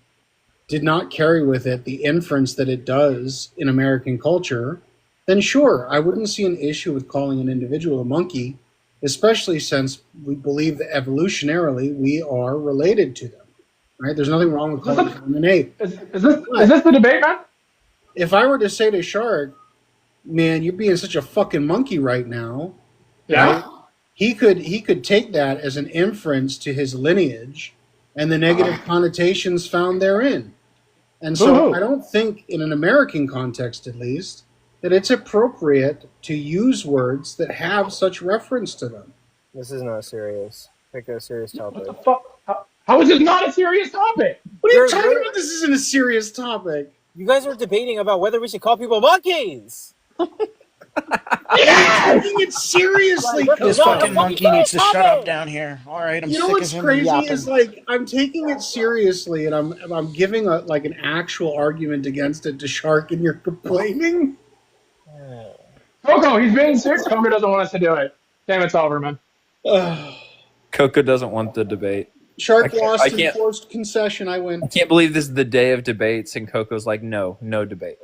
did not carry with it the inference that it does in American culture, then sure, I wouldn't see an issue with calling an individual a monkey, especially since we believe that evolutionarily we are related to them. Right? There's nothing wrong with calling someone an ape. Is this the debate, man? If I were to say to Shark, man, you're being such a fucking monkey right now, Yeah. right? He could take that as an inference to his lineage and the negative connotations found therein. And so I don't think, in an American context at least, that it's appropriate to use words that have such reference to them. This is not serious. Pick a serious topic. What the fuck? How is this not a serious topic? What are you talking about? This isn't a serious topic. You guys are debating about whether we should call people monkeys. I'm taking it seriously. This fucking monkey needs to shut up down here. All right, I'm You know sick what's of him crazy yapping. is like I'm taking it seriously and I'm giving an actual argument against it to Shark and you're complaining. Coco, he's being serious. Coco doesn't want us to do it. Damn, it's over, man. Coco doesn't want the debate. Shark I lost in can't- forced concession. I win. I can't believe this is the day of debates, and Coco's like, no debate.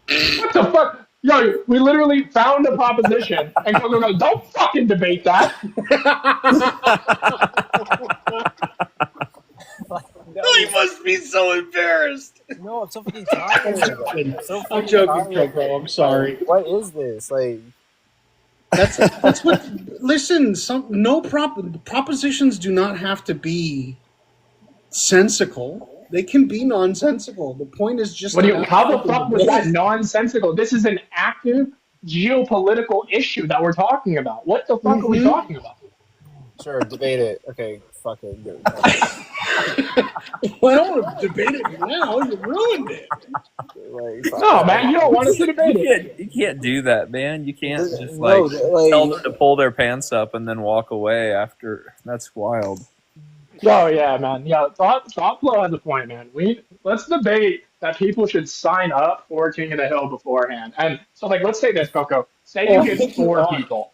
What the fuck? Yo, we literally found a proposition, and Coco goes, "Don't fucking debate that." He must be so embarrassed. No, I'm so fucking tired. I'm joking, Coco. I'm sorry. What is this? Like, That's what. Listen, propositions do not have to be sensical. They can be nonsensical. The point is just. How the fuck was that nonsensical? This is an active geopolitical issue that we're talking about. What the fuck are we talking about? sure, debate it. Okay, fuck it. Well, I don't want to debate it now. You ruined it. No, man, you don't want us to debate it. You can't do that, man. You can't just No, tell them to pull their pants up and then walk away after. That's wild. Oh yeah, man. Yeah, Thought Flow has a point, man. Let's debate that people should sign up for King of the Hill beforehand. And so, like, let's say this, Coco. Say you get 4 people.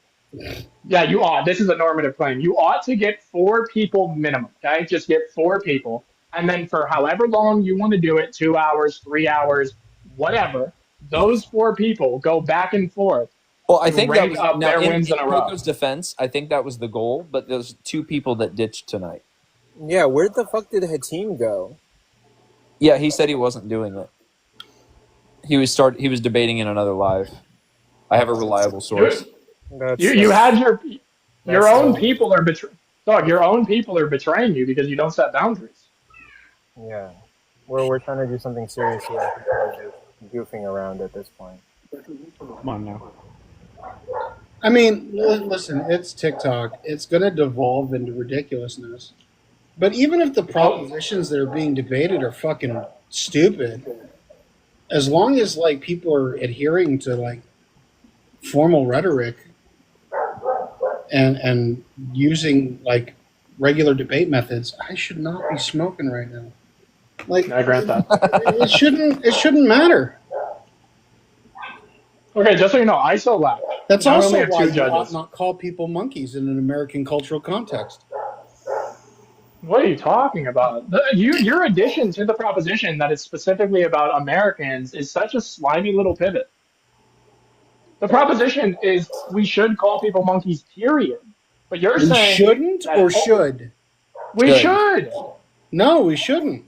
Yeah, you ought. This is a normative claim. You ought to get 4 people minimum. Okay, just get 4 people, and then for however long you want to do it, 2 hours, 3 hours, whatever. Those 4 people go back and forth. Well, I think that rank was, up now, their in wins in a row. Coco's defense, I think that was the goal, but there's 2 people that ditched tonight. Yeah, where the fuck did Hatim go? Yeah, he said he wasn't doing it. He was debating in another live. I have a reliable source. You had your own people are betraying. Dog, your own people are betraying you because you don't set boundaries. Yeah. We're trying to do something serious here. People are just goofing around at this point. Come on now. I mean, listen, it's TikTok. It's going to devolve into ridiculousness. But even if the propositions that are being debated are fucking stupid, as long as like people are adhering to like formal rhetoric and using like regular debate methods, I should not be smoking right now. Like, I grant that. It shouldn't matter. Okay, just so you know, I still laugh. That's Not also only have why two you ought judges. not call people monkeys in an American cultural context. What are you talking about? Your addition to the proposition that it's specifically about Americans is such a slimy little pivot. The proposition is we should call people monkeys, period. But you're We saying shouldn't that, or should? We should. No, we shouldn't.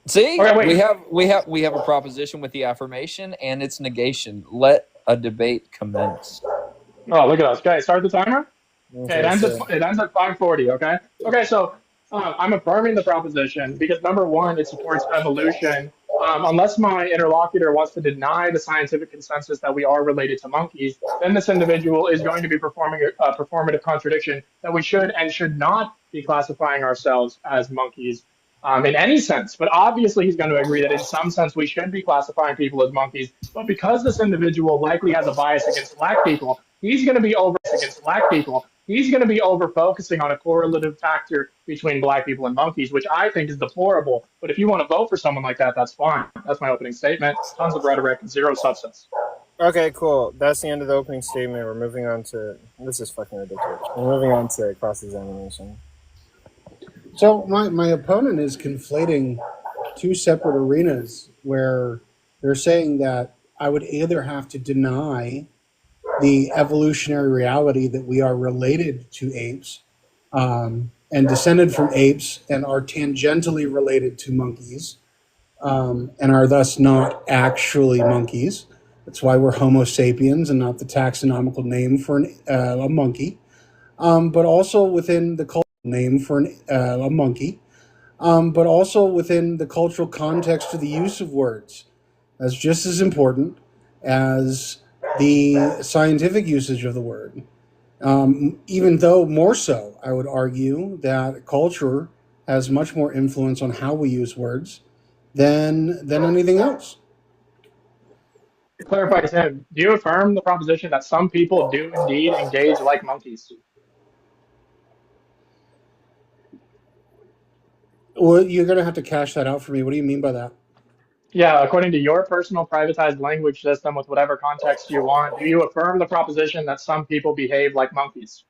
See, Okay, wait. we have a proposition with the affirmation and its negation. Let a debate commence. Oh, look at us. Okay, start the timer. Okay, it ends so- at 5:40. Okay. Okay, so I'm affirming the proposition because number one, it supports evolution. Unless my interlocutor wants to deny the scientific consensus that we are related to monkeys, then this individual is going to be performing a performative contradiction that we should and should not be classifying ourselves as monkeys in any sense. But obviously, he's going to agree that in some sense we should be classifying people as monkeys. But because this individual likely has a bias against black people, he's going to be over focusing on a correlative factor between black people and monkeys, which I think is deplorable. But if you want to vote for someone like that, that's fine. That's my opening statement. Tons of rhetoric, zero substance. Okay, cool. That's the end of the opening statement. We're moving on to... This is fucking ridiculous. We're moving on to cross-examination. So my opponent is conflating two separate arenas where they're saying that I would either have to deny the evolutionary reality that we are related to apes and descended from apes and are tangentially related to monkeys and are thus not actually monkeys. That's why we're Homo sapiens and not the taxonomical name for a monkey. But also within the cultural name for a monkey, but also within the cultural context of the use of words. That's just as important as the scientific usage of the word. Even though more so, I would argue that culture has much more influence on how we use words than anything else. To clarify, Tim, do you affirm the proposition that some people do indeed engage like monkeys? Well, you're going to have to cash that out for me. What do you mean by that? Yeah, according to your personal privatized language system with whatever context you want, do you affirm the proposition that some people behave like monkeys?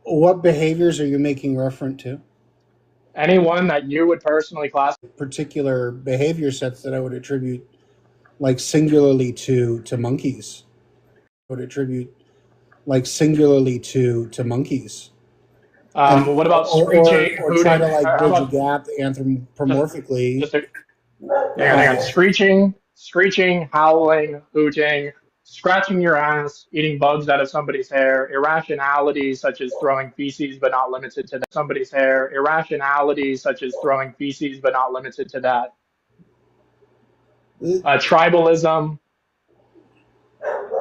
What behaviors are you making reference to? Anyone that you would personally classify. Particular behavior sets that I would attribute like singularly to monkeys. I would attribute like singularly to monkeys. What about screeching, or try to like bridge a gap anthropomorphically. Hang on. Screeching, howling, hooting, scratching your ass, eating bugs out of somebody's hair, irrationalities such as throwing feces but not limited to that. Somebody's hair, irrationalities such as throwing feces but not limited to that. Tribalism.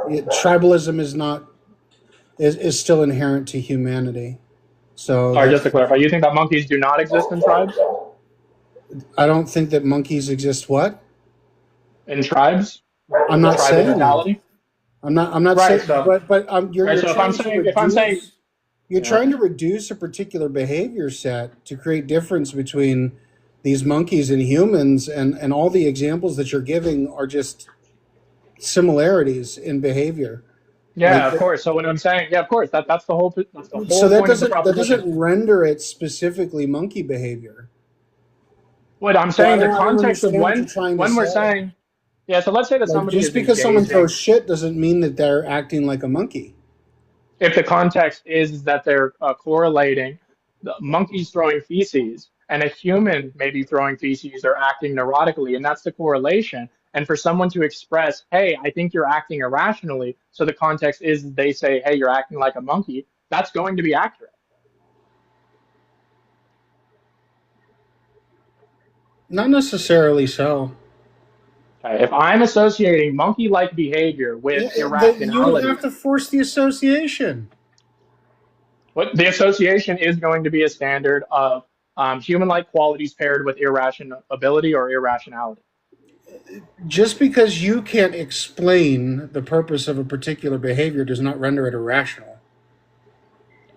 Yeah, tribalism is still inherent to humanity. So sorry, just to clarify, you think that monkeys do not exist in tribes? I don't think that monkeys exist. What? In tribes? I'm not saying that. I'm not right, saying. So, but you're right, so you're trying to reduce a particular behavior set to create difference between these monkeys and humans, and all the examples that you're giving are just similarities in behavior. Yeah, like, of course. So what I'm saying, yeah, of course, that's the whole. That's the whole so that point of the proposition. That doesn't render it specifically monkey behavior. What I'm saying, the context of when we're saying, yeah. So let's say that somebody just because someone throws shit doesn't mean that they're acting like a monkey. If the context is that they're correlating the monkeys throwing feces and a human maybe throwing feces or acting neurotically, and that's the correlation. And for someone to express, hey, I think you're acting irrationally, so the context is they say, hey, you're acting like a monkey, that's going to be accurate. Not necessarily so. Okay, if I'm associating monkey-like behavior with irrationality, you would have to force the association. What the association is going to be a standard of human-like qualities paired with irrationality or irrationality. Just because you can't explain the purpose of a particular behavior does not render it irrational.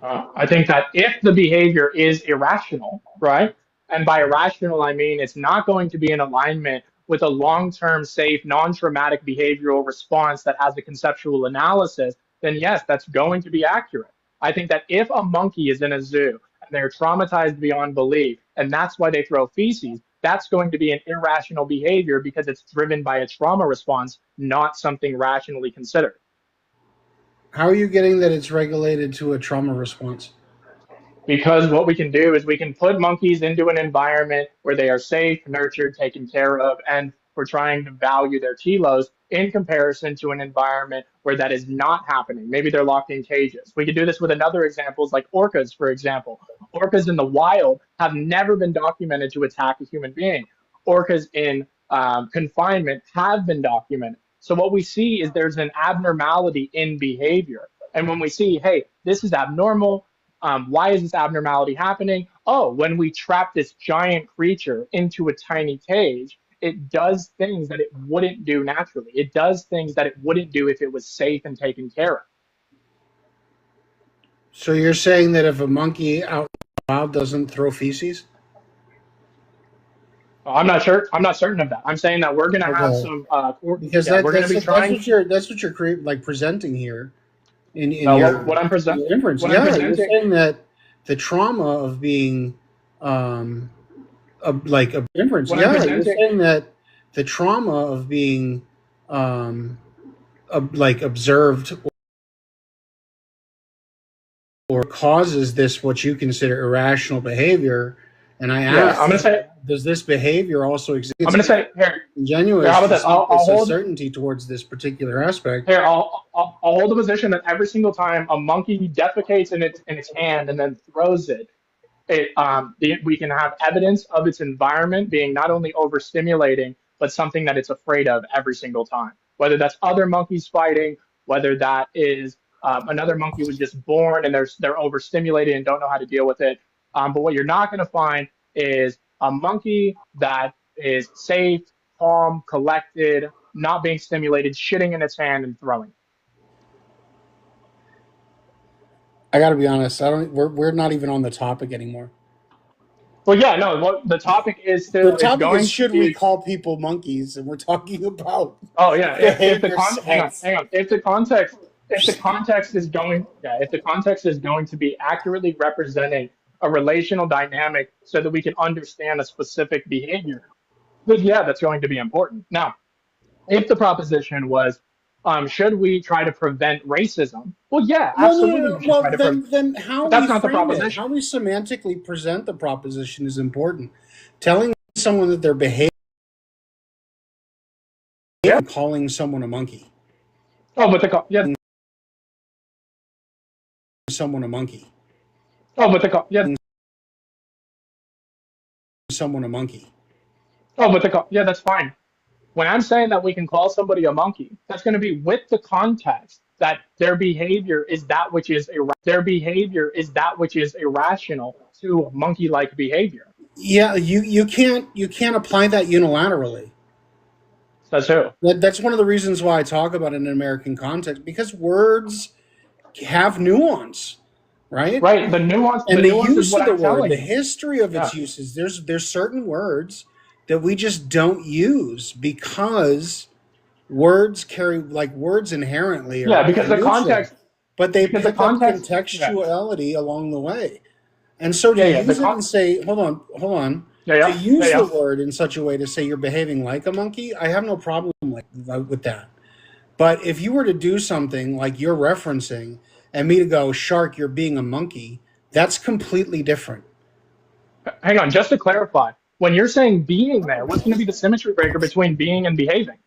I think that if the behavior is irrational, right? And by irrational, I mean it's not going to be in alignment with a long-term, safe, non-traumatic behavioral response that has a conceptual analysis, then yes, that's going to be accurate. I think that if a monkey is in a zoo and they're traumatized beyond belief, and that's why they throw feces, that's going to be an irrational behavior because it's driven by a trauma response, not something rationally considered. How are you getting that it's regulated to a trauma response? Because what we can do is we can put monkeys into an environment where they are safe, nurtured, taken care of, and we're trying to value their telos in comparison to an environment where that is not happening. Maybe they're locked in cages. We could do this with another examples like orcas, for example. Orcas in the wild have never been documented to attack a human being. Orcas in confinement have been documented. So what we see is there's an abnormality in behavior. And when we see, hey, this is abnormal, why is this abnormality happening? Oh, when we trap this giant creature into a tiny cage, it does things that it wouldn't do naturally. It does things that it wouldn't do if it was safe and taken care of. So you're saying that if a monkey out in the wild doesn't throw feces? I'm not sure. I'm not certain of that. I'm saying that we're going to have some because we're going to be trying. That's what you're like presenting here. In what I'm presenting. Inference. What Yeah, I'm you're saying that the trauma of being like a inference. What Yeah, I'm you're saying that the trauma of being like observed or causes this what you consider irrational behavior. And I ask, I'm going to say, does this behavior also exist? I'm going to say here. Genuine. How about this? I'll hold certainty towards this particular aspect. Here, I'll hold the position that every single time a monkey defecates in its hand and then throws it, we can have evidence of its environment being not only overstimulating, but something that it's afraid of every single time. Whether that's other monkeys fighting, whether that is another monkey was just born and they're overstimulated and don't know how to deal with it. But what you're not going to find is a monkey that is safe, calm, collected, not being stimulated, shitting in its hand and throwing. I got to be honest. We're not even on the topic anymore. Well, yeah, no. What the topic is still the topic is should we call people monkeys, and we're talking about. Oh yeah, if the hang on. If the context is going to be accurately representing a relational dynamic so that we can understand a specific behavior, then yeah, that's going to be important. Now, if the proposition was, should we try to prevent racism? Well, yeah, absolutely. Well, then how that's we not the frame proposition. It, how we semantically present the proposition is important. Telling someone that their behavior, calling someone a monkey. Oh, but someone a monkey. Oh, but someone a monkey. Oh, but that's fine. When I'm saying that we can call somebody a monkey, that's going to be with the context that their behavior is that which is irrational to monkey-like behavior. Yeah, you can't apply that unilaterally. That's true. That's one of the reasons why I talk about it in an American context, because words have nuance, right? Right. The nuance and the nuance use is what of the I'm word, the you. history of its uses. There's certain words that we just don't use because words carry words inherently are because the context, but they pick up contextuality along the way. And so to use it and say, hold on, to use the word in such a way to say you're behaving like a monkey, I have no problem with that. But if you were to do something like you're referencing and me to go, Shark, you're being a monkey, that's completely different. Hang on, just to clarify, when you're saying being there, what's going to be the symmetry breaker between being and behaving?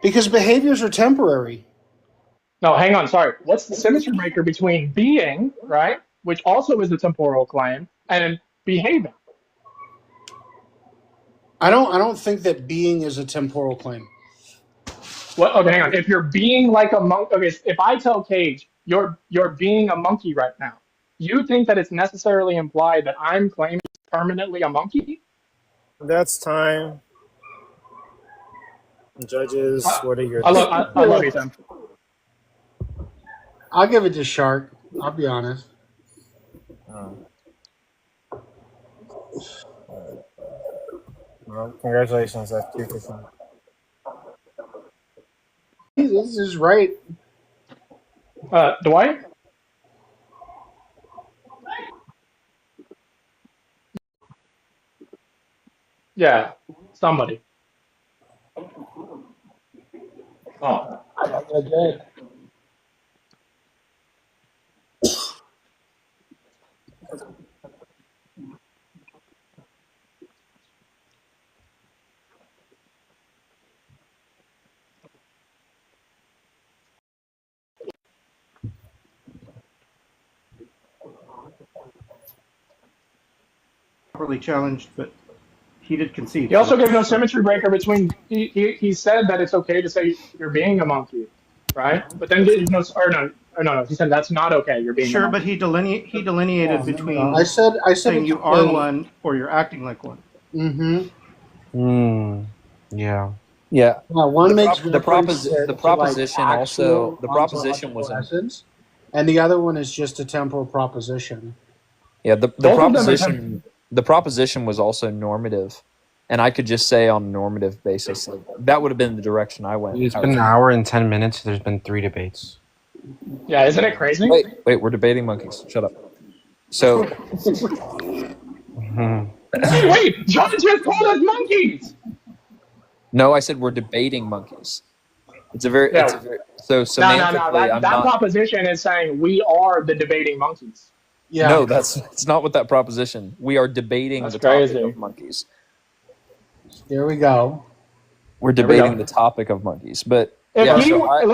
Because behaviors are temporary. No, hang on. Sorry. What's the symmetry breaker between being, right, which also is a temporal claim, and behaving? I don't think that being is a temporal claim. What? Okay, hang on. If you're being like a monkey, okay. If I tell Cage you're being a monkey right now, you think that it's necessarily implied that I'm claiming permanently a monkey? That's time. Judges, what are your I love you, Tim. I'll give it to Shark. I'll be honest. Well, congratulations. That's 2%. This is right. Dwight? Yeah, somebody. Oh. Okay. Properly challenged, but he did concede. He also gave no symmetry breaker between. He said that it's okay to say you're being a monkey, right? But then no. He said that's not okay. You're being a Sure, monkey. but he delineated between. I said saying it's you okay. are one or you're acting like one. Mm-hmm. Yeah. Yeah. One makes the proposition like also the actual proposition was essence, and the other one is just a temporal proposition. yeah the Both of them are proposition was also normative, and I could just say on a normative basis like, that would have been the direction I went. It's been an hour and 10 minutes. There's been 3 debates. Yeah, isn't it crazy? Wait, we're debating monkeys. Shut up. So. Wait, John just called us monkeys. No, I said we're debating monkeys. It's a very so No. semantically. That proposition is saying we are the debating monkeys. Yeah. No, it's not what that proposition. We are debating the topic of monkeys. There we go. We're debating the topic of monkeys, but If yeah. he, So I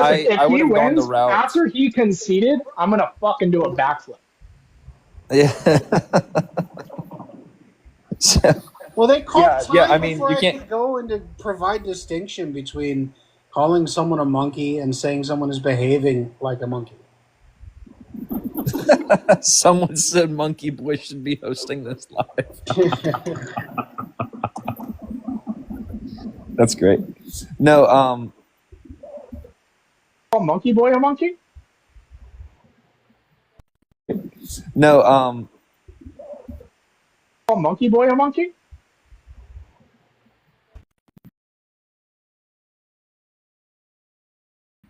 would have gone the wins route. after he conceded, I'm gonna fucking do a backflip. Yeah. Well, they called time I mean, before you I can't. could go into provide distinction between calling someone a monkey and saying someone is behaving like a monkey. Someone said Monkey Boy should be hosting this live. That's great. No, Oh, Monkey Boy a monkey? No, Oh, Monkey Boy a monkey?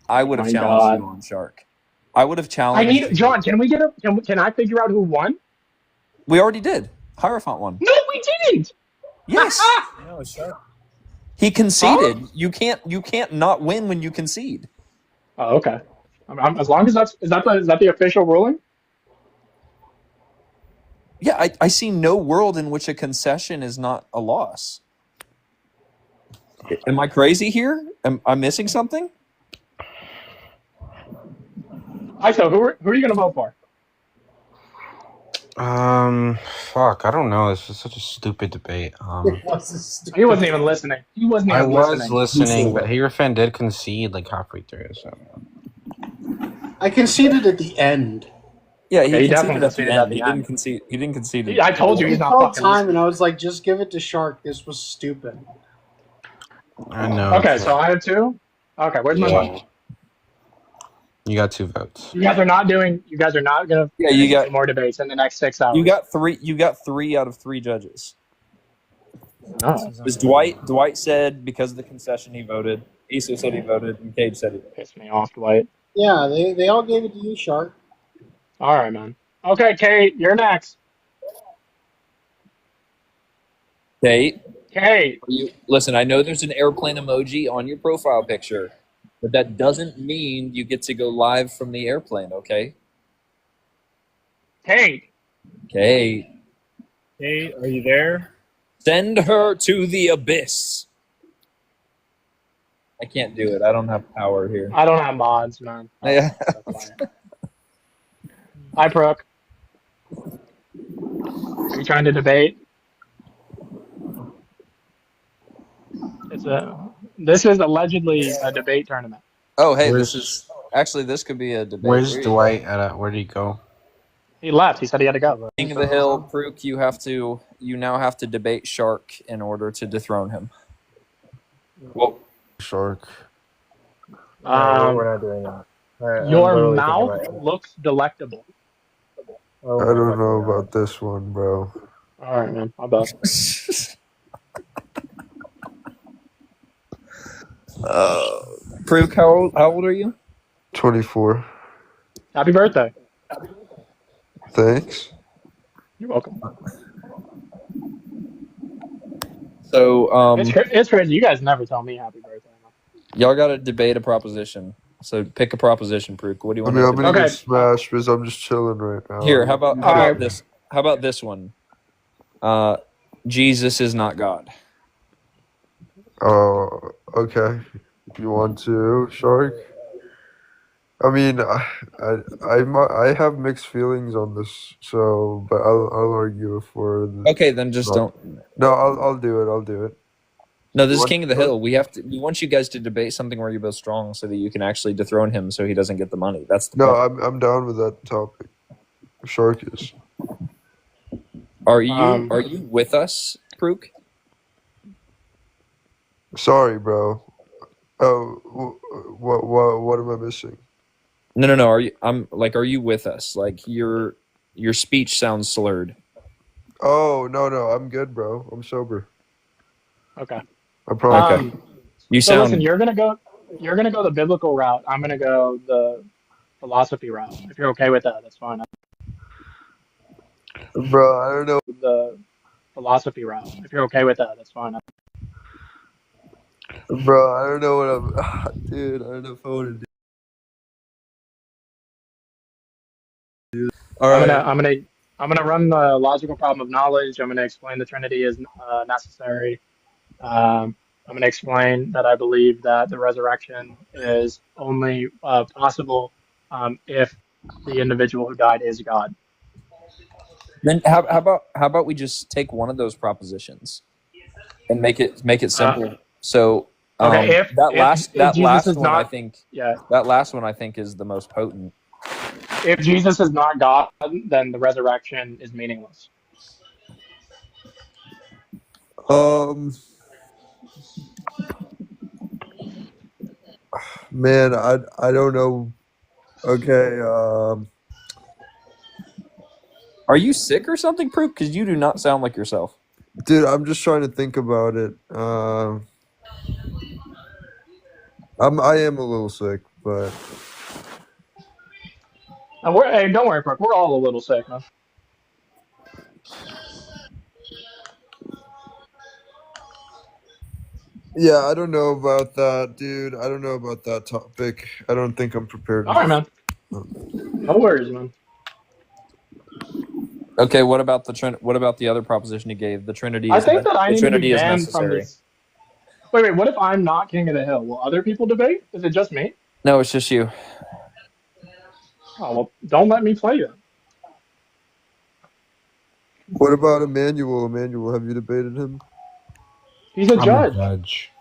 I would have my challenged God. you on Shark. I would have I challenged. need John. Can we get a? Can I figure out who won? We already did. Hierophant won. No, we didn't. Yes. No, Shark. He conceded. Huh? You can't not win when you concede. Oh, okay. As long as is that the official ruling? Yeah, I see no world in which a concession is not a loss. Am I crazy here? Am I missing something? So who are you gonna vote for? Fuck, I don't know. This is such a stupid debate. He wasn't even listening. He wasn't even listening. I was listening, but Hierophant did concede like halfway through. So I conceded at the end. Yeah, he definitely conceded at the end. end. He didn't concede. I told you he's not called fucking time, listening. and I was like, just give it to Shark. This was stupid. I know. Okay, so I have 2. Okay, where's my vote? You got 2 votes. You guys are not gonna. Yeah, you got more debates in the next 6 hours. You got 3. You got 3 out of 3 judges. No. Because Dwight said because of the concession he voted. Issa said he voted, and Cage said he voted. Pissed me off, Dwight. Yeah, they all gave it to you, Shark. All right, man. Okay, Kate, you're next. Kate, Kate, listen. I know there's an airplane emoji on your profile picture, but that doesn't mean you get to go live from the airplane. Okay. Kate. Kate. Kate, are you there? Send her to the abyss. I can't do it. I don't have power here. I don't have mods, man. Yeah. Hi, Brooke. Are you trying to debate? This is allegedly a debate tournament. Oh, hey, this could be a debate. Where's There you Dwight go. at? Where did he go? He left. He said he had to go. King of the Hill, Prook, you now have to debate Shark in order to dethrone him. Whoa. Shark. We're not doing that. Your mouth looks delectable. Oh, I don't know about this one, bro. All right, man. My bad. Prook, how old are you? 24. Happy birthday. Thanks. You're welcome. So, it's crazy. You guys never tell me happy birthday. Y'all got to debate a proposition. So pick a proposition, Prook. What do you want I'm to gonna get smashed because I'm just chilling right now. Here, how about this? How about this one? Jesus is not God. Oh, okay. If you want to, Shark. I mean, I have mixed feelings on this, so but I'll argue for. Okay, then just don't. No, I'll do it. I'll do it. No, this is King of the Hill. We want you guys to debate something where you're both strong, so that you can actually dethrone him, so he doesn't get the money. That's the point. I'm down with that topic. Shark is. Are you with us, Prook? Sorry, bro. Oh, what am I missing? No. Are you with us? Like your speech sounds slurred. Oh no, I'm good, bro. I'm sober. Okay. I promise. Okay. You so sound. Listen, you're gonna go the biblical route. I'm gonna go the philosophy route. If you're okay with that, that's fine. Bro, I don't know. The philosophy route. If you're okay with that, that's fine. Bro, I don't know what I'm. Dude, I don't know if I want to do. All right. I'm gonna run the logical problem of knowledge. I'm gonna explain the Trinity is necessary. I'm gonna explain that I believe that the resurrection is only possible if the individual who died is God. Then how about we just take one of those propositions and make it simple. So okay, that last one not, I think yeah, that last one I think is the most potent. If Jesus is not God, then the resurrection is meaningless. Man, I don't know. Okay. Are you sick or something, Prook? Because you do not sound like yourself. Dude, I'm just trying to think about it. I am a little sick, but. Hey, don't worry, Brooke. We're all a little sick, man. Yeah, I don't know about that, dude. I don't know about that topic. I don't think I'm prepared. All right, man. No worries, man. Okay, what about the other proposition he gave? The Trinity. I think that I need to be is banned necessary. from this. Wait. What if I'm not King of the Hill? Will other people debate? Is it just me? No, it's just you. Oh well, don't let me play then. What about Emmanuel? Emmanuel, have you debated him? He's a judge.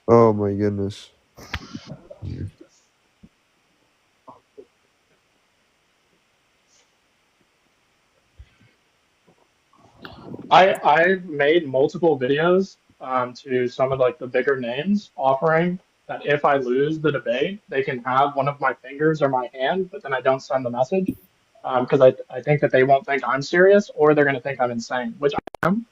Oh my goodness. I've made multiple videos to some of the bigger names offering that if I lose the debate, they can have one of my fingers or my hand, but then I don't send the message because I think that they won't think I'm serious or they're going to think I'm insane, which I am.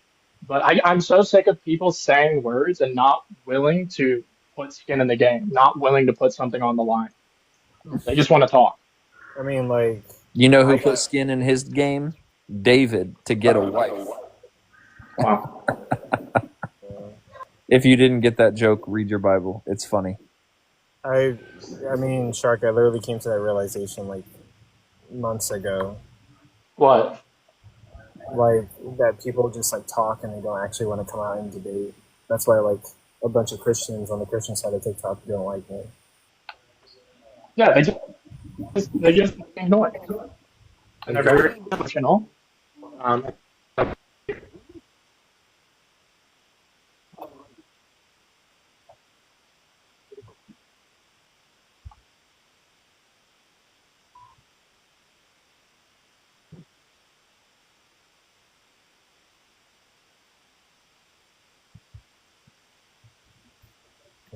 But I'm so sick of people saying words and not willing to put skin in the game, not willing to put something on the line. They just want to talk. I mean, like... You know who put skin in his game? David, to get a wife. Wow. If you didn't get that joke, read your Bible. It's funny. I mean, Shark, I literally came to that realization like months ago. What? like that people just like talk and they don't actually want to come out and debate. That's why like a bunch of Christians on the Christian side of TikTok don't like me. Yeah, they just ignore it, and they're very emotional. Um,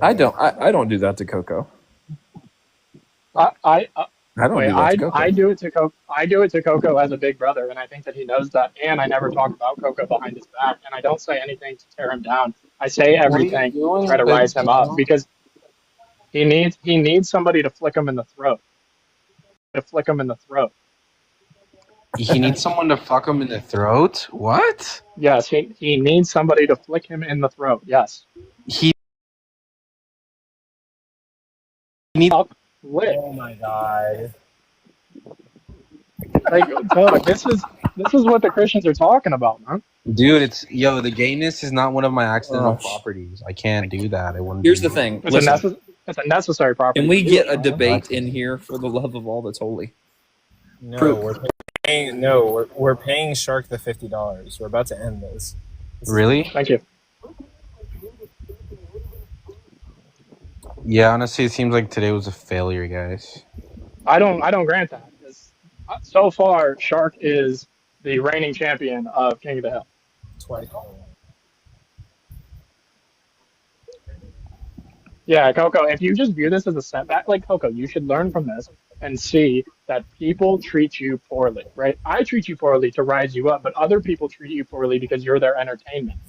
I don't do that to Coco. I I don't wait, do that to Coco. I do it to Coco. I do it to Coco as a big brother, and I think that he knows that. And I never talk about Coco behind his back, and I don't say anything to tear him down. I say What are you everything to doing, try to baby rise him up girl? because he needs somebody to flick him in the throat. To flick him in the throat. He needs someone to fuck him in the throat? What? Yes, he needs somebody to flick him in the throat. Yes. He needs Flick. Oh my god. Like, dog, this is what the Christians are talking about, man. Dude, the gayness is not one of my accidental Gosh. properties. I can't do that. It wouldn't. Here's be the thing. It's Listen, it's a necessary property. can we to do get it, a man. debate in here for the love of all that's holy? No, Proof. we're paying Shark the $50. We're about to end this. Really? Thank you. Yeah, honestly, it seems like today was a failure, guys. I don't grant that. 'Cause, so far, Shark is the reigning champion of King of the Hill. Twice. Yeah, Coco, if you just view this as a setback, like Coco, you should learn from this and see that people treat you poorly, right? I treat you poorly to rise you up, but other people treat you poorly because you're their entertainment.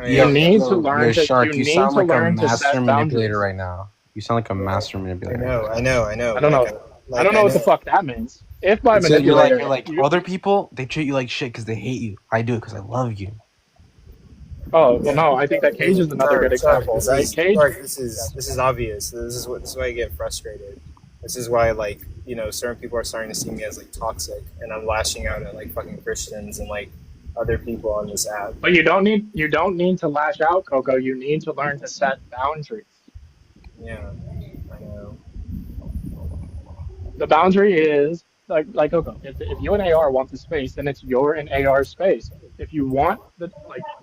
You need to learn to Shark, you sound like a master set manipulator boundaries. right now. You sound like a master manipulator. I know. I don't know. I don't know what the fuck that means. If by So you're manipulator, like other people, they treat you like shit because they hate you. I do it because I love you. oh well, no, I think that Cage is another good example. Right? Cage. This is obvious. This is why I get frustrated. This is why certain people are starting to see me as like toxic, and I'm lashing out at like fucking Christians and like other people on this app. But you don't need to lash out, Coco. You need to learn to set boundaries. Yeah, I know. The boundary is like Coco. If you and AR want the space, then it's your and AR's space. If you want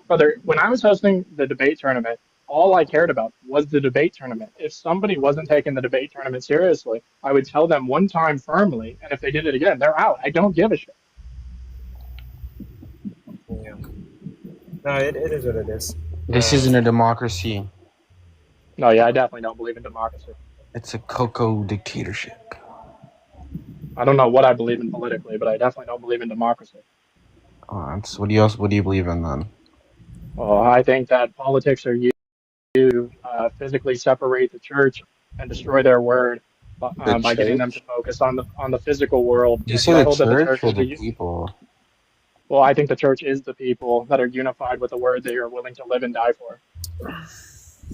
brother, when I was hosting the debate tournament, all I cared about was the debate tournament. If somebody wasn't taking the debate tournament seriously, I would tell them one time firmly, and if they did it again, they're out. I don't give a shit. Yeah. No, it is what it is. This isn't a democracy. No, yeah, I definitely don't believe in democracy. It's a Coco dictatorship. I don't know what I believe in politically, but I definitely don't believe in democracy. What do you believe in then? Well, I think that politics are used to physically separate the church and destroy their word by getting them to focus on the physical world. Did you say the church or the people? Well, I think the church is the people that are unified with the word they are willing to live and die for.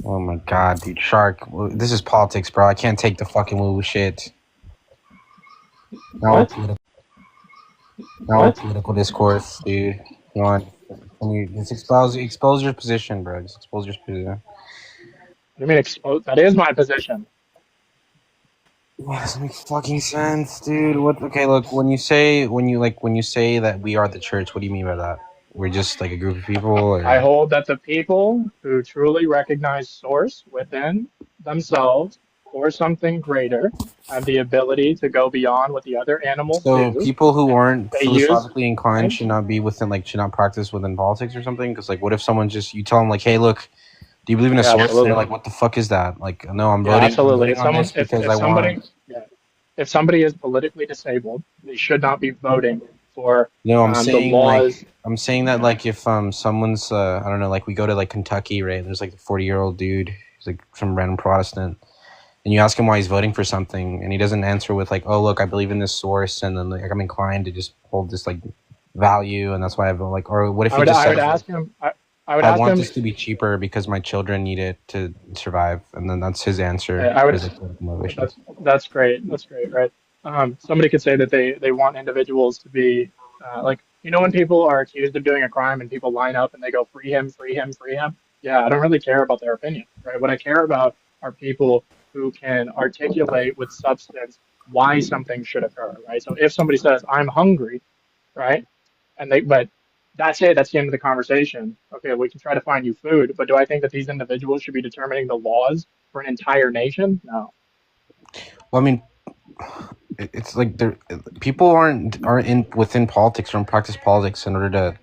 Oh my god, dude, Shark, this is politics, bro. I can't take the fucking woo shit. Now it's political discourse, dude. Come on. Just expose your position, bro. Just expose your position. What do you mean expose? That is my position. Yeah, doesn't make fucking sense, dude. What? Okay, look. When you say that we are the church, what do you mean by that? We're just like a group of people. Or? I hold that the people who truly recognize source within themselves or something greater have the ability to go beyond what the other animals So do. people who aren't They philosophically inclined should not be should not practice within politics or something. Because what if someone you tell them hey, look, do you believe in a source? Absolutely. And they're like, what the fuck is that? No, I'm Yeah, voting. absolutely. I'm voting on this because I want. If somebody is politically disabled, they should not be voting for No, I'm the saying laws. I'm saying that if someone's I don't know, we go to Kentucky, right? There's a 40-year-old dude, he's some random Protestant, and you ask him why he's voting for something, and he doesn't answer with oh look, I believe in this source, and then I'm inclined to just hold this value, and that's why I vote. Or what if he just says, I want this to be cheaper because my children need it to survive, and then that's his answer. That's great. That's great, right? Somebody could say that they want individuals to be You know when people are accused of doing a crime and people line up and they go free him, free him, free him? Yeah, I don't really care about their opinion, right? What I care about are people who can articulate with substance why something should occur, right? So if somebody says, I'm hungry, right? But that's it, that's the end of the conversation. Okay, we can try to find you food, but do I think that these individuals should be determining the laws for an entire nation? No. Well, I mean, it's like people aren't in within politics or in practice politics in order to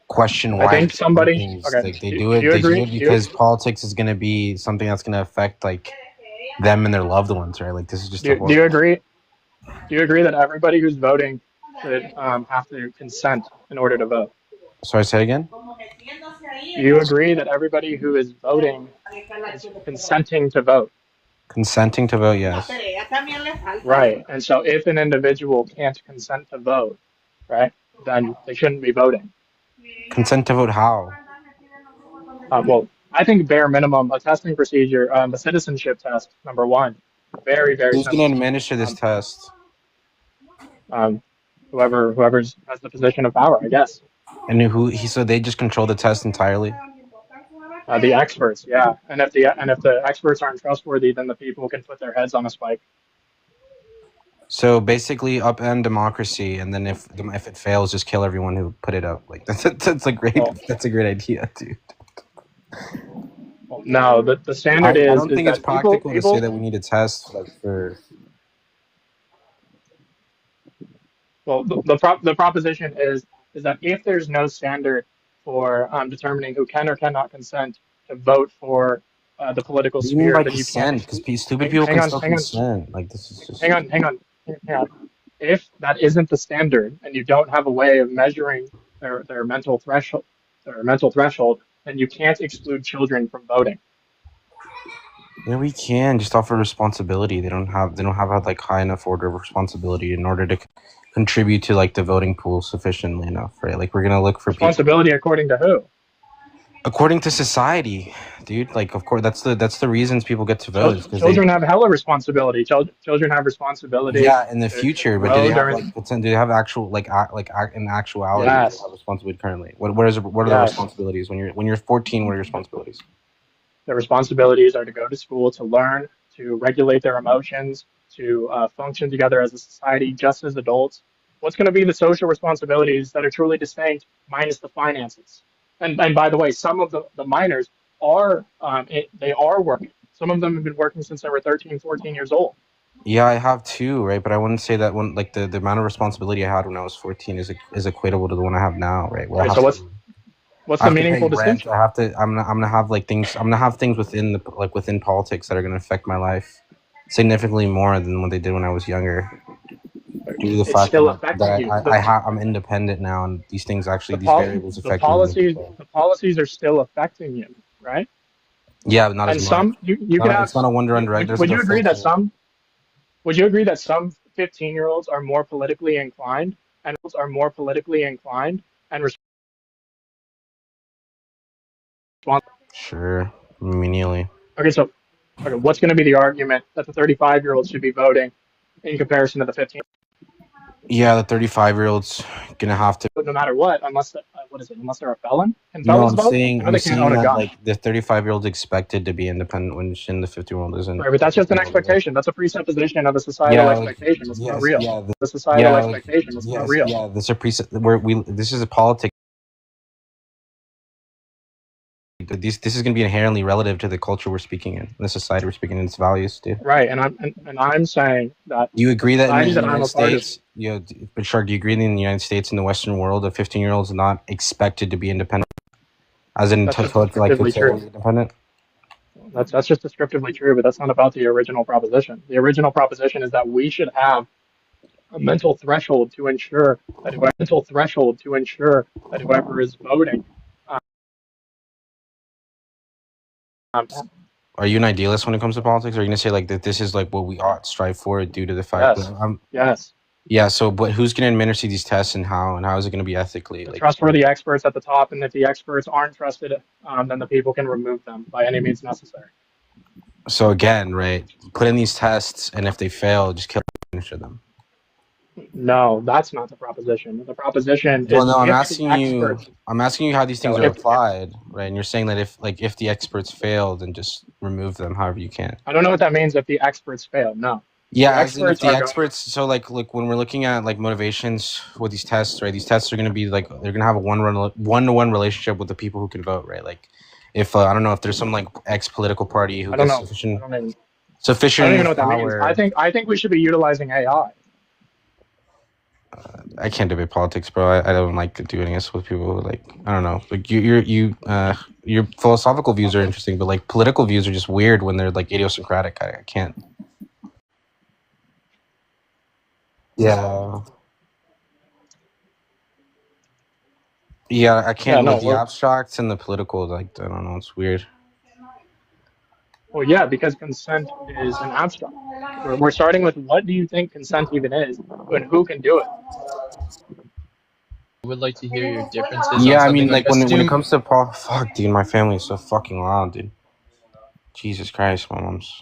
question I why think they do somebody, things. okay, Like they do do you it. They do agree? it because politics is going to be something that's going to affect like them and their loved ones, right? Like this is just a Do you horrible. agree? Do you agree that everybody who's voting should have to consent in order to vote? Sorry, say again. Do you agree that everybody who is voting is consenting to vote? Consenting to vote, yes. Right. And so if an individual can't consent to vote, right, then they shouldn't be voting. Consent to vote how? Well, I think bare minimum, a testing procedure, a citizenship test, number one, very, very Who's going to simple. administer this test? Whoever's has the position of power, I guess. And so they just control the test entirely? The experts, yeah. And if the experts aren't trustworthy, then the people can put their heads on a spike. So basically, upend democracy, and then if it fails, just kill everyone who put it up. Like that's a great idea, dude. Well, no, the standard I is. don't think it's practical to say that we need a test like for. Well, the proposition is that if there's no standard for determining who can or cannot consent to vote for the political What do you mean sphere, by then you can't. consent? Because stupid people can still consent. Like this is just. Hang on. If that isn't the standard, and you don't have a way of measuring their mental threshold, then you can't exclude children from voting. Yeah, we can just offer responsibility. They don't have like high enough order of responsibility in order to contribute to like the voting pool sufficiently enough, right? Like we're gonna look for responsibility according to who? According to society, dude. Like of course that's the reasons people get to vote. Children have hella responsibility. Children have responsibility. Yeah, in the future, but do they have do they have actual in actuality? Yes. Do they have responsibility currently? What are the responsibilities when you're 14? What are your responsibilities? Their responsibilities are to go to school, to learn, to regulate their emotions, to function together as a society, just as adults. What's going to be the social responsibilities that are truly distinct, minus the finances? And by the way, some of the minors are they are working. Some of them have been working since they were 13, 14 years old. Yeah, I have too, right? But I wouldn't say that when like the amount of responsibility I had when I was 14 is equatable to the one I have now, right? Right, so what's the meaningful distinction? I'm gonna have like things. I'm gonna have things within within politics that are gonna affect my life significantly more than what they did when I was younger. Due to the fact that I'm independent now, and these things actually these variables affect me. The policies are still affecting you, right? Yeah, but not as much. Some you can have. It's not a wonder under. Would you agree that some 15-year-olds are more politically inclined and Sure, menially. Okay, what's going to be the argument that the 35-year-olds should be voting in comparison to the 15? Yeah, the 35-year-old's gonna have to. No matter what, unless unless they're a felon. Can No, felons I'm vote? saying they can't own a that gun. like the 35-year-old's expected to be independent when the 50-year-old isn't. Right, but that's just an expectation. That's a presupposition of a societal expectation. It's not real. Yeah, the societal expectation is not real. Yeah, this is this is a politics. This is going to be inherently relative to the culture we're speaking in, the society we're speaking in, its values, dude. Right, and I'm saying that. Do you agree that in the United States? But Shark, do you agree that in the United States, in the Western world, a 15-year-old is not expected to be independent, as in independent? That's just descriptively true, but that's not about the original proposition. The original proposition is that we should have a mental threshold to ensure that whoever is voting. Are you an idealist when it comes to politics? Or are you gonna say like that this is like what we ought to strive for due to the fact that yes. Yeah, so but who's gonna administer these tests and how is it gonna be ethically? The trustworthy experts at the top, and if the experts aren't trusted, then the people can remove them by any means necessary. So again, right, put in these tests, and if they fail, just kill them. No, that's not the proposition. The proposition Well, is no, if the experts. I'm asking you how these No, things are if applied, right? And you're saying that if the experts fail, then just remove them however you can. I don't know what that means if the experts fail. No, the Yeah, as in if experts the are going. experts, so like when we're looking at like motivations with these tests, right? These tests are going to be like they're going to have a one-to-one relationship with the people who can vote, right? Like if I don't know if there's some like ex-political party who I don't gets know. I don't even know sufficient what that means. power. I think we should be utilizing AI. I can't debate politics, bro. I don't like doing this with people who, like, I don't know. Like your philosophical views are interesting, but like political views are just weird when they're like idiosyncratic. I can't. Yeah. Yeah, I can't Yeah, no. with the abstracts and the political. Like, I don't know. It's weird. Well, yeah, because consent is an abstract. We're starting with what do you think consent even is, and who can do it? I would like to hear your differences on Yeah, I something mean, like like when it assume. comes to fuck, dude, my family is so fucking loud, dude. Jesus Christ, my mom's.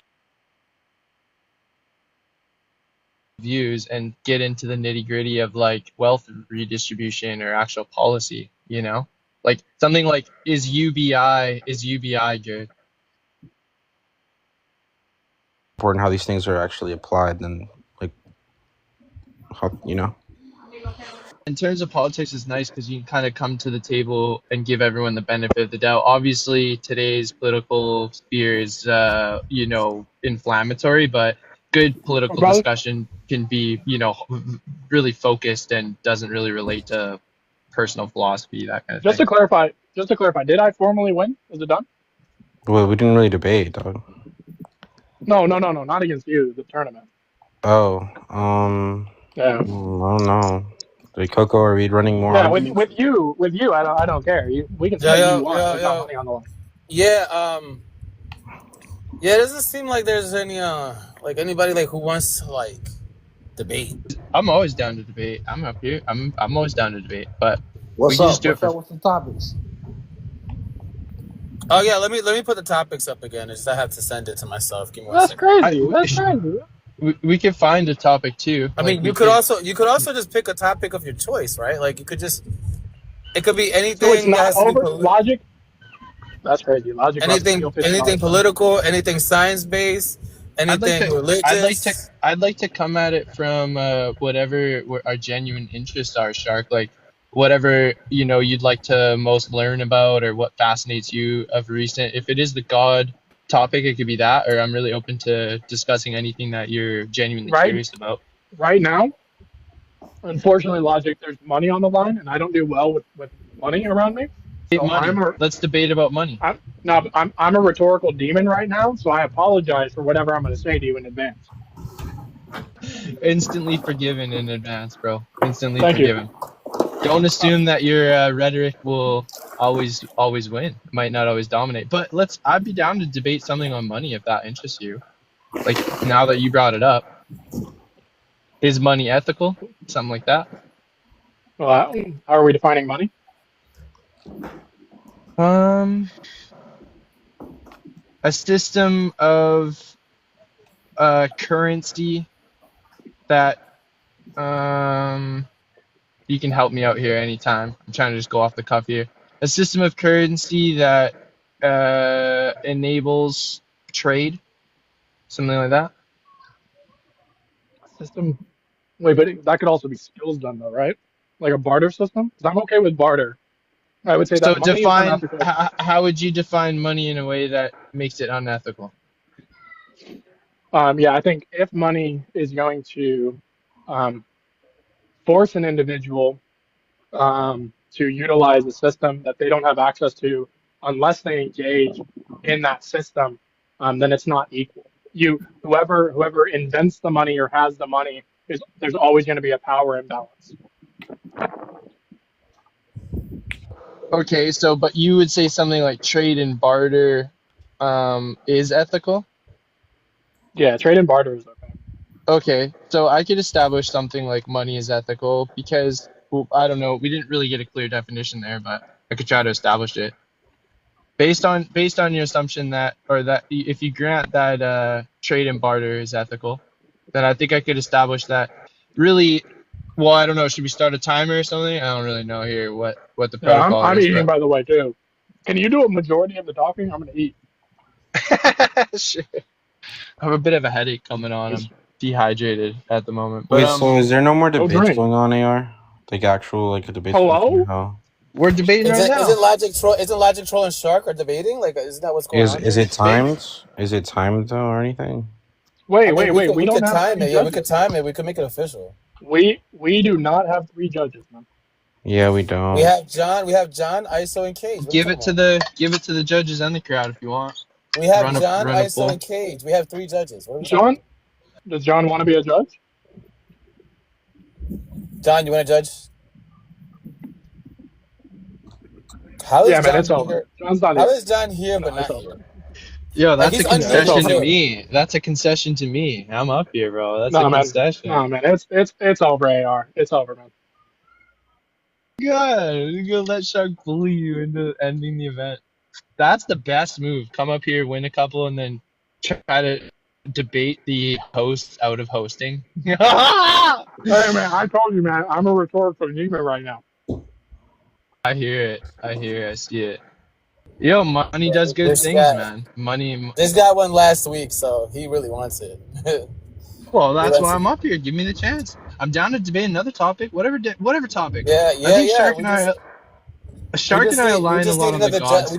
Views and get into the nitty gritty of like wealth redistribution or actual policy, you know? Like something like is UBI good? Important how these things are actually applied, then like, how, you know. In terms of politics, it's nice because you can kind of come to the table and give everyone the benefit of the doubt. Obviously, today's political sphere is, inflammatory, but good political Brother, discussion can be, really focused and doesn't really relate to personal philosophy, that kind of just thing. to clarify, did I formally win? Is it done? Well, we didn't really debate, dog. No, not against you. The tournament. Oh, Yeah. I don't know. Like Coco, are we running more Yeah, arguments? with you, I don't care. We can say you won. There's not money on the line. Yeah, yeah, it doesn't seem like there's any like anybody like who wants to like debate. I'm always down to debate. I'm up here. I'm always down to debate, but What's we can up? just do it What's for. up with the topics? Oh yeah, let me put the topics up again. It's just I have to send it to myself. Give me one That's second. crazy. That's crazy. We can find a topic too. I mean, you could also just pick a topic of your choice, right? Like it could be anything So it's that not has to be over logic. That's crazy. Logic. anything political, anything science based, anything religious. I'd like to come at it from whatever our genuine interests are, Shark. Like whatever you'd like to most learn about, or what fascinates you of recent. If it is the God topic, it could be that, or I'm really open to discussing anything that you're genuinely curious about. Right now, unfortunately, logic. There's money on the line, and I don't do well with money around me. So Let's debate about money. I'm a rhetorical demon right now, so I apologize for whatever I'm going to say to you in advance. Instantly forgiven in advance, bro. Instantly Thank you. forgiven. Don't assume that your rhetoric will always win. It might not always dominate. But I'd be down to debate something on money if that interests you. Like now that you brought it up, is money ethical? Something like that. Well, how are we defining money? A system of currency that you can help me out here anytime. I'm trying to just go off the cuff here. A system of currency that enables trade, something like that. System. Wait, but that could also be skills done, though, right? Like a barter system? 'Cause I'm okay with barter. I would say So that money is unethical. how would you define money in a way that makes it unethical? Yeah, I think if money is going to force an individual to utilize a system that they don't have access to unless they engage in that system, then it's not equal. Whoever invents the money or has the money, there's always going to be a power imbalance. Okay, but you would say something like trade and barter is ethical? Yeah, trade and barter is okay. Okay, so I could establish something like money is ethical because, well, I don't know, we didn't really get a clear definition there, but I could try to establish it. Based on your assumption that if you grant that trade and barter is ethical, then I think I could establish that really Well, I don't know. Should we start a timer or something? I don't really know here what the Yeah, protocol I'm is, eating, but by the way, too. Can you do a majority of the talking? I'm gonna eat. sure. I have a bit of a headache coming on. I'm dehydrated at the moment, but Wait, so is there no more Go debates drink. going on, AR? Like actual like debates for the king Hello? of hell? we're debating right now. Isn't Logic Troll and Shark are debating? Like, isn't that what's going on Is here? it timed? Is it timed though or anything? Wait, I mean, wait. we We don't could have time three it. Yeah, we could judges. time it. We could make it official. We do not have 3 judges, man. Yeah, we don't. We have John, ISO, and Cage. What Give it to the judges and the crowd if you want. We have Run John, a ISO, poll. and Cage. We have 3 judges. What are we talking John, does John want to be a judge? about? John, you want to judge? How is Yeah, man, John it's over. here? John's not How here. is John here but No, it's not over. here? Yo, Like, that's a he's concession unmuted to too. me. That's a concession to me. I'm up here, bro. That's a No, man. concession. No, man. It's over, AR. It's over, man. God, you're gonna let Shark bully you into ending the event. That's the best move. Come up here, win a couple, and then try to debate the hosts out of hosting. Hey, man, I told you, man. I'm a rhetorical demon right now. I hear it. I see it. Yo, money does good This things, guy- man. Money. This guy won last week, so he really wants it. Well, that's He why wants I'm up here. Give me the chance. I'm down to debate another topic. Whatever topic. Yeah, I think Shark we and I align a lot on the God stuff. we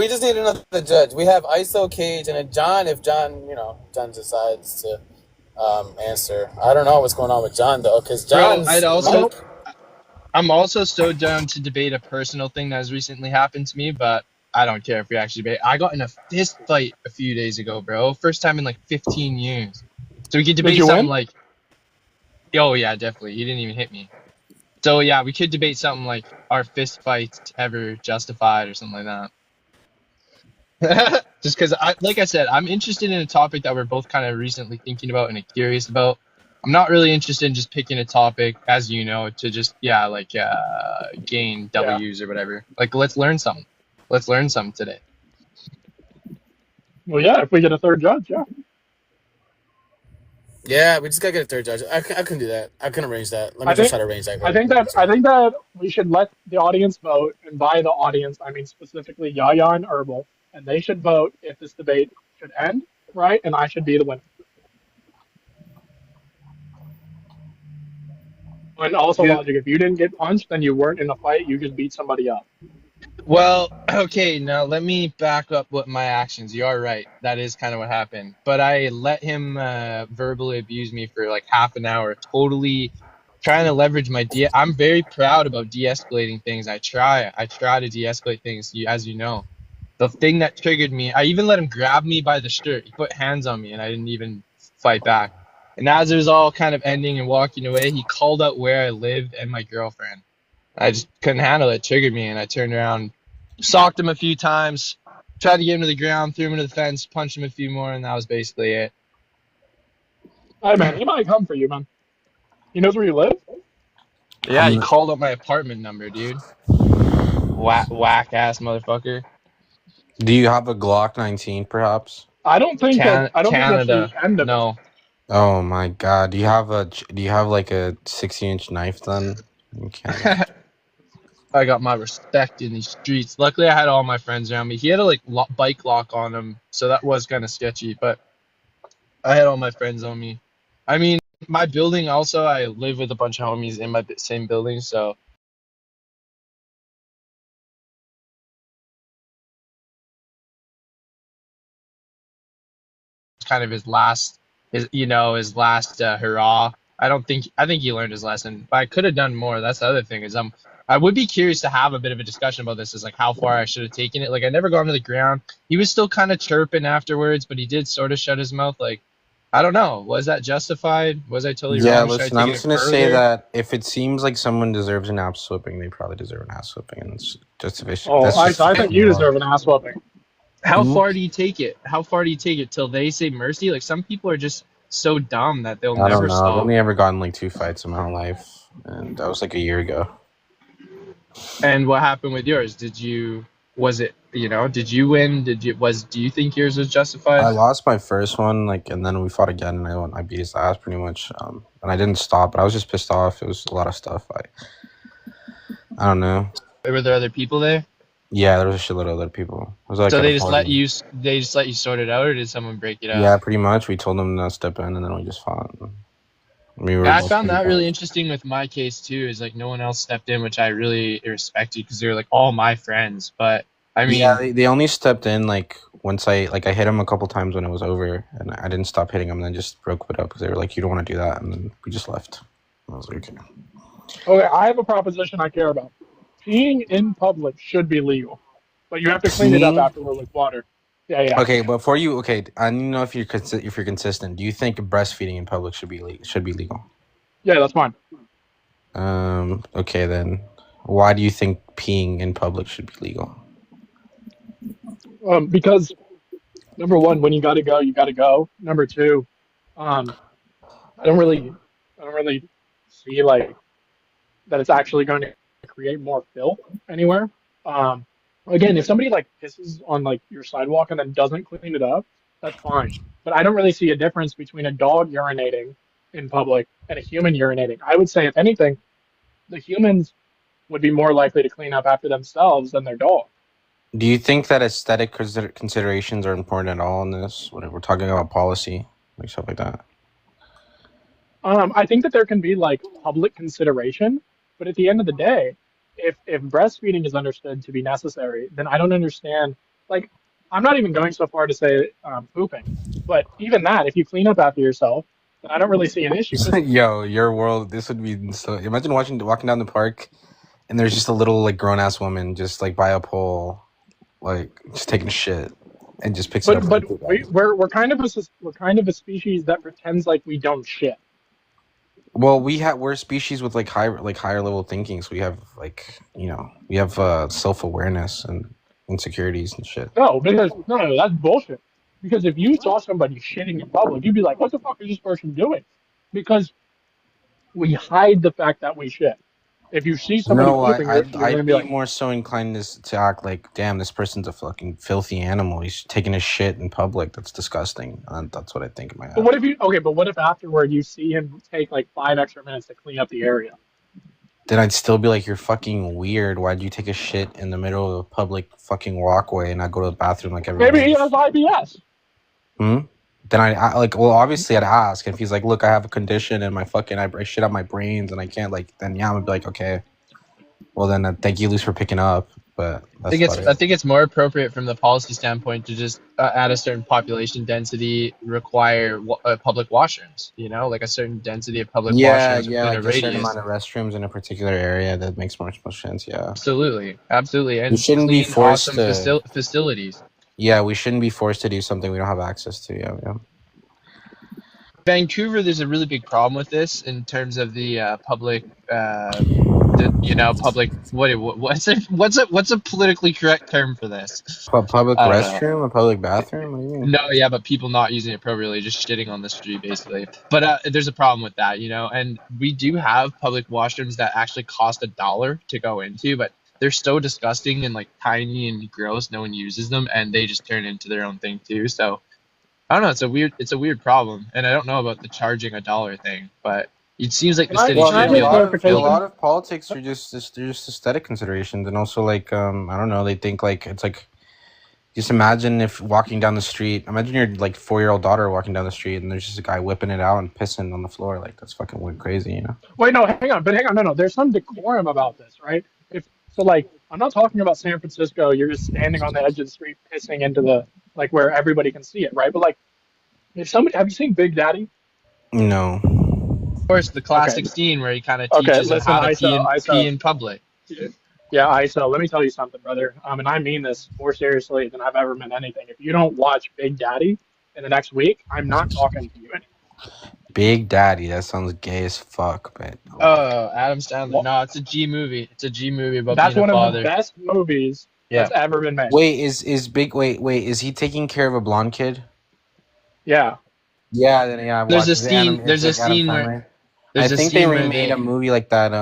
just need another judge. We have ISO, Cage, and then John. If John, John decides to answer. I don't know what's going on with John though, because Bro, John's. I'm also so down to debate a personal thing that has recently happened to me, but I don't care if we actually debate. I got in a fist fight a few days ago, bro. First time in like 15 years. So we could debate you something win? like, oh yeah, definitely. He didn't even hit me. So yeah, we could debate something like, are fist fights ever justified or something like that. Just because, like I said, I'm interested in a topic that we're both kind of recently thinking about and curious about. I'm not really interested in just picking a topic, as you know, to just gain W's or whatever. Like, let's learn something. Let's learn something today. Well, yeah, if we get a third judge, yeah. Yeah, we just gotta get a third judge. I couldn't do that. I couldn't arrange that. Let me try to arrange that. I think that we should let the audience vote, and by the audience, I mean specifically Yaya and Herbal, and they should vote if this debate should end, right? And I should be the winner. And also, Logic, if you didn't get punched, then you weren't in a fight. You just beat somebody up. Well, okay, now let me back up what my actions. You are right. That is kind of what happened. But I let him verbally abuse me for like half an hour, totally trying to leverage my I'm very proud about de-escalating things. I try to de-escalate things, as you know. The thing that triggered me, I even let him grab me by the shirt. He put hands on me, and I didn't even fight back. And as it was all kind of ending and walking away, he called out where I lived and my girlfriend. I just couldn't handle it. It triggered me, and I turned around, socked him a few times, tried to get him to the ground, threw him into the fence, punched him a few more, and that was basically it. Hey, man, he might come for you, man. He knows where you live? Yeah, he called up my apartment number, dude. Whack-ass motherfucker. Do you have a Glock 19, perhaps? I don't think Canada. that's the end of No. it. Oh my God! Do you have like a 60-inch knife then? You can't. I got my respect in these streets. Luckily, I had all my friends around me. He had a bike lock on him, so that was kind of sketchy. But I had all my friends on me. I mean, my building also, I live with a bunch of homies in my same building, so. It's kind of his last hurrah. I think he learned his lesson, but I could have done more. That's the other thing is I would be curious to have a bit of a discussion about this, is like how far I should have taken it. Like, I never gone to the ground. He was still kind of chirping afterwards, but he did sort of shut his mouth. Like, I don't know. Was that justified? Was I totally Yeah, wrong? listen, I'm just gonna say that if it seems like someone deserves an ass whooping, they probably deserve an ass whooping, and it's just sufficient. Oh, I think you deserve an ass whooping. How far do you take it? How far do you take it till they say mercy? Like, some people are just so dumb that they'll I never don't know. I've stop. only ever gotten like 2 fights in my whole life, and that was like a year ago. And what happened with yours? Was it You know, did you win? Do you think yours was justified? I lost my first one, like, and then we fought again, and I beat his ass pretty much. And I didn't stop, but I was just pissed off. It was a lot of stuff. I don't know. Were there other people there? Yeah, there was a shitload of other people. It was like So at a they just let party. you. They just let you sort it out, or did someone break it up? Yeah, pretty much. We told them to step in, and then we just fought. We were I both found pretty that bad. really interesting with my case too. Is like no one else stepped in, which I really respected because they're like all my friends. But I mean, Yeah, they only stepped in like once I hit him a couple times when it was over, and I didn't stop hitting him, and then just broke it up because they were like, "You don't want to do that," and then we just left. I was like, "Okay." Okay, I have a proposition I care about. Peeing in public should be legal, but you have to clean it up Peeing? afterward with water. Yeah. Okay, before you, I need to know if you're consistent. Do you think breastfeeding in public should be legal? Yeah, that's fine. Okay then, why do you think peeing in public should be legal? Because number one, when you gotta go, you gotta go. Number two, I don't really see like that it's actually going to create more filth anywhere. Again, if somebody like pisses on like your sidewalk and then doesn't clean it up, that's fine. But I don't really see a difference between a dog urinating in public and a human urinating. I would say, if anything, the humans would be more likely to clean up after themselves than their dog. Do you think that aesthetic considerations are important at all in this? When we're talking about policy, like stuff like that. I think that there can be like public consideration, but at the end of the day, if breastfeeding is understood to be necessary, then I don't understand. Like, I'm not even going so far to say pooping, but even that, if you clean up after yourself, then I don't really see an issue. Yo, your world. This would be so. Imagine walking down the park, and there's just a little like grown ass woman just like by a pole, like just taking a shit, and just picks it up. But we're kind of a species that pretends like we don't shit. Well, we're a species with like higher level thinking, so we have we have self-awareness and insecurities and shit. No, that's bullshit. Because if you saw somebody shitting in public, you'd be like, "What the fuck is this person doing?" Because we hide the fact that we shit. If you see somebody No, pooping, you're gonna I'd be be like, more so inclined to act like, damn, this person's a fucking filthy animal. He's taking a shit in public. That's disgusting. That's what I think in my head. "But what if afterward you see him take like 5 extra minutes to clean up the area?" Then I'd still be like, you're fucking weird. Why'd you take a shit in the middle of a public fucking walkway and not go to the bathroom like everyone Maybe he else? has IBS. Then obviously I'd ask. And if he's like, look, I have a condition and I shit out my brains and I can't then yeah, I'm gonna be like, okay, well then thank you, Luce, for picking up. But I think it's more appropriate from the policy standpoint to just at a certain population density require public washrooms. You know, like a certain density of public washrooms within like a a certain radius. amount of restrooms in a particular area. That makes much more sense. Yeah, Absolutely, and we shouldn't be clean, forced awesome to facilities. Yeah, we shouldn't be forced to do something we don't have access to. Yeah. Vancouver, there's a really big problem with this in terms of the public. Public. What's a politically correct term for this? Public restroom, a public bathroom. What do you mean? No, yeah, but people not using it appropriately, just shitting on the street, basically. But there's a problem with that, and we do have public washrooms that actually cost $1 to go into, but they're so disgusting and like tiny and gross. No one uses them, and they just turn into their own thing too. So I don't know. It's a weird problem, and I don't know about the charging $1 thing, but it seems like the city should be able to a lot of politics are just aesthetic considerations, and also like I don't know. They think like it's like just imagine if walking down the street. Imagine your like 4-year-old daughter walking down the street, and there's just a guy whipping it out and pissing on the floor. Like that's fucking weird, crazy, Wait, no, hang on, no. There's some decorum about this, right? I'm not talking about San Francisco. You're just standing on the edge of the street pissing into the where everybody can see it, right? But have you seen Big Daddy? No. Of course, the classic scene where he kind of teaches them how to pee in public. Yeah, ISO. Let me tell you something, brother. And I mean this more seriously than I've ever meant anything. If you don't watch Big Daddy in the next week, I'm not talking to you anymore. Big Daddy. That sounds gay as fuck, but. Oh, Adam Sandler. No, it's a G movie. It's a G movie about That's being a father. That's one of the best movies that's ever been made. Wait, is he taking care of a blonde kid? Yeah. Yeah, then yeah. There's a scene where I think they remade a movie like that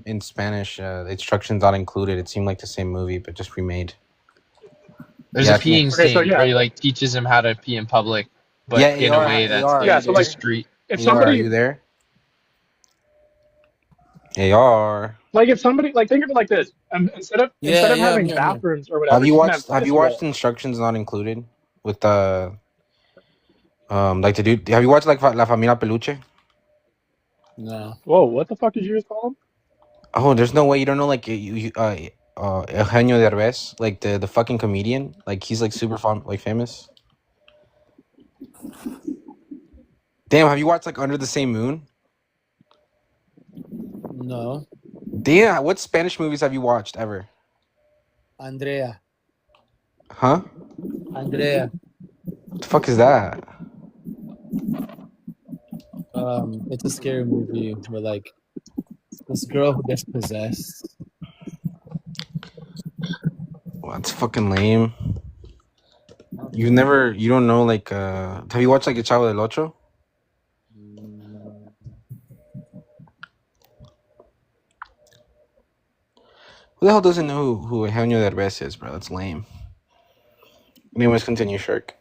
in Spanish. Instructions not included. It seemed like the same movie, but just remade. There's Yeah, a if you, peeing Okay, so scene where yeah, he like teaches him how to pee in public, but yeah, in a way that's AR, are yeah. like you So like, there? discreet. if AR, are somebody you there? AR. like if somebody like think of it like this, instead Yeah, of yeah, I'm having here. I'm here. bathrooms or whatever, you can have Have you piss watched rolls. Instructions Not Included with the like the dude? Have you watched like La Familia Peluche? No. Whoa, what the fuck did you just call him? Oh, there's no way you don't know like Eugenio Derbez, like the fucking comedian. Like he's like super like famous. Damn, have you watched like Under the Same Moon? No. Damn, what Spanish movies have you watched ever? Andrea. Huh? Andrea. What the fuck is that? It's a scary movie where like this girl who gets possessed. Well, that's fucking lame. You don't know like have you watched like El Chavo del Ocho? Who the hell doesn't know who Eugenio Derbez is, bro? That's lame. Anyways, continue, Shark.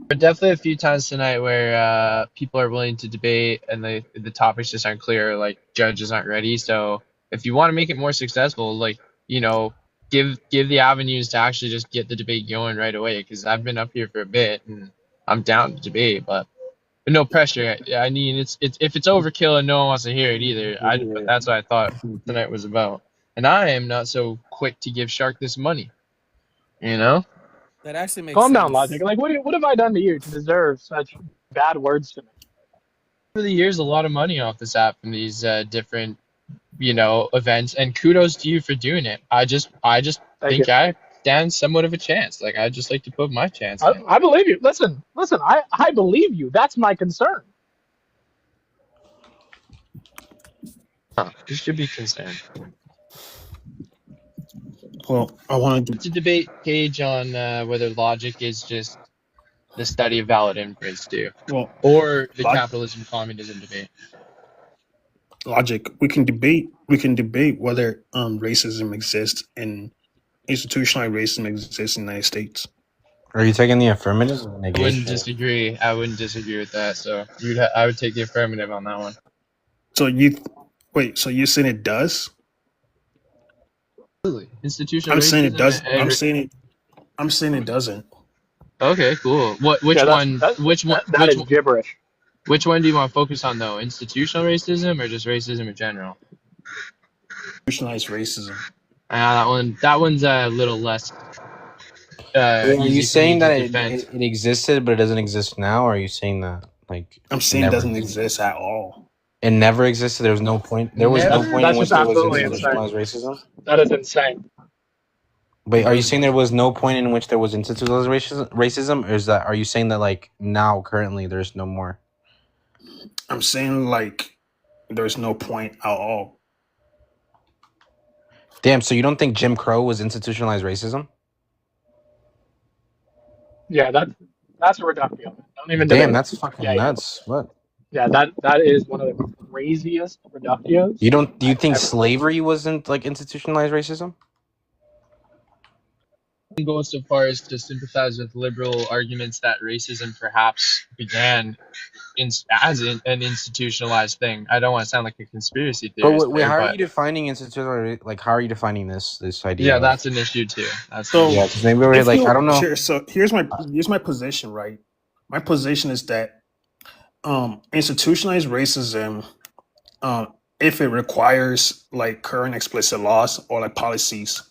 But definitely a few times tonight where people are willing to debate and the topics just aren't clear, like judges aren't ready. So if you want to make it more successful, like, give the avenues to actually just get the debate going right away. Because I've been up here for a bit and I'm down to debate, but no pressure. I mean, it's if it's overkill and no one wants to hear it either. That's what I thought tonight was about. And I am not so quick to give Shark this money. That actually makes Calm sense. down, Logic. Like, what have I done to you to deserve such bad words to me? Over the years, a lot of money off this app from these different, events, and kudos to you for doing it. I just Thank think you. I stand somewhat of a chance. Like I just like to put my chance in. I believe you. Listen. I believe you. That's my concern. You should be concerned. Well, I wanted It's a debate page on whether logic is just the study of valid inference too, or the capitalism communism debate. Logic. We can debate whether racism exists and institutionalized racism exists in the United States. Are you taking the affirmative or I negation? wouldn't disagree. I wouldn't disagree with that. So I would take the affirmative on that one. So you're saying it does? Absolutely. Institutional I'm racism. saying it does. I'm saying it doesn't. Okay, cool. Which one? That is gibberish. Which one do you want to focus on though? Institutional racism or just racism in general? Institutionalized racism. That one's a little less. Are you easy saying for that me to defend. it existed but it doesn't exist now? Or are you saying that like I'm saying it doesn't exist at all? It never existed. There was no point. There was no point in which there was institutionalized racism. That is insane. Wait, are you saying there was no point in which there was institutionalized racism, or are you saying that like now currently there's no more? I'm saying like there's no point at all. Damn, so you don't think Jim Crow was institutionalized racism? Yeah, that's a reductio. Don't even Damn, debate. that's fucking nuts. What? Yeah, that is one of the craziest reductios. Do you think slavery wasn't like institutionalized racism? I go so far as to sympathize with liberal arguments that racism perhaps began as an institutionalized thing. I don't want to sound like a conspiracy theorist. But how are you defining institutional? Like, how are you defining this idea? Yeah, that's an issue too. Because maybe we're like, I don't know. Sure, so here's my position, right? My position is that institutionalized racism, if it requires like current explicit laws or like policies,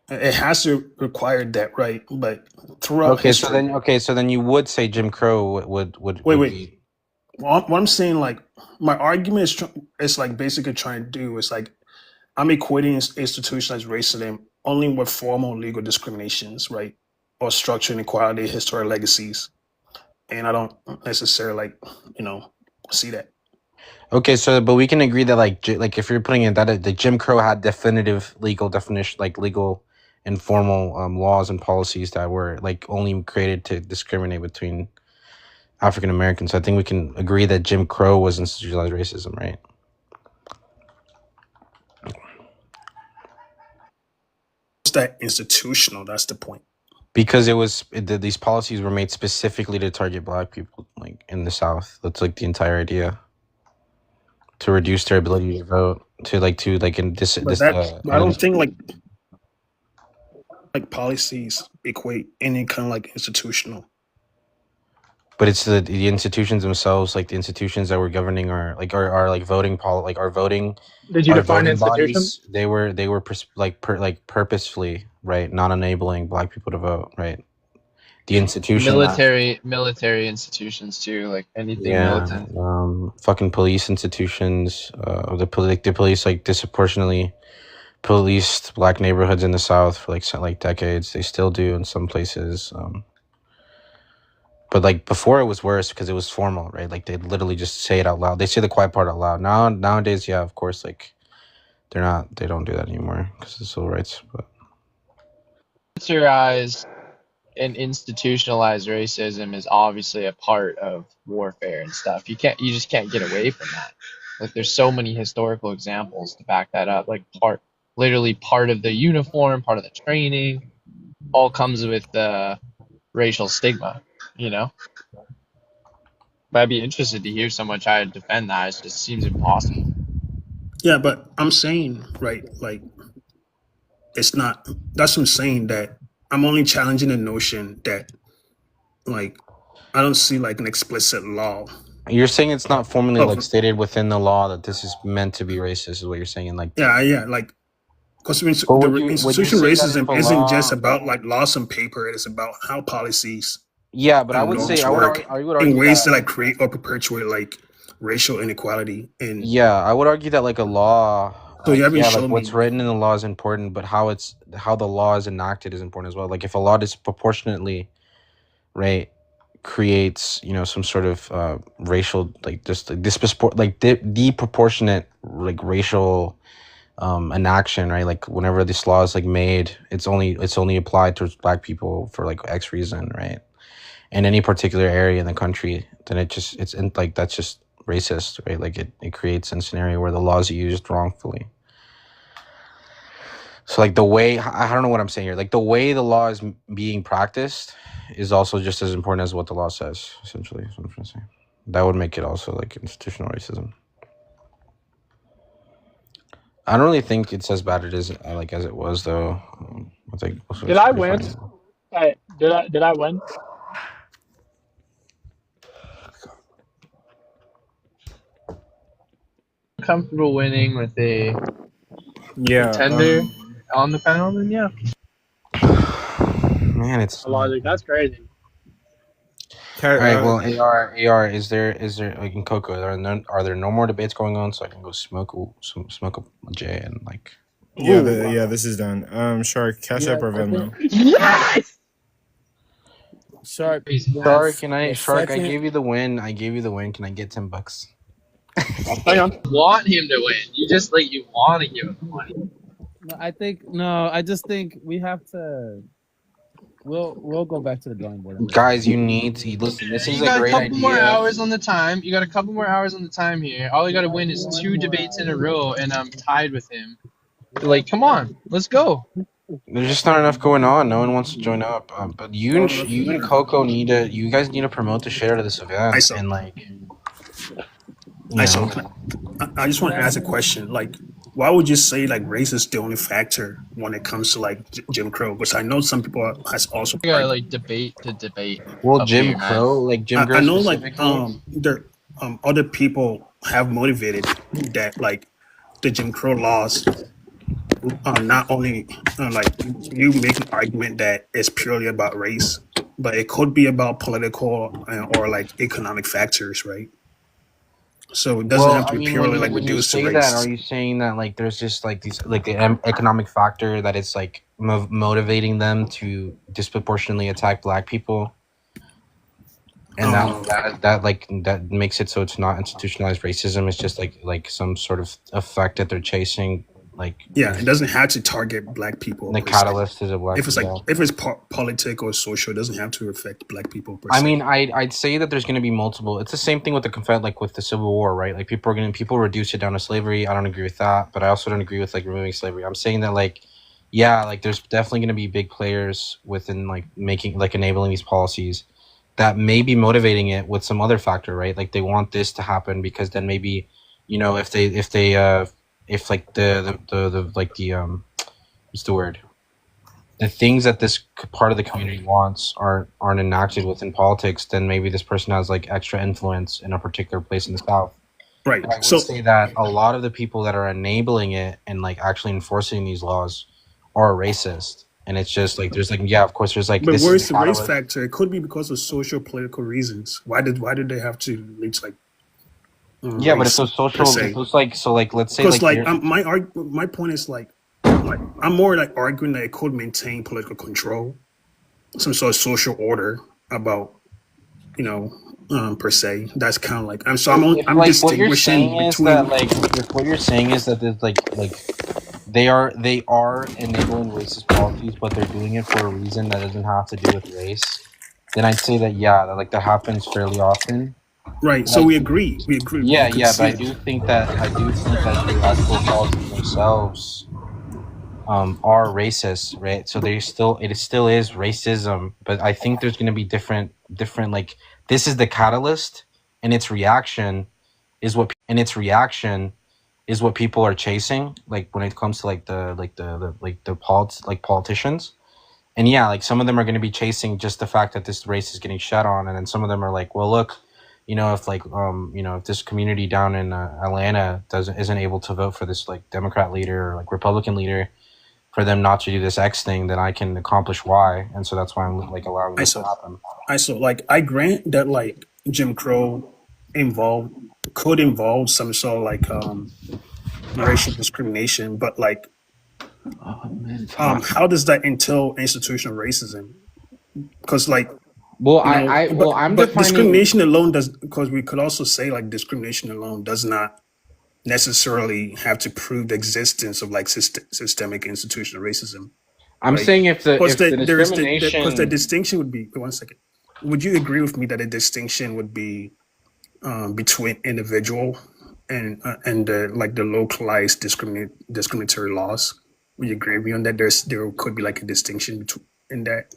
it has to require that, right? But throughout history, so then you would say Jim Crow would wait. What I'm saying, like, my argument is like basically trying to do is like I'm equating institutionalized racism only with formal legal discriminations, right, or structural inequality, historic legacies, and I don't necessarily see that. Okay, so but we can agree that like if you're putting it that the Jim Crow had definitive legal definition, like legal and formal laws and policies that were like only created to discriminate between African Americans. I think we can agree that Jim Crow was institutionalized racism, right? that institutional? That's the point. Because these policies were made specifically to target black people, like in the South. That's like the entire idea, to reduce their ability to vote. In this But I don't think like policies equate any kind of like institutional. But it's the institutions themselves, like the institutions that were governing our voting our voting. Did you Our define voting institution? bodies, they were purposefully, right, not enabling black people to vote, right? The institution, military institutions too, like anything yeah, militant. fucking police institutions, the police like disproportionately policed black neighborhoods in the South for like decades. They still do in some places. But like before, it was worse because it was formal, right? Like they literally just say it out loud. They say the quiet part out loud. Nowadays, yeah, of course, like they don't do that anymore because of the civil rights. But Militarized and institutionalized racism is obviously a part of warfare and stuff. You just can't get away from that. Like there's so many historical examples to back that up. Like literally part of the uniform, part of the training, all comes with racial stigma, you know? But I'd be interested to hear someone try to defend that. It just seems impossible. Yeah, but I'm saying, right, like it's not. That's what I'm saying, that I'm only challenging the notion that, like, I don't see like an explicit law. you're saying it's not formally Oh. like stated within the law that this is meant to be racist, is what you're saying, and like Yeah, like, because would you institutional say that racism if a isn't law- just about like laws on paper. It's about how policies. Yeah, but I and would norms say work I would argue in ways that, to like create or perpetuate like racial inequality. And yeah, I would argue that like a law, so you haven't yeah, shown like what's me. written in the law is important, but how the law is enacted is important as well. Like if a law disproportionately, right, creates some sort of racial, like just like disproportionate like racial enaction, right? Like whenever this law is like made, it's only applied towards black people for like X reason, right? In any particular area in the country, then that's just racist, right? Like it creates a scenario where the law is used wrongfully. So like the way, I don't know what I'm saying here, like the way the law is being practiced is also just as important as what the law says, essentially, is what I'm trying to say. That would make it also like institutional racism. I don't really think it's as bad as it was though. I think Did I win? Did I win? Comfortable winning with a Yeah. contender on the panel, then yeah. Man, it's Logic. That's crazy. all right. Well, AR, is there like in Coco? Are there no more debates going on, so I can go smoke a J and like. Yeah, this is done. Shark, Cash App or Venmo? Yes. Shark, Shark, I second- gave you the win. Can I get $10? Hang on. You want him to win. You just you want to give him the money. I just think we have to. We'll go back to the drawing board. Guys, you need to listen. This is You a got a great couple idea. more hours on the time. You got a couple more hours on the time here. All you got to win is 2 debates in a row, and I'm tied with him. Like, come on, let's go. There's just not enough going on. No one wants to join up. But you and Coco you guys need to promote the shit out of this event. And like, I just want to ask a question. Like, why would you say like race is the only factor when it comes to like Jim Crow? Because I know some people has also. You gotta debate to debate. Well, Jim Crow, like Jim Crow. I know like there other people have motivated that like the Jim Crow laws. Not only like you make an argument that it's purely about race, but it could be about political or like economic factors, right? So it doesn't have to be purely like reduced to race. That, are you saying that like there's just like these like the economic factor that it's like motivating them to disproportionately attack black people, and that makes it so it's not institutionalized racism? It's just like some sort of effect that they're chasing. Like, yeah, it doesn't have to target black people. The catalyst is a black. If it's if it's political or social, it doesn't have to affect black people. I mean, I'd say that there's going to be multiple. It's the same thing with with the Civil War, right? Like people reduce it down to slavery. I don't agree with that, but I also don't agree with like removing slavery. I'm saying that like yeah, like there's definitely going to be big players within like making like enabling these policies that may be motivating it with some other factor, right? Like they want this to happen because then maybe, you know, if like the like the what's the word? The things that this part of the community wants aren't enacted within politics, then maybe this person has like extra influence in a particular place in the South. Right. But I would So say that a lot of the people that are enabling it and like actually enforcing these laws are racist. And it's just like there's like yeah, of course there's like but this where's is the the race catalyst. factor? It could be because of social political reasons. Why did they have to reach like Yeah, but race it's so per social. se? It's like so like let's say Because like like you're my point is like I'm more like arguing that it could maintain political control, some sort of social order about per se. That's kind of like if I'm like what you're distinguishing saying is that between. like if what you're saying is that there's like they are enabling racist policies, but they're doing it for a reason that doesn't have to do with race, then I'd say that yeah, that happens fairly often. Right. So Like we agree. We agree. yeah, We yeah, but I concede. do think that the actual policies themselves are racist, right? So it still is racism, but I think there's going to be different like this is the catalyst, and its reaction is what people are chasing, like when it comes to like the politicians. And yeah, like some of them are going to be chasing just the fact that this race is getting shat on, and then some of them are like, well, look, if like if this community down in Atlanta isn't able to vote for this like Democrat leader or like Republican leader, for them not to do this X thing, then I can accomplish Y, and so that's why I'm like allowing this to happen. I grant that like Jim Crow could involve some sort of like racial discrimination, but like how does that entail institutional racism? Because like I'm but defining. discrimination alone does, because we could also say like discrimination alone does not necessarily have to prove the existence of like systemic institutional racism. I'm saying if the Because discrimination, the distinction would be, one second. Would you agree with me that a distinction would be between individual and the localized discriminatory laws? Would you agree with me on that? There could be like a distinction in that.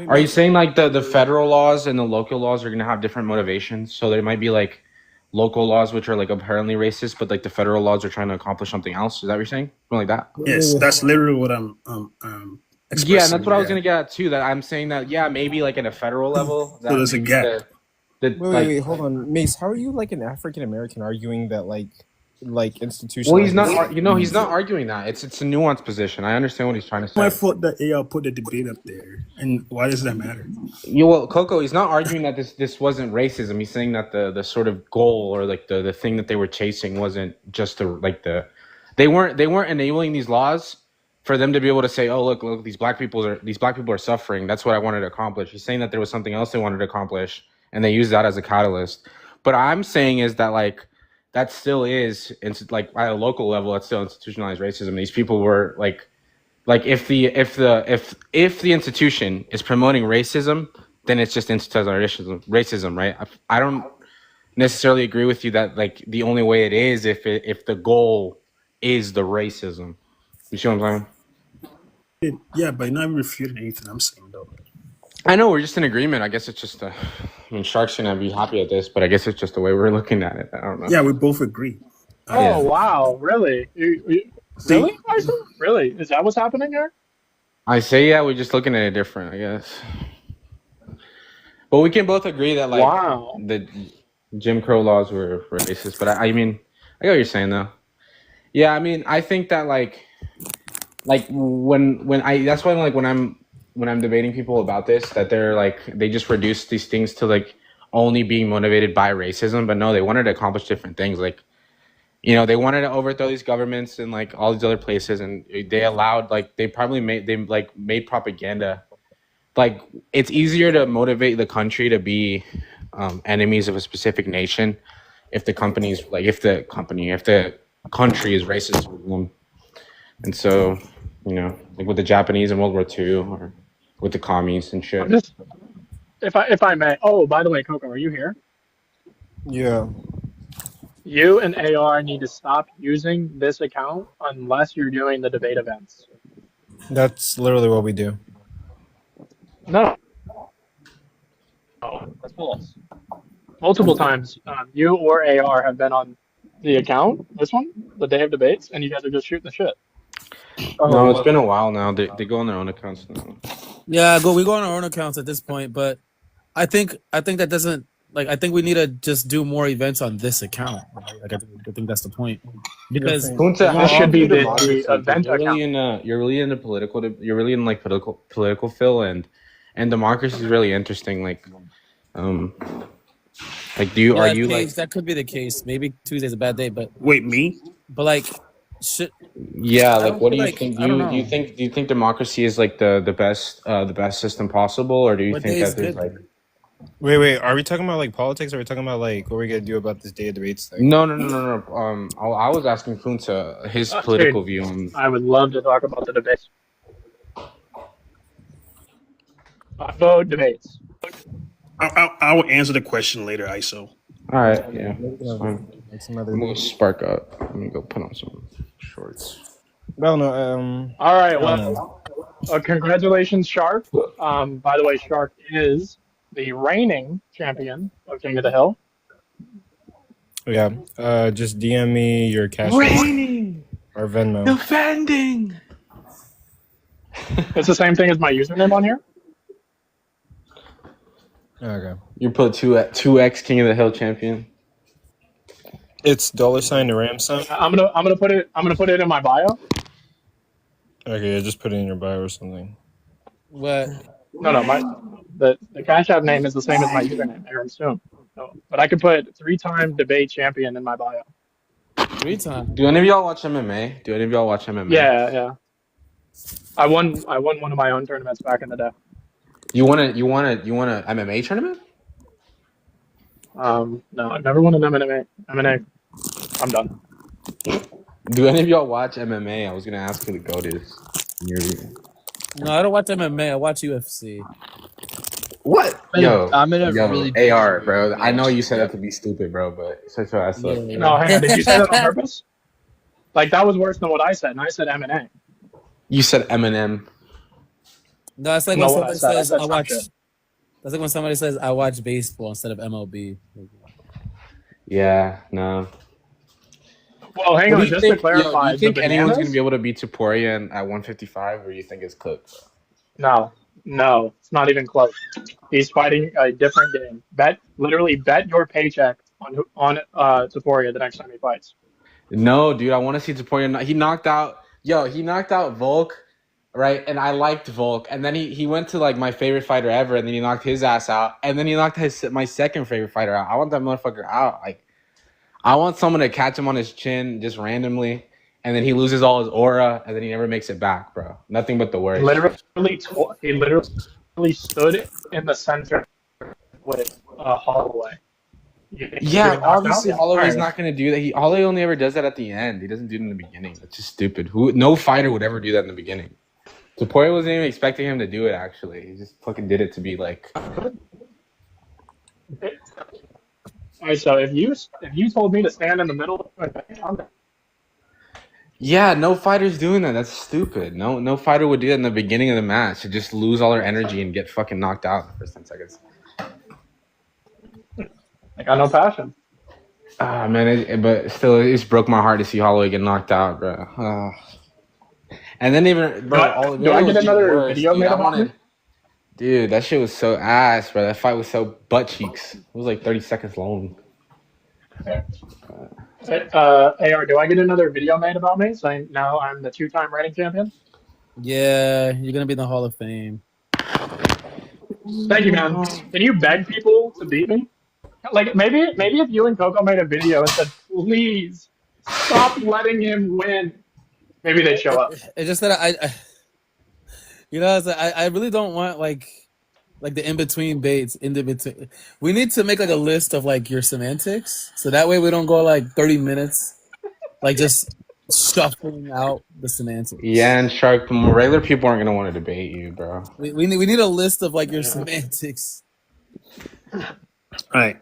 are you saying like the federal laws and the local laws are going to have different motivations? So there might be like local laws which are like apparently racist, but like the federal laws are trying to accomplish something else. Is that what you're saying? Something like that? Yes, that's literally what I'm expressing. Yeah, and that's what I was going to get at too. That I'm saying that yeah, maybe like at a federal level, that so there's a gap. Wait, hold on, Mace. How are you like an African American arguing that like institutional? Well, he's not. He's not arguing that. It's a nuanced position. I understand what he's trying to say. My fault that AL put the debate up there, and why does that matter? Well, Coco, he's not arguing that this wasn't racism. He's saying that the sort of goal or like the thing that they were chasing wasn't just they weren't enabling these laws for them to be able to say, oh look, these black people are suffering. That's what I wanted to accomplish. He's saying that there was something else they wanted to accomplish, and they used that as a catalyst. But I'm saying is that like that still is like at a local level, that's still institutionalized racism. These people were like if the institution is promoting racism, then it's just institutionalized racism, right? I don't necessarily agree with you that like the only way it is if the goal is the racism. You see what I'm saying? Yeah, but not refuting anything I'm saying though. I know we're just in agreement. I guess it's just Shark's gonna be happy at this, but I guess it's just the way we're looking at it. I don't know. Yeah, we both agree. Oh wow, really? Really? Really? Is that what's happening here? I say yeah, we're just looking at it different, I guess. But we can both agree that like the Jim Crow laws were racist. But I mean, I get what you're saying though. Yeah, I mean, I think that like when I that's why like when I'm debating people about this, that they're like they just reduce these things to like only being motivated by racism, but no, they wanted to accomplish different things. Like, they wanted to overthrow these governments in like all these other places, and they allowed like they made propaganda. Like it's easier to motivate the country to be enemies of a specific nation if the country is racist with them. And so, like with the Japanese in World War II or with the commies and shit. If I may. Oh, by the way, Coco, are you here? Yeah. You and AR need to stop using this account unless you're doing the debate events. That's literally what we do. No, that's false. Multiple times, you or AR have been on the account, this one, the day of debates, and you guys are just shooting the shit. No, it's been a while now. They go on their own accounts now. Yeah, we go on our own accounts at this point, but I think that doesn't like. I think we need to just do more events on this account. Right? Like I think that's the point because Punta, This should be the democracy, 'cause event you're really account. you're really into political. You're really in like political Phil, and democracy is really interesting. Like do you are you like? that could be the case. Maybe Tuesday's a bad day, but Wait, me? but like should Yeah, I like don't what feel do you like think? I don't Do you know. think democracy is like the best system possible, or do you What think day is that there's good? like Wait. Are we talking about like politics, or are we talking about like what we're gonna do about this day of debates thing? no. I was asking Punta his political Dude, view on. I would love to talk about the debates. I vote debates. I will answer the question later, ISO. All right, yeah, that's fine. That's another. I'm gonna spark up. Let me go put on some shorts. Well, no. All right, I don't well, congratulations, Shark. By the way, Shark is the reigning champion of King of the Hill. Yeah. Just DM me your cash app Raining, or Venmo. defending. It's the same thing as my username on here. Okay. You put 2x King of the Hill champion. It's $the Ramson. I'm gonna put it in my bio. Okay, yeah, just put it in your bio or something. What? No, the Cash App name is the same as my username, Aaron Stone. No, but I could put 3-time debate champion in my bio. 3 times. Do any of y'all watch MMA? Yeah. I won one of my own tournaments back in the day. You want a MMA tournament? No, I've never won an MMA. I'm done. Do any of y'all watch MMA? I was gonna ask who the GOAT is. No, I don't watch MMA. I watch UFC. What? Yo, I'm in a really AR, bro. I know you said that to be stupid, bro, but such your ass up. No, hang on. Did you say that on purpose? Like that was worse than what I said, and I said MMA. You said Eminem. No, it's like No, when what somebody I said. I says said I some watch. shit. That's like when somebody says I watch baseball instead of MLB. Yeah, no. Well, hang on. Just to clarify, do you think the anyone's bananas? gonna be able to beat Taporia at 155, or you think it's cooked? No, it's not even close. He's fighting a different game. Literally bet your paycheck on Taporia the next time he fights. No, dude, I want to see Taporia. He knocked out Volk, right? And I liked Volk, and then he went to like my favorite fighter ever, and then he knocked his ass out, and then he knocked my second favorite fighter out. I want that motherfucker out. Like, I want someone to catch him on his chin just randomly, and then he loses all his aura, and then he never makes it back, bro. Nothing but the worst. He literally stood in the center with Holloway. Yeah, obviously Holloway's not going to do that. Holloway only ever does that at the end. He doesn't do it in the beginning. That's just stupid. No fighter would ever do that in the beginning. Taporia wasn't even expecting him to do it, actually. He just fucking did it to be like... All right, so if you told me to stand in the middle, Yeah, no fighter's doing that. That's stupid. No fighter would do that in the beginning of the match. To just lose all their energy and get fucking knocked out in the first 10 seconds. I got no passion. Ah, man, but still, it just broke my heart to see Holloway get knocked out, bro. And then even, bro, do I get another video made about me? Dude, that shit was so ass, bro. That fight was so butt cheeks. It was like 30 seconds long. AR, do I get another video made about me saying now I'm the 2-time reigning champion? Yeah, you're gonna be in the Hall of Fame. Thank you, man. Can you beg people to beat me? Like maybe if you and Coco made a video and said, "Please stop letting him win," maybe they'd show up. It's just that I really don't want like the in between baits in the between. We need to make like a list of like your semantics, so that way we don't go like 30 minutes, like just shuffling out the semantics. Yeah, and Shark, regular people aren't gonna want to debate you, bro. We need a list of like your semantics. All right,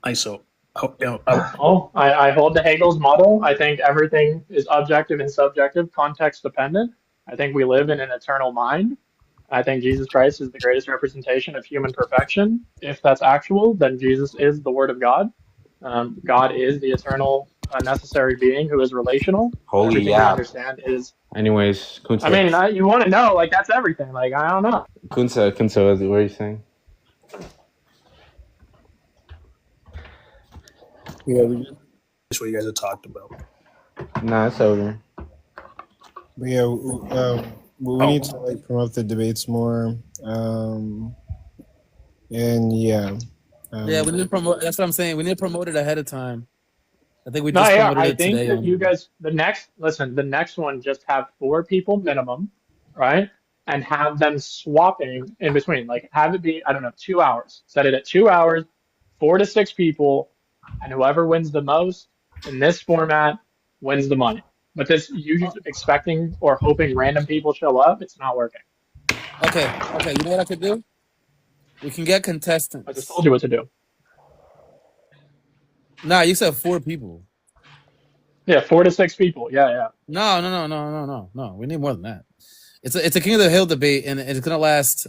ISO. I hold the Hegel's model. I think everything is objective and subjective, context dependent. I think we live in an eternal mind. I think Jesus Christ is the greatest representation of human perfection. If that's actual, then Jesus is the Word of God. God is the eternal, necessary being who is relational. Holy Everything we yeah. understand is. Anyways, I Kunta. mean, you want to know, like, that's everything. Like, I don't know. Kunta, what are you saying? Yeah, that's what you guys have talked about. Nah, it's over. But yeah, we need to like promote the debates more. And yeah. Yeah, we need to promote. That's what I'm saying. We need to promote it ahead of time. I think we No, just yeah, promoted I it think today. that you guys, the next one, just have 4 people minimum, right? And have them swapping in between. Like, have it be, I don't know, 2 hours. Set it at 2 hours, 4 to 6 people, and whoever wins the most in this format wins the money. But this, you just expecting or hoping random people show up, it's not working. Okay. You know what I could do? We can get I just contestants. told you what to do. Nah, you said 4 people. Yeah, 4 to 6 people. Yeah. No. We need more than that. It's a King of the Hill debate, and it's gonna last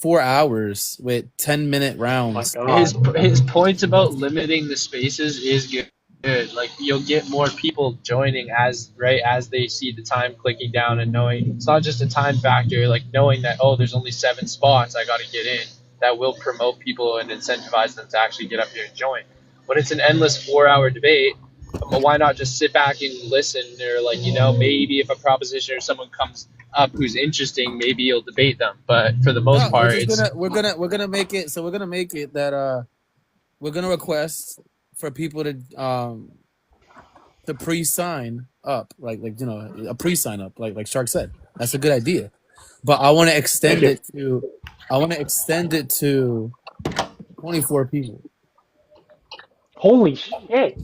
4 hours with 10-minute rounds. Oh my God. His points about limiting the spaces is good. Like you'll get more people joining as they see the time clicking down and knowing it's not just a time factor. Like knowing that there's only 7 spots I got to get in. That will promote people and incentivize them to actually get up here and join. When it's an endless 4-hour debate, why not just sit back and listen, or maybe if a proposition or someone comes up who's interesting, maybe you'll debate them. But for the most No, part, it's we're gonna make it. So we're gonna make it that we're gonna request for people to pre-sign up, like a pre-sign up, like Shark said. That's a good idea, but I want to extend it to 24 people. Holy shit.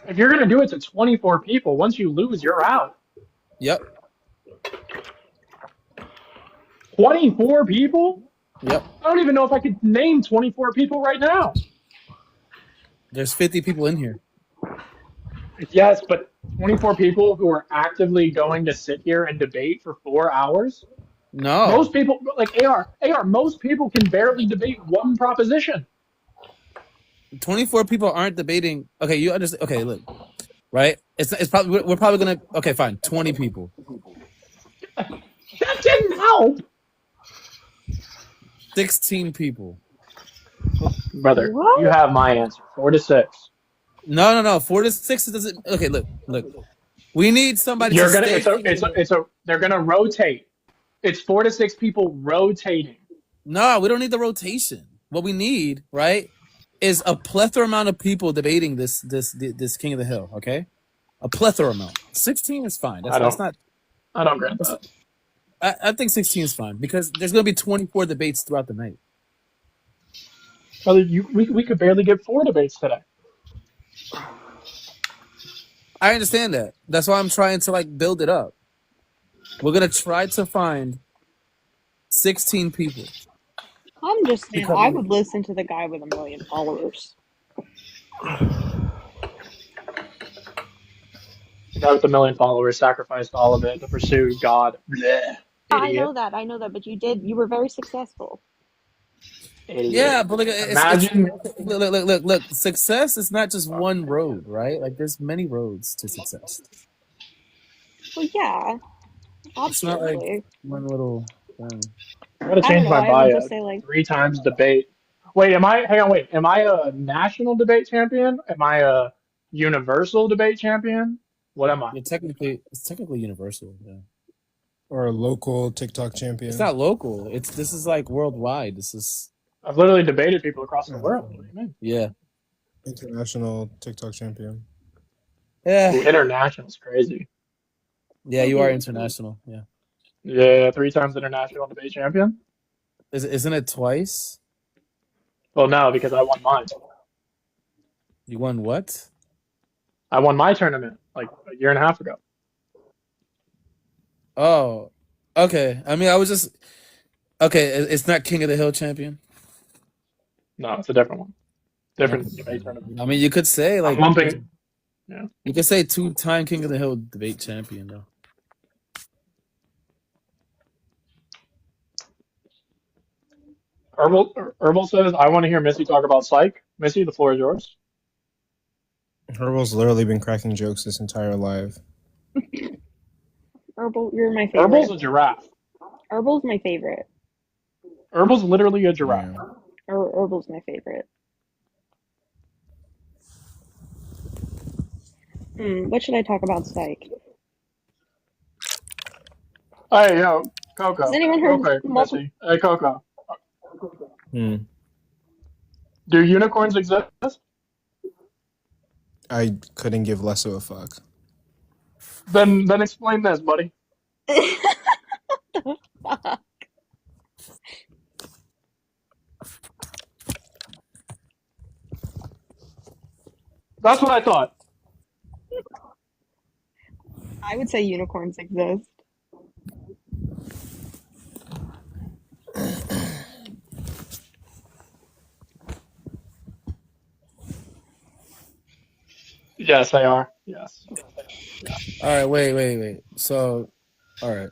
If you're going to do it to 24 people, once you lose, you're out. Yep. 24 people? Yep. I don't even know if I could name 24 people right now. There's 50 people in here. Yes, but 24 people who are actively going to sit here and debate for 4 hours? No. Most people, like AR, most people can barely debate one proposition. 24 people aren't debating. Okay, you understand? Okay, look, right? It's probably we're probably gonna. Okay, fine. 20 people. That didn't help, 16 people. brother. You have my answer. 4 to 6. No. 4 to 6 doesn't. Okay, look. We need somebody. You're gonna. They're gonna rotate. It's 4 to 6 people rotating. No, we don't need the rotation. What we need, right, is a plethora amount of people debating this King of the Hill. Okay, a plethora amount. 16 is fine. That's not. I don't grant that. I think 16 is fine because there's going to be 24 debates throughout the night. Brother, we could barely get 4 debates today. I understand that. That's why I'm trying to build it up. We're gonna try to find 16 people. I'm just saying, I would listen to the guy with 1 million followers. The guy with 1 million followers sacrificed all of it to pursue God. Blech. I know that, but you were very successful. Idiot. Yeah, but Imagine. Look. Success is not just one road, right? Like there's many roads to success. Well, yeah, obviously. It's not like one little thing. I gotta change my bio. 3 times debate. Wait, am I a national debate champion? Am I a universal debate champion? What am I? It's technically universal, yeah. Or a local TikTok champion. It's not local. This is like worldwide. I've literally debated people across the world. What do you mean? Yeah. International TikTok champion. Yeah. Ooh, international's crazy. Yeah, you are international. Yeah. Yeah, 3 times international debate champion. Isn't it twice? Well, no, because I won mine. You won what? I won my tournament like a year and a half ago. Oh, okay. I mean, I was just okay. It's not King of the Hill champion. No, it's a different one. Different debate tournament. I mean, you could say I'm lumping. Yeah. You could say 2-time King of the Hill debate champion though. Herbal says, I want to hear Missy talk about psych. Missy, the floor is yours. Herbal's literally been cracking jokes this entire life. Herbal, you're my Herbal's favorite. a giraffe. Herbal's my favorite. Herbal's literally a giraffe. Yeah. Herbal's my favorite. What should I talk about, psych? Hey, yo, Coco. Has anyone Real heard quick, Missy. Hey, Coco. Hmm. Do unicorns exist? I couldn't give less of a fuck. Then explain this, buddy. Fuck. That's what I thought. I would say unicorns exist. Yes, they are. Yes. All right, wait. So, all right.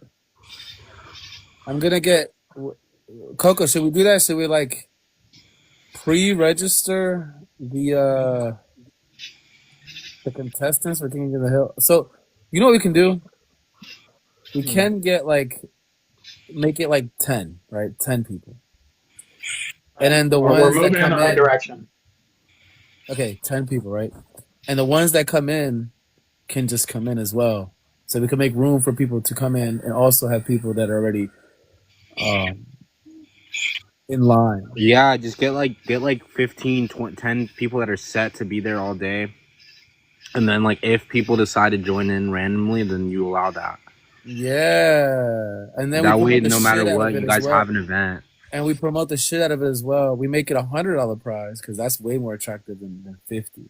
I'm gonna get Coco. Should we do that? Should we like pre-register the contestants for King of the Hill? So, you know what we can do? We can get make it like 10, right? 10 people, and then the We're ones that moving in come the right in. direction. Okay, 10 people, right? And the ones that come in can just come in as well. So we can make room for people to come in and also have people that are already in line. Yeah, just get like 15, 20, 10 people that are set to be there all day. And then like if people decide to join in randomly, then you allow that. Yeah. And then that we way, promote the no matter shit out what, of it you as guys well. have an event. And we promote the shit out of it as well. We make it $100 prize because that's way more attractive than 50.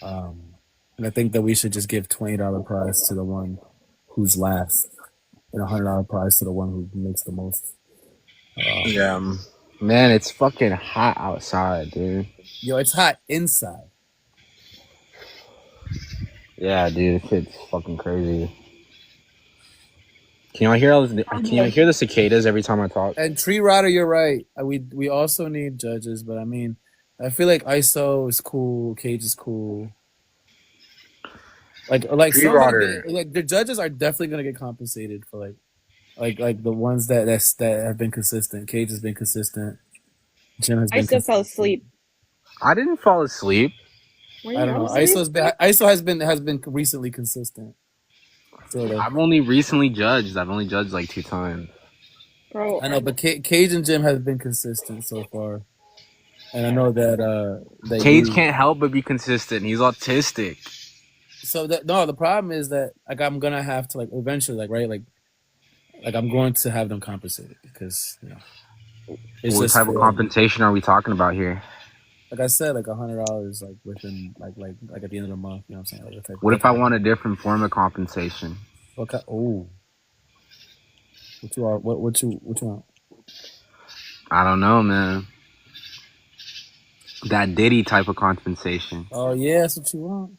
And I think that we should just give $20 prize to the one who's last, and $100 prize to the one who makes the most. Yeah, man, it's fucking hot outside, dude. Yo, it's hot inside. Yeah, dude, it's fucking crazy. Can y'all hear the cicadas every time I talk? And Tree Rider, you're right. We also need judges, but I mean, I feel like ISO is cool, Cage is cool. Like Tree Rider. like the judges are definitely gonna get compensated for like the ones that have been consistent. Cage has been consistent. Jim has been. I still fell asleep. I didn't fall asleep. Were you I don't know. not asleep? ISO has been recently consistent. Sort of. I've only recently judged. I've only judged like 2 times. Bro, I know, but Cage and Jim have been consistent so far, and I know that Cage can't help but be consistent. He's autistic. So the problem is that like I'm gonna have to like eventually like I'm going to have them compensated because it's What just type of compensation are we talking about here? like I said, like $100 like within like at the end of the month. You know what I'm saying? Like, What if I want a different form of compensation? what you are? What you want? I don't know, man. That Diddy type of compensation. Oh yeah, that's what you want.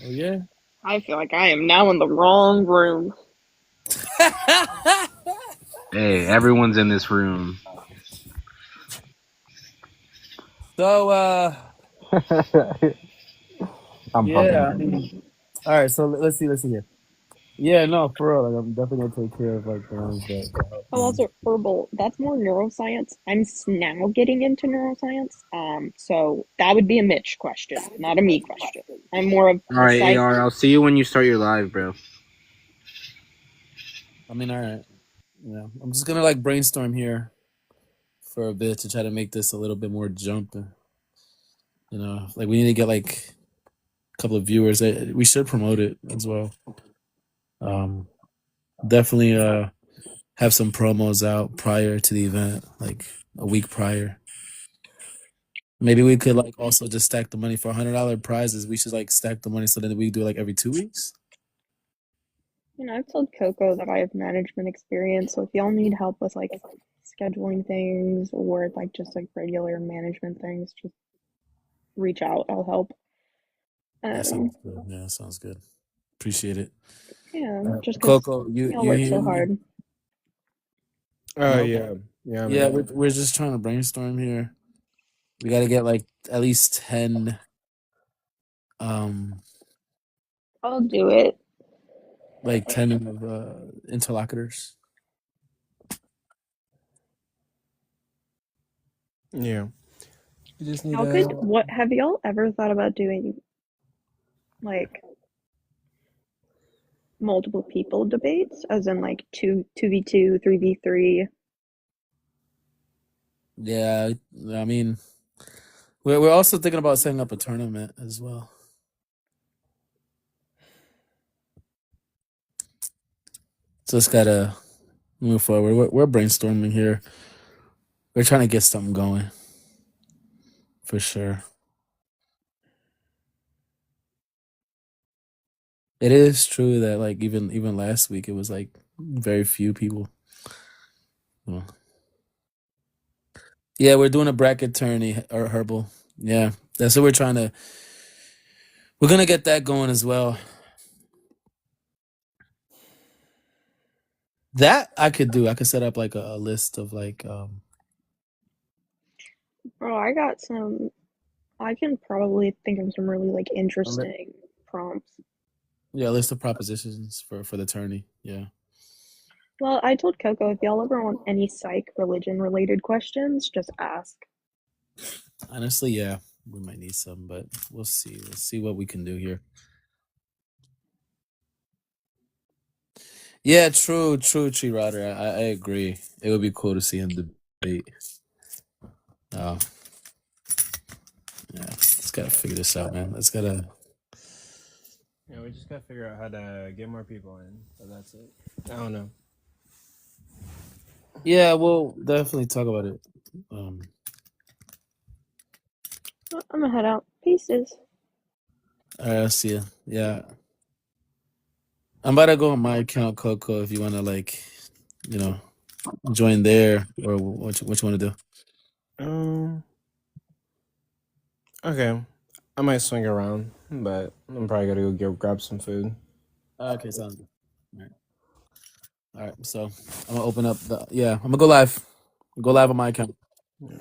Oh yeah. I feel like I am now in the wrong room. Hey, everyone's in this room. So I'm yeah. fucking. All right, so let's see here. Yeah, no, for real. Like, I'm definitely gonna take care of like the ones that help. Oh, also herbal. That's more neuroscience. I'm now getting into neuroscience. So that would be a Mitch question, not a me question. I'm more of All right, AR. I'll see you when you start your live, bro. I mean, all right. Yeah, I'm just gonna like brainstorm here for a bit to try to make this a little bit more jumping. You know, like we need to get like a couple of viewers. We should promote it as well. Definitely have some promos out prior to the event, like a week prior. Maybe we could like also just stack the money for $100 prizes. We should like stack the money so that we do it like every 2 weeks. You know, I've told Coco that I have management experience, so if y'all need help with like scheduling things or like just like regular management things, just reach out. I'll help. That sounds good. Yeah, that sounds good. Appreciate it. Yeah, just 'cause Coco, you work so hear me? hard. Yeah. Yeah, Yeah, man. we're just trying to brainstorm here. We got to get like at least 10 I'll do it. like 10 of interlocutors. Yeah. You just need Y'all what have y'all ever thought about doing like multiple people debates, as in like 2v2, 3v3? Yeah, I mean, we're also thinking about setting up a tournament as well. So it's gotta move forward. We're brainstorming here. We're trying to get something going for sure. It is true that like even last week it was like very few people. Well, yeah, we're doing a bracket tourney or herbal. Yeah, that's what we're trying to. We're gonna get that going as well. That I could do. I could set up like a list of like Bro, I can probably think of some really like interesting prompts. yeah, a list of propositions for the tourney. Yeah. Well, I told Coco if y'all ever want any psych religion related questions, just ask. Honestly, yeah, we might need some, but we'll see. Let's see what we can do here. Yeah, true, Tree Rider. I agree. It would be cool to see him debate. Oh, yeah. Let's gotta figure this out, man. Let's gotta. Yeah, we just gotta figure out how to get more people in. So that's it. I don't know. Yeah, we'll definitely talk about it. I'm gonna head out. Pieces. All right, I'll see ya. Yeah, I'm about to go on my account, Coco. If you wanna like, join there or what you want to do. Okay. I might swing around, but I'm probably gonna go grab some food. Okay, sounds good. All right. So I'm gonna open up I'm gonna go live. Go live on my account. Yeah.